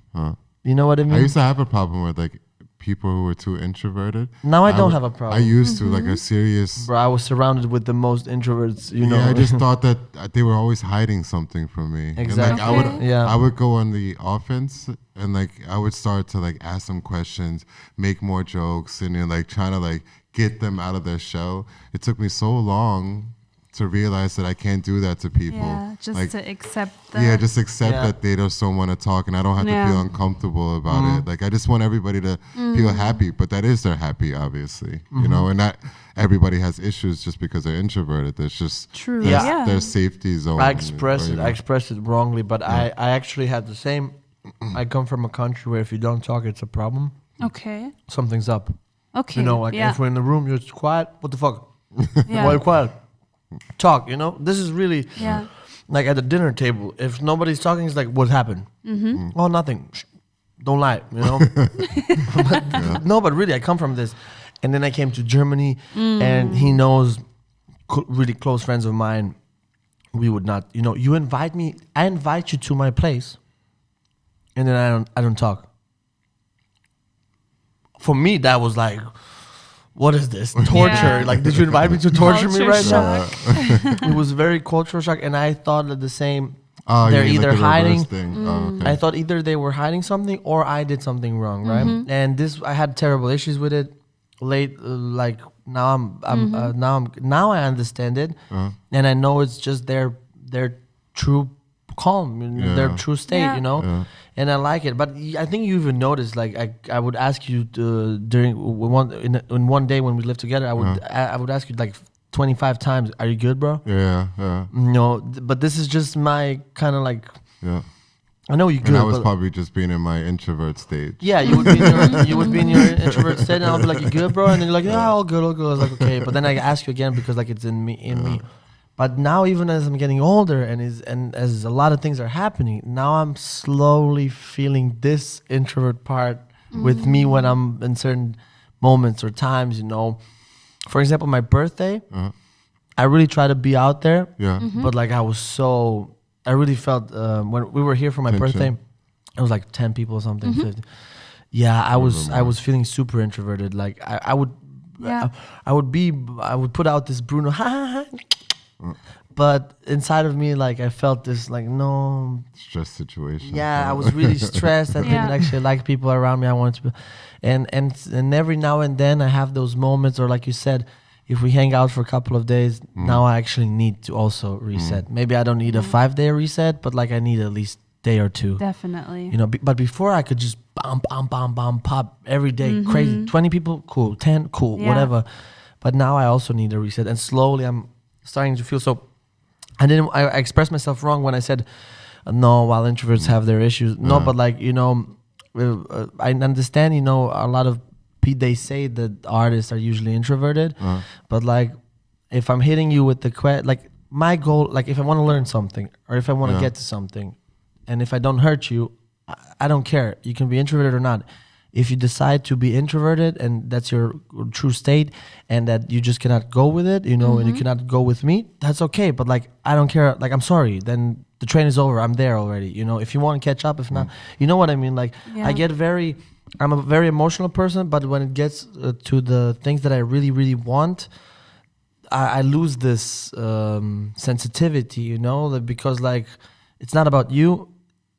You know what I mean? I used to have a problem with like people who were too introverted. Now I don't have a problem. I used to, like a serious... Bro, I was surrounded with the most introverts, you know. Yeah, I just thought that they were always hiding something from me. Exactly. And like I would go on the offense, and like I would start to like ask them questions, make more jokes, and then like trying to like get them out of their shell. It took me so long to realize that I can't do that to people. Yeah, just like, to accept that. Yeah, just accept that they just don't want to talk, and I don't have to feel uncomfortable about it. Like I just want everybody to feel happy, but that is their happy, obviously. You know, and not everybody has issues just because they're introverted. There's just their safety zone. I expressed it wrongly, but I actually had the same. I come from a country where if you don't talk, it's a problem. Okay. Something's up. Okay. You know, like if we're in the room, you're quiet. What the fuck? Why are you quiet? Talk, you know. This is really like at the dinner table. If nobody's talking, it's like, what happened? Oh, nothing. Shh. Don't lie, you know. No, but really, I come from this, and then I came to Germany, and he knows really close friends of mine. We would not, you know. You invite me, I invite you to my place, and then I don't talk. For me, that was like, what is this? Torture. Yeah. Like, did you invite me to torture me right shock. now? It was very cultural shock, and I thought that the same. Oh, they're you mean either like the hiding. Okay. I thought either they were hiding something or I did something wrong, right? And I had terrible issues with it. Like now now I understand it, and I know it's just their true calm, their true state, you know. Yeah. And I like it, but I think you even noticed. Like I would ask you during one day when we lived together, I would ask you like 25 times, "Are you good, bro?" Yeah. No, but this is just my kind of like. Yeah. I know you good. And I was probably just being in my introvert stage. Yeah, you would be in your introvert state, and I'll be like, "You good, bro?" And then you're like, "Yeah, all good, all good." I was like, "Okay," but then I ask you again because like it's in me. But now, even as I'm getting older, and as a lot of things are happening, now I'm slowly feeling this introvert part with me when I'm in certain moments or times. You know, for example, my birthday, I really try to be out there. Yeah. But like I really felt when we were here for my birthday, it was like 10 people or something. 50. Yeah, I was feeling super introverted. Like I would put out this Bruno, ha ha ha. But inside of me, like I felt this like no stress situation. Yeah, I was really stressed. I didn't actually like people around me. I wanted to, and every now and then I have those moments, or like you said, if we hang out for a couple of days, now I actually need to also reset. Maybe I don't need a 5-day reset, but like I need at least day or two. Definitely. You know, but before I could just pop every day, crazy. 20 people, cool. 10, cool, whatever. But now I also need a reset, and slowly I'm starting to feel so. I expressed myself wrong when I said, no, while introverts have their issues. No, but like, you know, I understand, you know, a lot of they say that artists are usually introverted, but like if I'm hitting you with the like my goal, like if I want to learn something or if I want to get to something, and if I don't hurt you, I don't care. You can be introverted or not. If you decide to be introverted and that's your true state, and that you just cannot go with it, you know, and you cannot go with me, that's okay. But like I don't care. Like I'm sorry. Then the train is over. I'm there already. You know, if you want to catch up, if not, you know what I mean. Like I'm a very emotional person, but when it gets to the things that I really, really want, I lose this sensitivity, you know, because like it's not about you.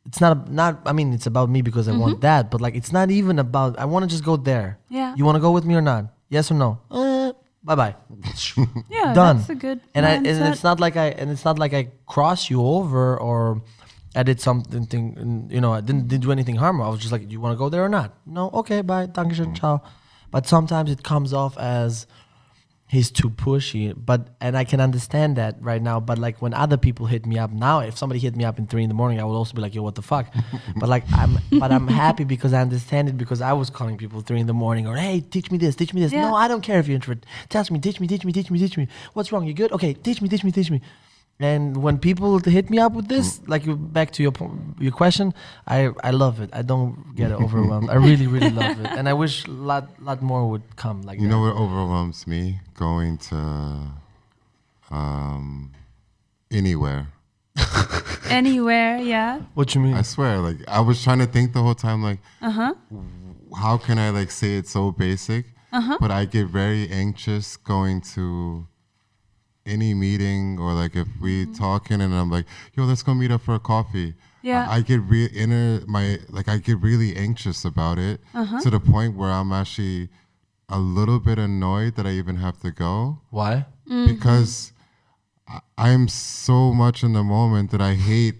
It's not. I mean, it's about me because I want that, but like it's not even about. I want to just go there. Yeah. You want to go with me or not? Yes or no? Bye bye. Yeah, done. That's a good. And it's not like I cross you over or I did something. You know, I didn't do anything harmful. I was just like, do you want to go there or not? No. Okay. Bye. Dankeschön. Ciao. But sometimes it comes off as he's too pushy, and I can understand that right now. But like when other people hit me up now, if somebody hit me up in 3 a.m, I would also be like, yo, what the fuck? But like I'm happy because I understand it, because I was calling people 3 a.m, or hey, teach me this. Yeah. No, I don't care if you're introvert. Teach me. What's wrong? You good? Okay, teach me. And when people hit me up with this, like back to your question, I love it. I don't get overwhelmed. I really, really love it, and I wish a lot more would come like that. You know what overwhelms me? Going to anywhere. Anywhere, yeah. What you mean? I swear, like I was trying to think the whole time, like, how can I like say it so basic? But I get very anxious going to any meeting, or like if we talking and I'm like, yo, let's go meet up for a coffee. Yeah. I get I get really anxious about it to the point where I'm actually a little bit annoyed that I even have to go. Why? Because I'm so much in the moment that I hate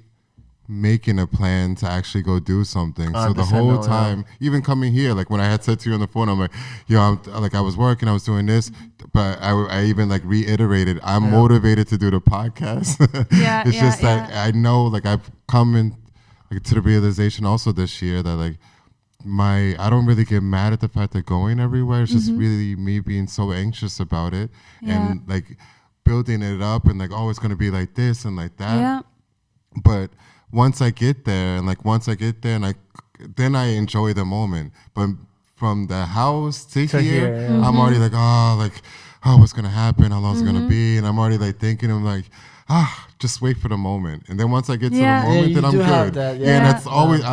making a plan to actually go do something. So the whole time, even coming here, like when I had said to you on the phone, I'm like, yo, I was working, I was doing this, but I even like reiterated, I'm motivated to do the podcast. It's just that I know, like I've come in like to the realization also this year that like I don't really get mad at the fact that going everywhere. It's just really me being so anxious about it and like building it up and like, oh, it's gonna be like this and like that. Yeah. But once I get there, and then I enjoy the moment. But from the house to here, I'm already like, what's gonna happen? How long is it gonna be? And I'm already like thinking, I'm like, just wait for the moment. And then once I get to the moment, then I'm good. And that's always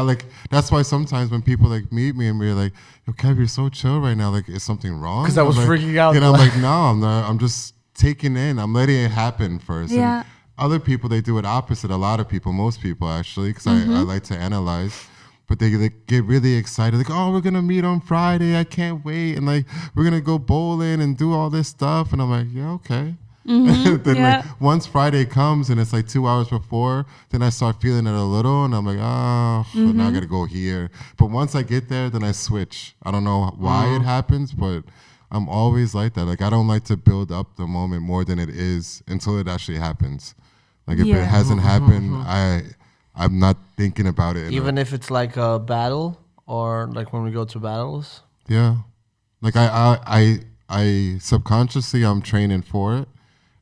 that's why sometimes when people like meet me and we're like, yo, Kev, you're so chill right now. Like, is something wrong? Because I was freaking out. And I'm like, no, I'm not. I'm just taking in. I'm letting it happen first. Yeah. And other people, they do it opposite. A lot of people, most people actually, because I like to analyze. But they get really excited, like, oh, we're gonna meet on Friday. I can't wait, and like we're gonna go bowling and do all this stuff. And I'm like, yeah, okay. Then like once Friday comes and it's like 2 hours before, then I start feeling it a little, and I'm like, but now I gotta go here. But once I get there, then I switch. I don't know why it happens, but I'm always like that. Like I don't like to build up the moment more than it is until it actually happens. Like if it hasn't happened, I'm not thinking about it. Even if it's like a battle or like when we go to battles. Yeah. Like I subconsciously I'm training for it,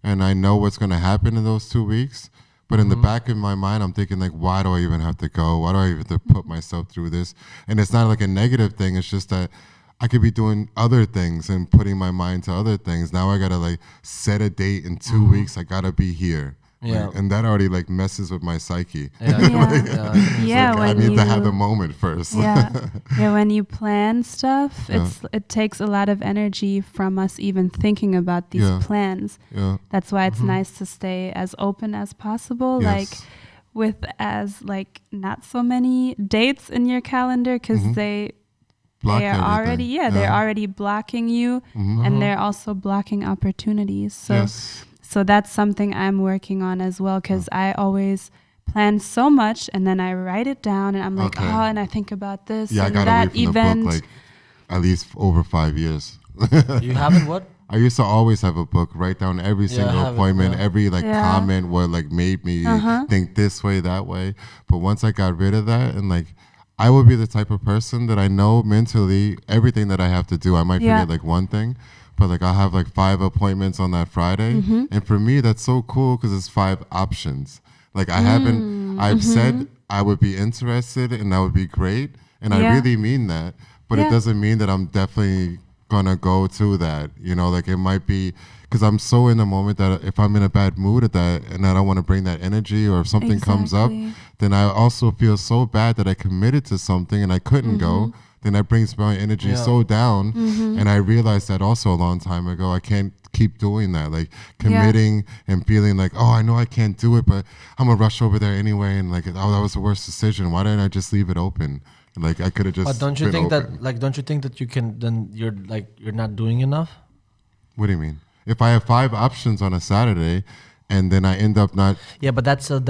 and I know what's going to happen in those 2 weeks. But in the back of my mind, I'm thinking like, why do I even have to go? Why do I even have to put myself through this? And it's not like a negative thing. It's just that I could be doing other things and putting my mind to other things. Now I got to like set a date in 2 weeks. I got to be here. Yeah. Like, and that already like messes with my psyche. Yeah. Like, I need to have the moment first. Yeah. When you plan stuff, it takes a lot of energy from us even thinking about these plans. Yeah. That's why it's nice to stay as open as possible. Yes. Like with as like not so many dates in your calendar, because they are already they're already blocking you, and they're also blocking opportunities. So that's something I'm working on as well, because I always plan so much and then I write it down and I'm like, and I think about this and I got that away from event. the book like at least over 5 years. You haven't what? I used to always have a book, write down every single appointment, every like comment what like made me think this way, that way. But once I got rid of that, and like I would be the type of person that I know mentally everything that I have to do, I might forget like one thing. But like I'll have like 5 appointments on that Friday. And for me, that's so cool because it's 5 options. Like I've said I would be interested and that would be great. And I really mean that. But it doesn't mean that I'm definitely going to go to that. You know, like it might be because I'm so in the moment that if I'm in a bad mood at that and I don't want to bring that energy, or if something comes up, then I also feel so bad that I committed to something and I couldn't go. Then that brings my energy so down. And I realized that also a long time ago. I can't keep doing that, like committing and feeling like, oh, I know I can't do it, but I'm going to rush over there anyway. And like, oh, that was the worst decision. Why didn't I just leave it open? Like I could have just But don't you think open. that, like, don't you think that you can, then you're not doing enough? What do you mean? If I have 5 options on a Saturday, and then I end up not. Yeah, but that's a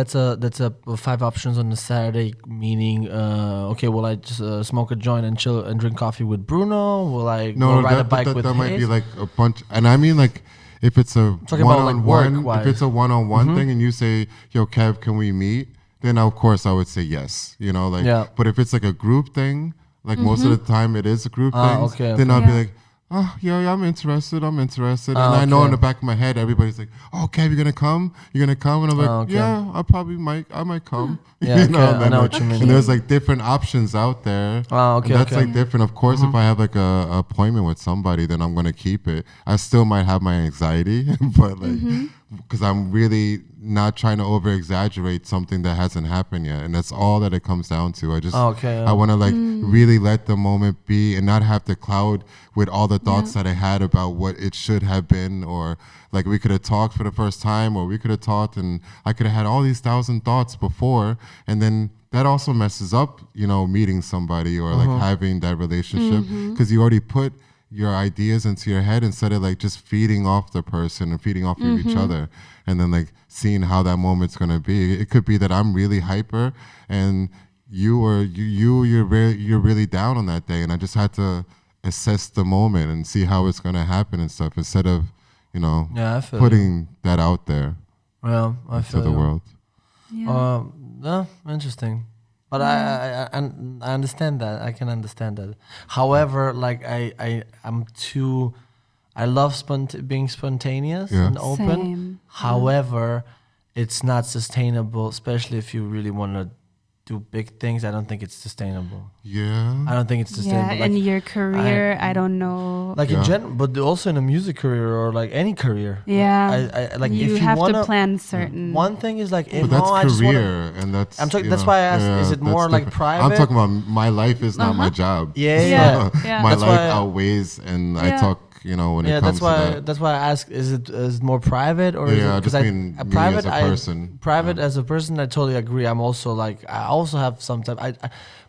5 options on a Saturday. Meaning, okay, will I just smoke a joint and chill and drink coffee with Bruno? Will I go ride a bike with? That might be like a bunch. And I mean, like, if it's a one-on-one, if it's a one-on-one thing, and you say, "Yo, Kev, can we meet?" Then of course I would say yes. You know, like. But if it's like a group thing, like most of the time it is a group thing. Then I'll be like. Oh, yeah, I'm interested. And I know in the back of my head, everybody's like, oh, Kev, you're going to come? You're going to come? And I'm like, yeah, I might come. Yeah, you know, I know what you mean. And there's like different options out there. And that's like different. Of course, if I have like a appointment with somebody, then I'm going to keep it. I still might have my anxiety, but like, because I'm really not trying to over exaggerate something that hasn't happened yet. And that's all that it comes down to. I just, I want to like really let the moment be and not have to cloud with all the thoughts that I had about what it should have been, or like we could have talked for the first time, or we could have talked and I could have had all these 1,000 thoughts before. And then that also messes up, you know, meeting somebody or like having that relationship, because you already put your ideas into your head instead of like just feeding off the person and feeding off of each other, and then like seeing how that moment's going to be. It could be that I'm really hyper and you're really down on that day, and I just had to assess the moment and see how it's going to happen and stuff, instead of, you know, putting that out there to the world. Interesting. But I understand that. I can understand that. However, like I'm too. I love being spontaneous and open. Same. However, it's not sustainable, especially if you really want to do big things. I don't think it's sustainable. Yeah. I don't think it's sustainable. Yeah, in your career, I don't know. Like in general, but also in a music career or like any career. Yeah. I like you if you have wanna, to plan certain. One thing is like, but that's career, and that's. I'm talking. That's why I asked. Is it more like private? I'm talking about my life is not my job. Yeah. My life outweighs, and I talk. You know, when it comes to that. That's why I ask. Is it more private or is it, just mean private as a person. Private as a person, I totally agree. I'm also like, I also have sometimes.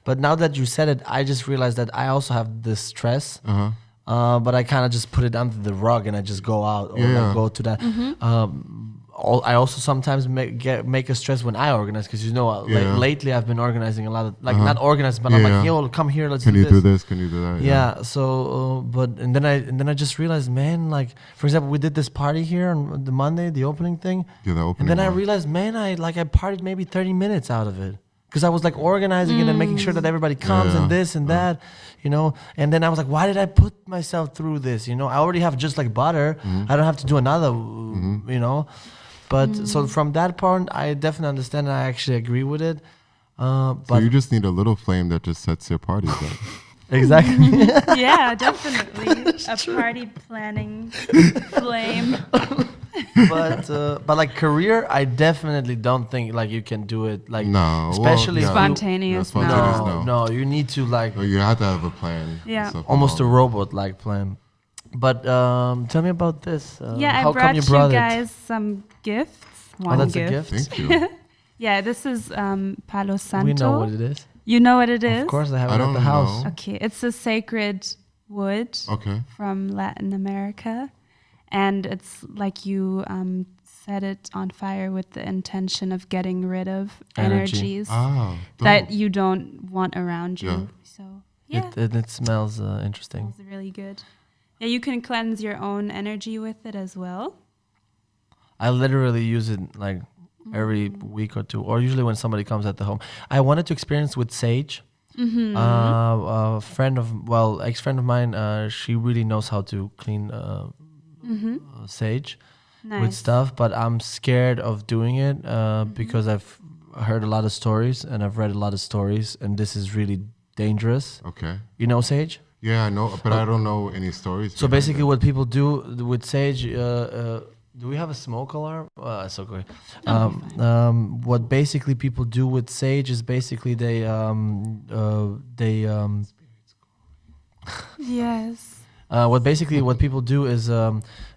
But now that you said it, I just realized that I also have this stress. But I kind of just put it under the rug and I just go out or like go to that. I also sometimes make a stress when I organize, because lately I've been organizing a lot of not organized, but I'm like, yo, come here, let's can do you this. do this? Can you do that? Yeah. So, and then I just realized, man, like for example, we did this party here on the Monday, the opening thing. Yeah, the opening. And then I one. realized, man, I partied maybe 30 minutes out of it. Because I was like organizing it and making sure that everybody comes and this and that, And then I was like, why did I put myself through this? I already have just like butter. I don't have to do another, But so from that part, I definitely understand and I actually agree with it. So you just need a little flame that just sets your parties up. Exactly. Yeah, definitely. A party planning flame. But like career, I definitely don't think like you can do it like especially spontaneous. No, you need to like. You have to have a plan. Yeah, almost a robot like plan. But tell me about this. I brought you guys some gifts. That's a gift. Thank you. Yeah, this is Palo Santo. We know what it is. You know what it is? Of course, I have it at the house. Okay, it's a sacred wood from Latin America. And it's like you set it on fire with the intention of getting rid of energies that you don't want around you. Yeah. So, yeah. It smells interesting. It's really good. Yeah, you can cleanse your own energy with it as well. I literally use it like every week or two, or usually when somebody comes at the home. I wanted to experience with sage. Mm-hmm. Ex-friend of mine, she really knows how to clean sage with stuff, but I'm scared of doing it because I've heard a lot of stories and I've read a lot of stories, and this is really dangerous. Okay. You know sage? Yeah, I know, but I don't know any stories. So basically what people do with sage, do we have a smoke alarm? It's okay. What basically people do with sage is basically they yes. What people do is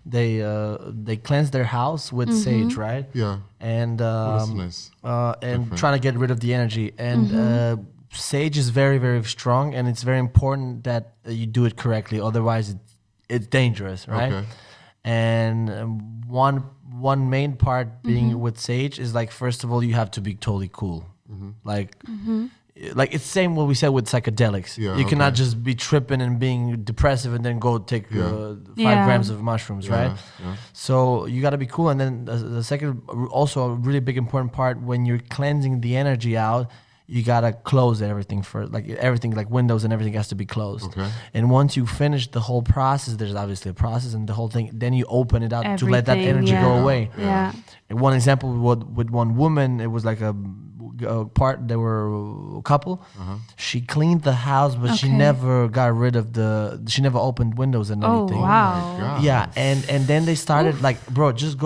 they cleanse their house with sage, right? Yeah. And nice. And trying to get rid of the energy. And sage is very, very strong, and it's very important that you do it correctly. Otherwise, it's dangerous, right? Okay. And one main part being with sage is like, first of all, you have to be totally cool. Like it's the same what we said with psychedelics. Yeah, you cannot just be tripping and being depressive and then go take 5 grams of mushrooms, right? Yeah. So you got to be cool. And then the second, also a really big important part, when you're cleansing the energy out, you gotta close everything everything like windows and everything has to be closed. Okay. And once you finish the whole process, there's obviously a process and the whole thing, then you open it up to let that energy go away. Yeah. And one example with one woman, it was like a part, they were a couple. She cleaned the house, but she never got rid of she never opened windows and anything. Oh wow. Yeah, and then they started like, bro, just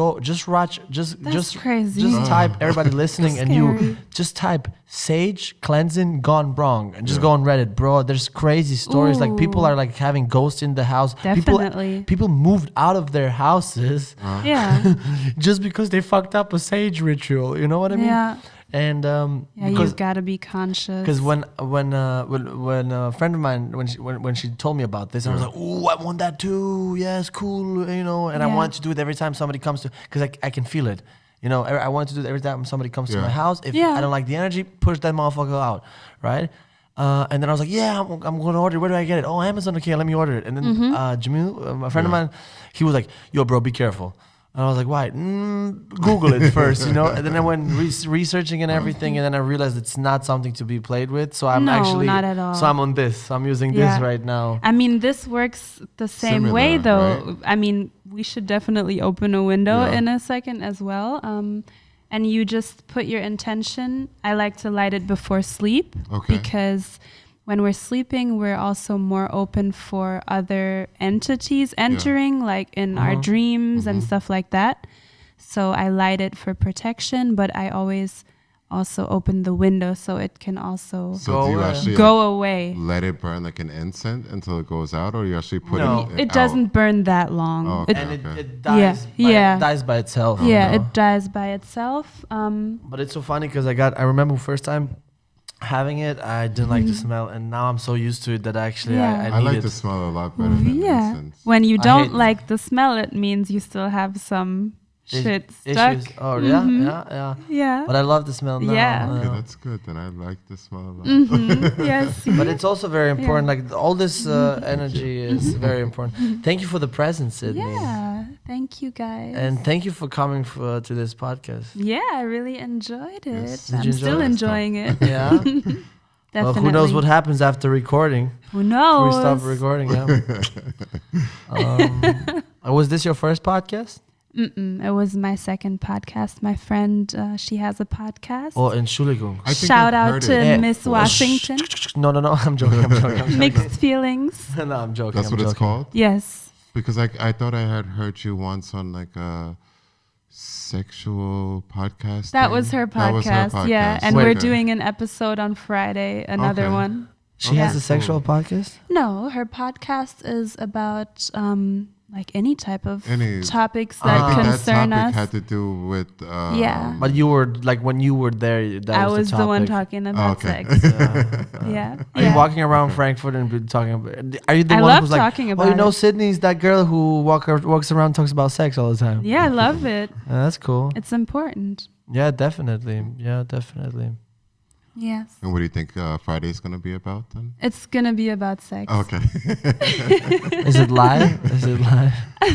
watch, just crazy. Just type, everybody listening, and you just type sage cleansing gone wrong and just go on Reddit, bro. There's crazy stories. Like people are like having ghosts in the house. Definitely. People moved out of their houses just because they fucked up a sage ritual. You know what I mean? Yeah. And you've got to be conscious. Because when a friend of mine, when she told me about this, I was like, oh, I want that too. Yes, cool. And I want to do it every time somebody comes to, because I can feel it. I want to do it every time somebody comes to my house. If I don't like the energy, push that motherfucker out, right? And then I was like, I'm going to order. Where do I get it? Oh, Amazon. Okay, let me order it. And then Jamil, my friend of mine, he was like, yo, bro, be careful. And I was like, why? Google it first, And then I went researching and everything, and then I realized it's not something to be played with. So I'm not at all. So I'm on this. So I'm using this right now. I mean, this works the same way, though. Right? I mean, we should definitely open a window in a second as well. And you just put your intention. I like to light it before sleep because when we're sleeping, we're also more open for other entities entering, like in our dreams and stuff like that. So I light it for protection, but I always also open the window so it can also go away. Let it burn like an incense until it goes out, or you actually put it it doesn't burn that long. Oh, it dies. It dies by itself. Yeah, it dies by itself. But it's so funny because I remember first time having it, I didn't like the smell, and now I'm so used to it that actually I like it. the smell a lot better than incense. When you don't like the smell, it means you still have some shit stuck. Issues. Oh yeah. Yeah. But I love the smell now. Yeah. Okay, that's good. Then I like the smell a lot. Yes. But it's also very important. Like all this energy is very important. Thank you for the present, Sydney. Yeah. Thank you, guys. And thank you for coming to this podcast. Yeah, I really enjoyed it. Yes. Did I'm you still enjoy it? enjoying it. Yeah. Definitely. Well, who knows what happens after recording? Who knows? We stop recording. Yeah. Was this your first podcast? It was my second podcast. My friend, she has a podcast. Oh, Entschuldigung. Shout out to Miss Washington. No, I'm joking. Mixed feelings. No, I'm joking. That's what it's called? Yes. Because I thought I had heard you once on like a sexual podcast. That was her podcast. Yeah. And we're doing an episode on Friday, another one. She has a sexual podcast? No, her podcast is about like any type of topics I that think concern that topic us. had to do with But you were like when you were there, that I was was the one talking about sex. Yeah. Are you walking around Frankfurt and be talking about? Are you the I one love who's like, talking about you know, it. Sydney's that girl who walks around and talks about sex all the time? Yeah, I love it. That's cool. It's important. Yeah, definitely. Yes. And what do you think Friday's going to be about then? It's going to be about sex. Okay. Is it live?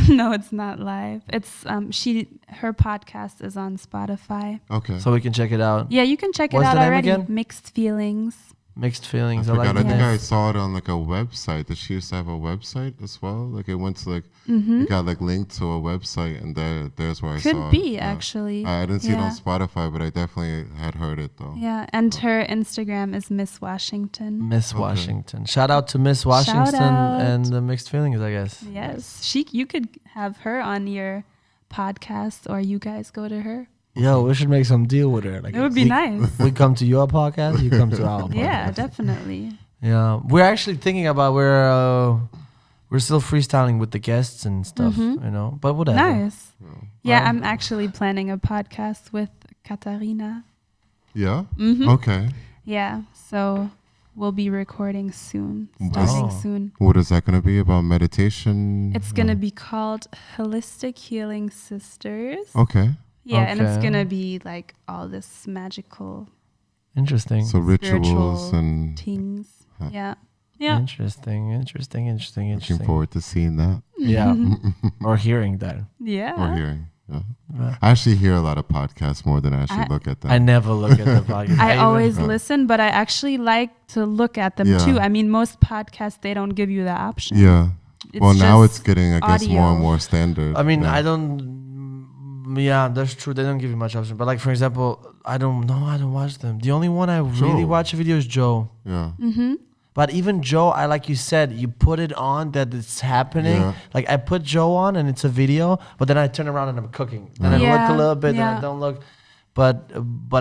No, it's not live. It's her podcast is on Spotify. Okay. So we can check it out. Yeah, you can check What's it out the name already. again? Mixed Feelings. Mixed feelings. I I like forgot. I the think name. I saw it on like a website. Did she used to have a website as well? Like it went to like it got like linked to a website, and there's where I saw it. Could be Yeah. actually. I didn't see it on Spotify, but I definitely had heard it though. Yeah, and her Instagram is Miss Washington. Miss Washington. Shout out to Miss Washington and the Mixed Feelings, I guess. Yes, you could have her on your podcast, or you guys go to her. Yo, we should make some deal with her. Like It would be nice. We come to your podcast, you come to our podcast. Yeah, definitely. Yeah, we're actually thinking about we're still freestyling with the guests and stuff, you know. But whatever. Nice. Yeah, I'm actually planning a podcast with Katarina. Yeah. Okay. Yeah, so we'll be recording soon, starting soon. What is that going to be about? Meditation? It's gonna be called Holistic Healing Sisters. Okay. Yeah, and it's gonna be like all this magical, Interesting. So rituals spiritual and things. Yeah. Interesting. looking forward to seeing that Yeah. Or hearing that. Yeah. or hearing. Yeah. I actually hear a lot of podcasts more than I actually look at them. I never look at the podcast. I always listen, but I actually like to look at them too. I mean, most podcasts, they don't give you the option. Yeah. It's Well, now it's just getting, I guess, more and audio. more standard. I mean, yeah. I don't. Yeah, that's true. They don't give you much option. But like, for example, I don't watch them. The only one I really Joe. watch a video is Joe. Yeah. But even Joe, I like you said, you put it on that it's happening. Yeah. Like I put Joe on and it's a video, but then I turn around and I'm cooking. Then I look a little bit, then I don't look. But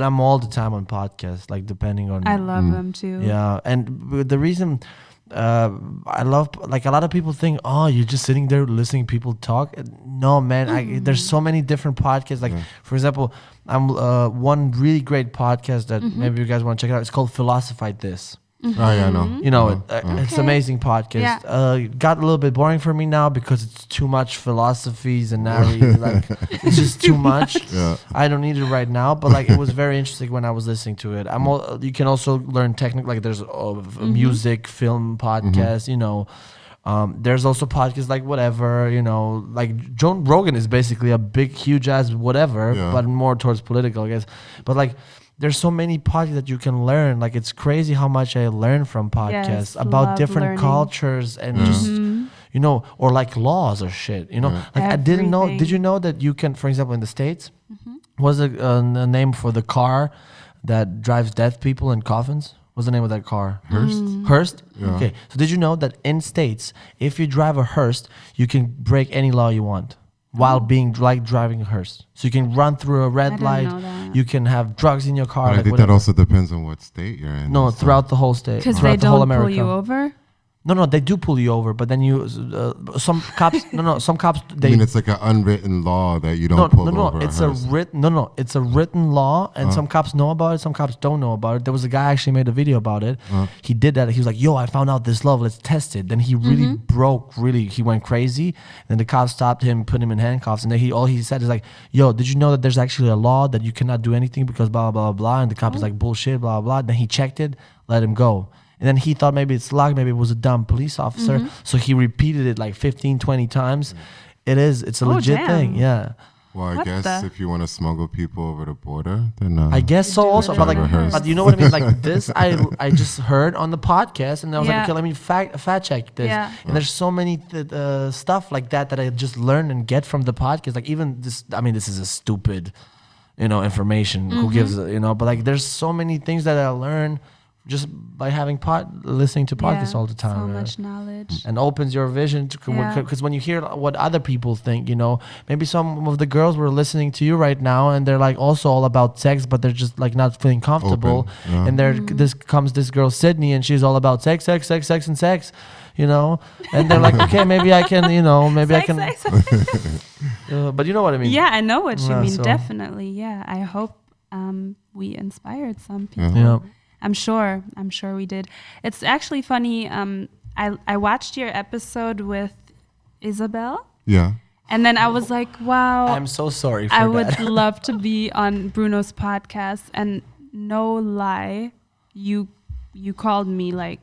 I'm all the time on podcasts, like depending on. I love them too. Yeah, and the reason I love, like a lot of people think, oh, you're just sitting there listening to people talk. No, man, there's so many different podcasts. Like for example, I'm one really great podcast that maybe you guys want to check it out. It's called Philosophize This. Oh, yeah, I know. You know, it's an amazing podcast. Yeah. Got a little bit boring for me now because it's too much philosophies and like it's just too much. Yeah. I don't need it right now, but like it was very interesting when I was listening to it. You can also learn technical, like there's music, film podcasts, you know. There's also podcasts like whatever, you know, like Joe Rogan is basically a big, huge ass whatever, but more towards political, I guess. But like, there's so many podcasts that you can learn. Like it's crazy how much I learn from podcasts about different learning. cultures and just, you know, or like laws or shit, you know. Like I didn't know. Did you know that you can, for example, in the States, what's a name for the car that drives dead people in coffins? What's the name of that car? Hearst? Hearst? Yeah. Okay. So did you know that in States, if you drive a Hearst, you can break any law you want while being like driving a Hearst. So you can run through a red light. You can have drugs in your car. But I think that also depends on what state you're in. No, and throughout the whole state. Because throughout they the whole don't pull America. you over. No, they do pull you over, but then you some cops. Some cops. I mean, it's like an unwritten law that you don't pull over. It's it's a written law, and some cops know about it. Some cops don't know about it. There was a guy actually made a video about it. He did that. He was like, "Yo, I found out this law. Let's test it." Then he really he went crazy. Then the cops stopped him, put him in handcuffs, and then all he said is like, "Yo, did you know that there's actually a law that you cannot do anything because blah blah blah blah?" And the cop was like, "Bullshit, blah blah." Then he checked it, let him go. And then he thought maybe it's luck, maybe it was a dumb police officer. So he repeated it like 15, 20 times. It's a legit thing. Yeah. Well, I guess if you want to smuggle people over the border, then I guess so also. But you know what I mean? Like this, I just heard on the podcast, and I was like, okay, let me fact check this. Yeah. And there's so many stuff like that I just learn and get from the podcast. Like even this, I mean, this is a stupid, information. Who gives, but like there's so many things that I learn just by listening to podcasts all the time. So much knowledge. And opens your vision because when you hear what other people think, maybe some of the girls were listening to you right now and they're like also all about sex, but they're just like not feeling comfortable. And this comes this girl Sydney and she's all about sex, and sex. And they're like, okay, maybe I can, maybe I can. But you know what I mean? Yeah, I know what you mean. So. Definitely. Yeah. I hope we inspired some people. Yeah. I'm sure we did. It's actually funny. I watched your episode with Isabel. Yeah. And then I was like, wow. I'm so sorry for I that. would love to be on Bruno's podcast. And no lie, you called me like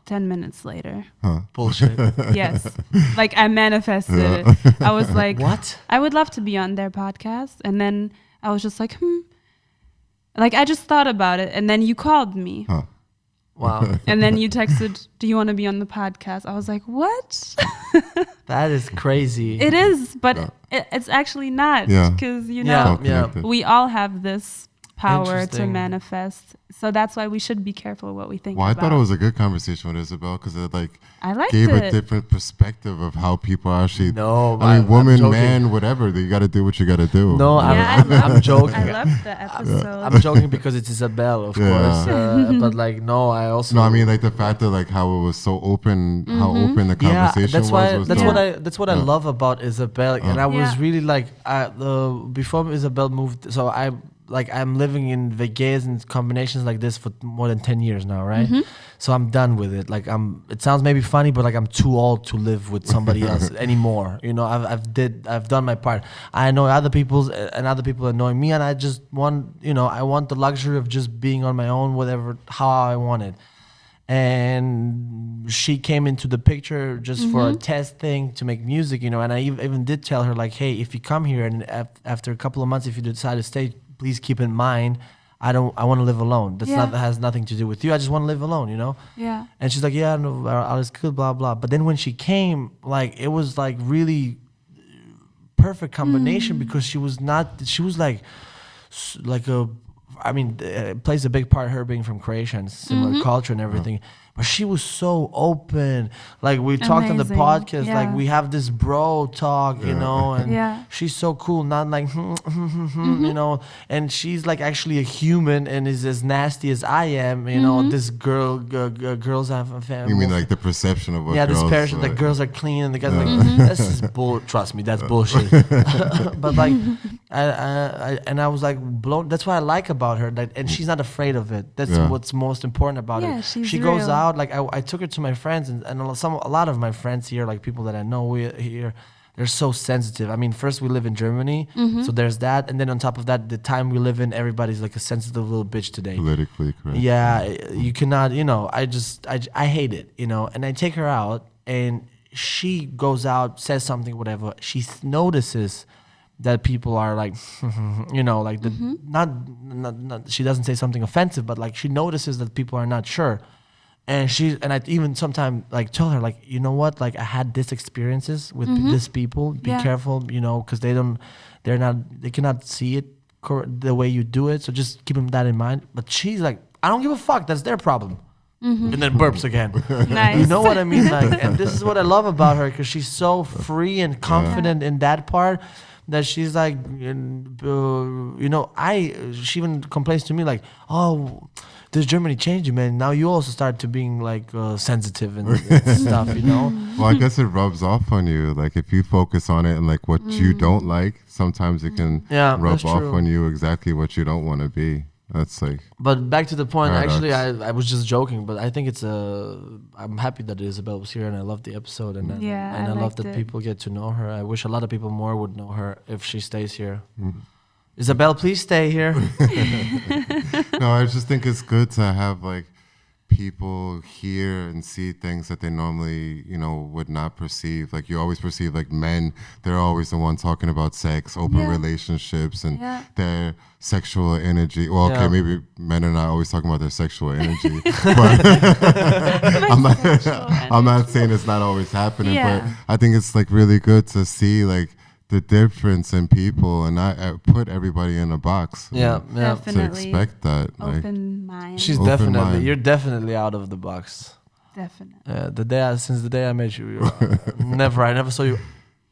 10 minutes later. Huh. Bullshit. Yes. Like I manifested it. I was like, what? I would love to be on their podcast. And then I was just like, Like I just thought about it, and then you called me. Huh. Wow. And then you texted, "Do you want to be on the podcast?" I was like, "What?" That is crazy. It is, but it's actually not, because we all have this power to manifest. So that's why we should be careful what we think. Well, I thought it was a good conversation with Isabel because it gave it. a different perspective of how people actually. No, I mean, woman, man, whatever. You got to do what you got to do. No, I'm joking. I loved the episode. I'm joking because it's Isabel, of course. But I also. No, I mean the fact that how it was so open, how open the conversation was. That's what I love about Isabel, and I was really before Isabel moved. So I'm living in Vegas and combinations like this for more than 10 years now, right? So I'm done with it. It sounds maybe funny, but I'm too old to live with somebody else anymore. I've done my part. I know other people annoy me, and I just want, I want the luxury of just being on my own, how I want it. And she came into the picture just for a test thing to make music, and I even did tell her hey, if you come here and after a couple of months, if you decide to stay, please keep in mind, I want to live alone. That has nothing to do with you. I just want to live alone, Yeah. And she's like, yeah, no, all is good, blah, blah. But then when she came, it was really perfect combination because she was it plays a big part, her being from Croatia and similar culture and everything. But she was so open. We talked on the podcast, we have this bro talk, and she's so cool, not and she's actually a human and is as nasty as I am, this girls have a family. You mean the perception of what girls... this perception that girls are clean and the guys this is bull. Trust me, that's bullshit. But I was blown. That's what I like about her, and she's not afraid of it. That's what's most important about it. She goes out. I took her to my friends and a lot of my friends here, people that I know here, they're so sensitive. I mean, first we live in Germany, so there's that, and then on top of that, the time we live in, everybody's a sensitive little bitch today. Politically correct. Yeah, you cannot. I hate it. And I take her out, and she goes out, says something, whatever. She notices that people are not she doesn't say something offensive, but she notices that people are not sure. And I even sometimes tell her you know what, I had these experiences with these people. Be careful, because they cannot see it the way you do it. So just keep that in mind. But she's I don't give a fuck. That's their problem. And then burps again. Nice. You know what I mean? And this is what I love about her, because she's so free and confident in that part. That she's she even complains to me oh, this Germany changed you, man. Now you also start to being like sensitive and stuff, you know. Well, I guess it rubs off on you. Like if you focus on it and like what you don't like, sometimes it can rub off on you exactly what you don't want to be. That's like. But back to the point. Paradox. Actually, I was just joking, but I think it's I'm happy that Isabel was here, and I love the episode, and I love that people get to know her. I wish a lot of people more would know her if she stays here. Isabel, please stay here. No, I just think it's good to have like people hear and see things that they normally, would not perceive. Like you always perceive like men, they're always the one talking about sex, open relationships, and their sexual energy. Well, okay, maybe men are not always talking about their sexual energy, but I'm not saying it's not always happening, but I think it's like really good to see like the difference in people and not put everybody in a box. Definitely. To expect that. Open mind. She's you're definitely out of the box. Definitely. Since the day I met you, I never saw you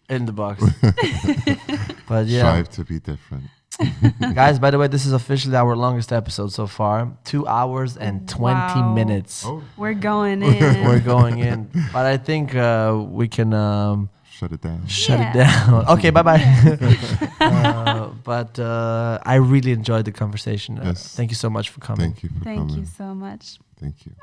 in the box. But strive to be different. Guys, by the way, this is officially our longest episode so far. 2 hours and 20 minutes. Oh. We're going in. We're going in. But I think we can shut it down. Shut it down. Okay, bye-bye. But I really enjoyed the conversation. Yes. Thank you so much for coming. Thank you for coming. Thank you so much. Thank you.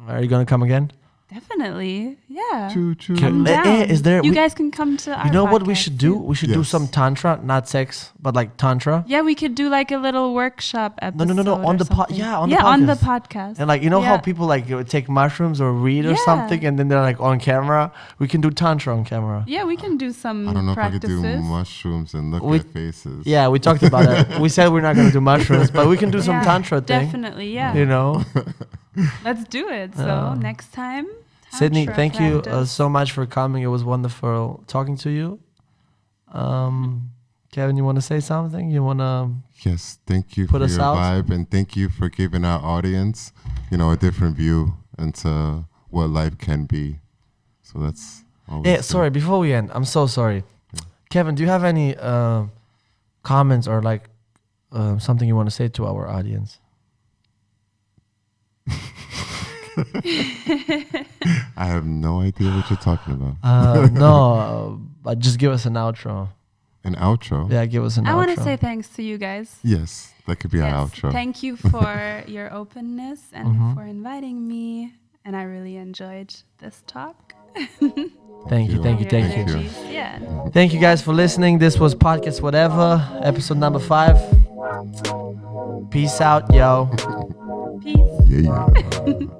Are you going to come again? Definitely. Yeah. Choo choo. Is there? You guys can come to our You know what we podcast should do? too. We should do some Tantra, not sex, but like Tantra. Yeah, we could do like a little workshop episode. No. On the podcast. on the podcast. And like how people like take mushrooms or read or something, and then they're like on camera. We can do Tantra on camera. Yeah, we can do some I don't know practices. if I could do mushrooms and look at faces. Yeah, we talked about it. We said we're not going to do mushrooms, but we can do some Tantra thing. Definitely, yeah. You know. Let's do it. So next time. Sydney, thank you practice. so much for coming. It was wonderful talking to you. Kevin, you want to say something? You want to? Yes, thank you for your vibe, and thank you for giving our audience, a different view into what life can be. So that's always good. Sorry, before we end, I'm so sorry. Yeah. Kevin, do you have any comments or like something you want to say to our audience? I have no idea what you're talking about. No, but just give us an outro. An outro? Yeah, give us an outro. I want to say thanks to you guys. Yes, that could be our outro. Thank you for your openness and for inviting me. And I really enjoyed this talk. Thank you. Yeah. Thank you guys for listening. This was Podcast Whatever, episode number 5. Peace out, yo. Peace. Yeah.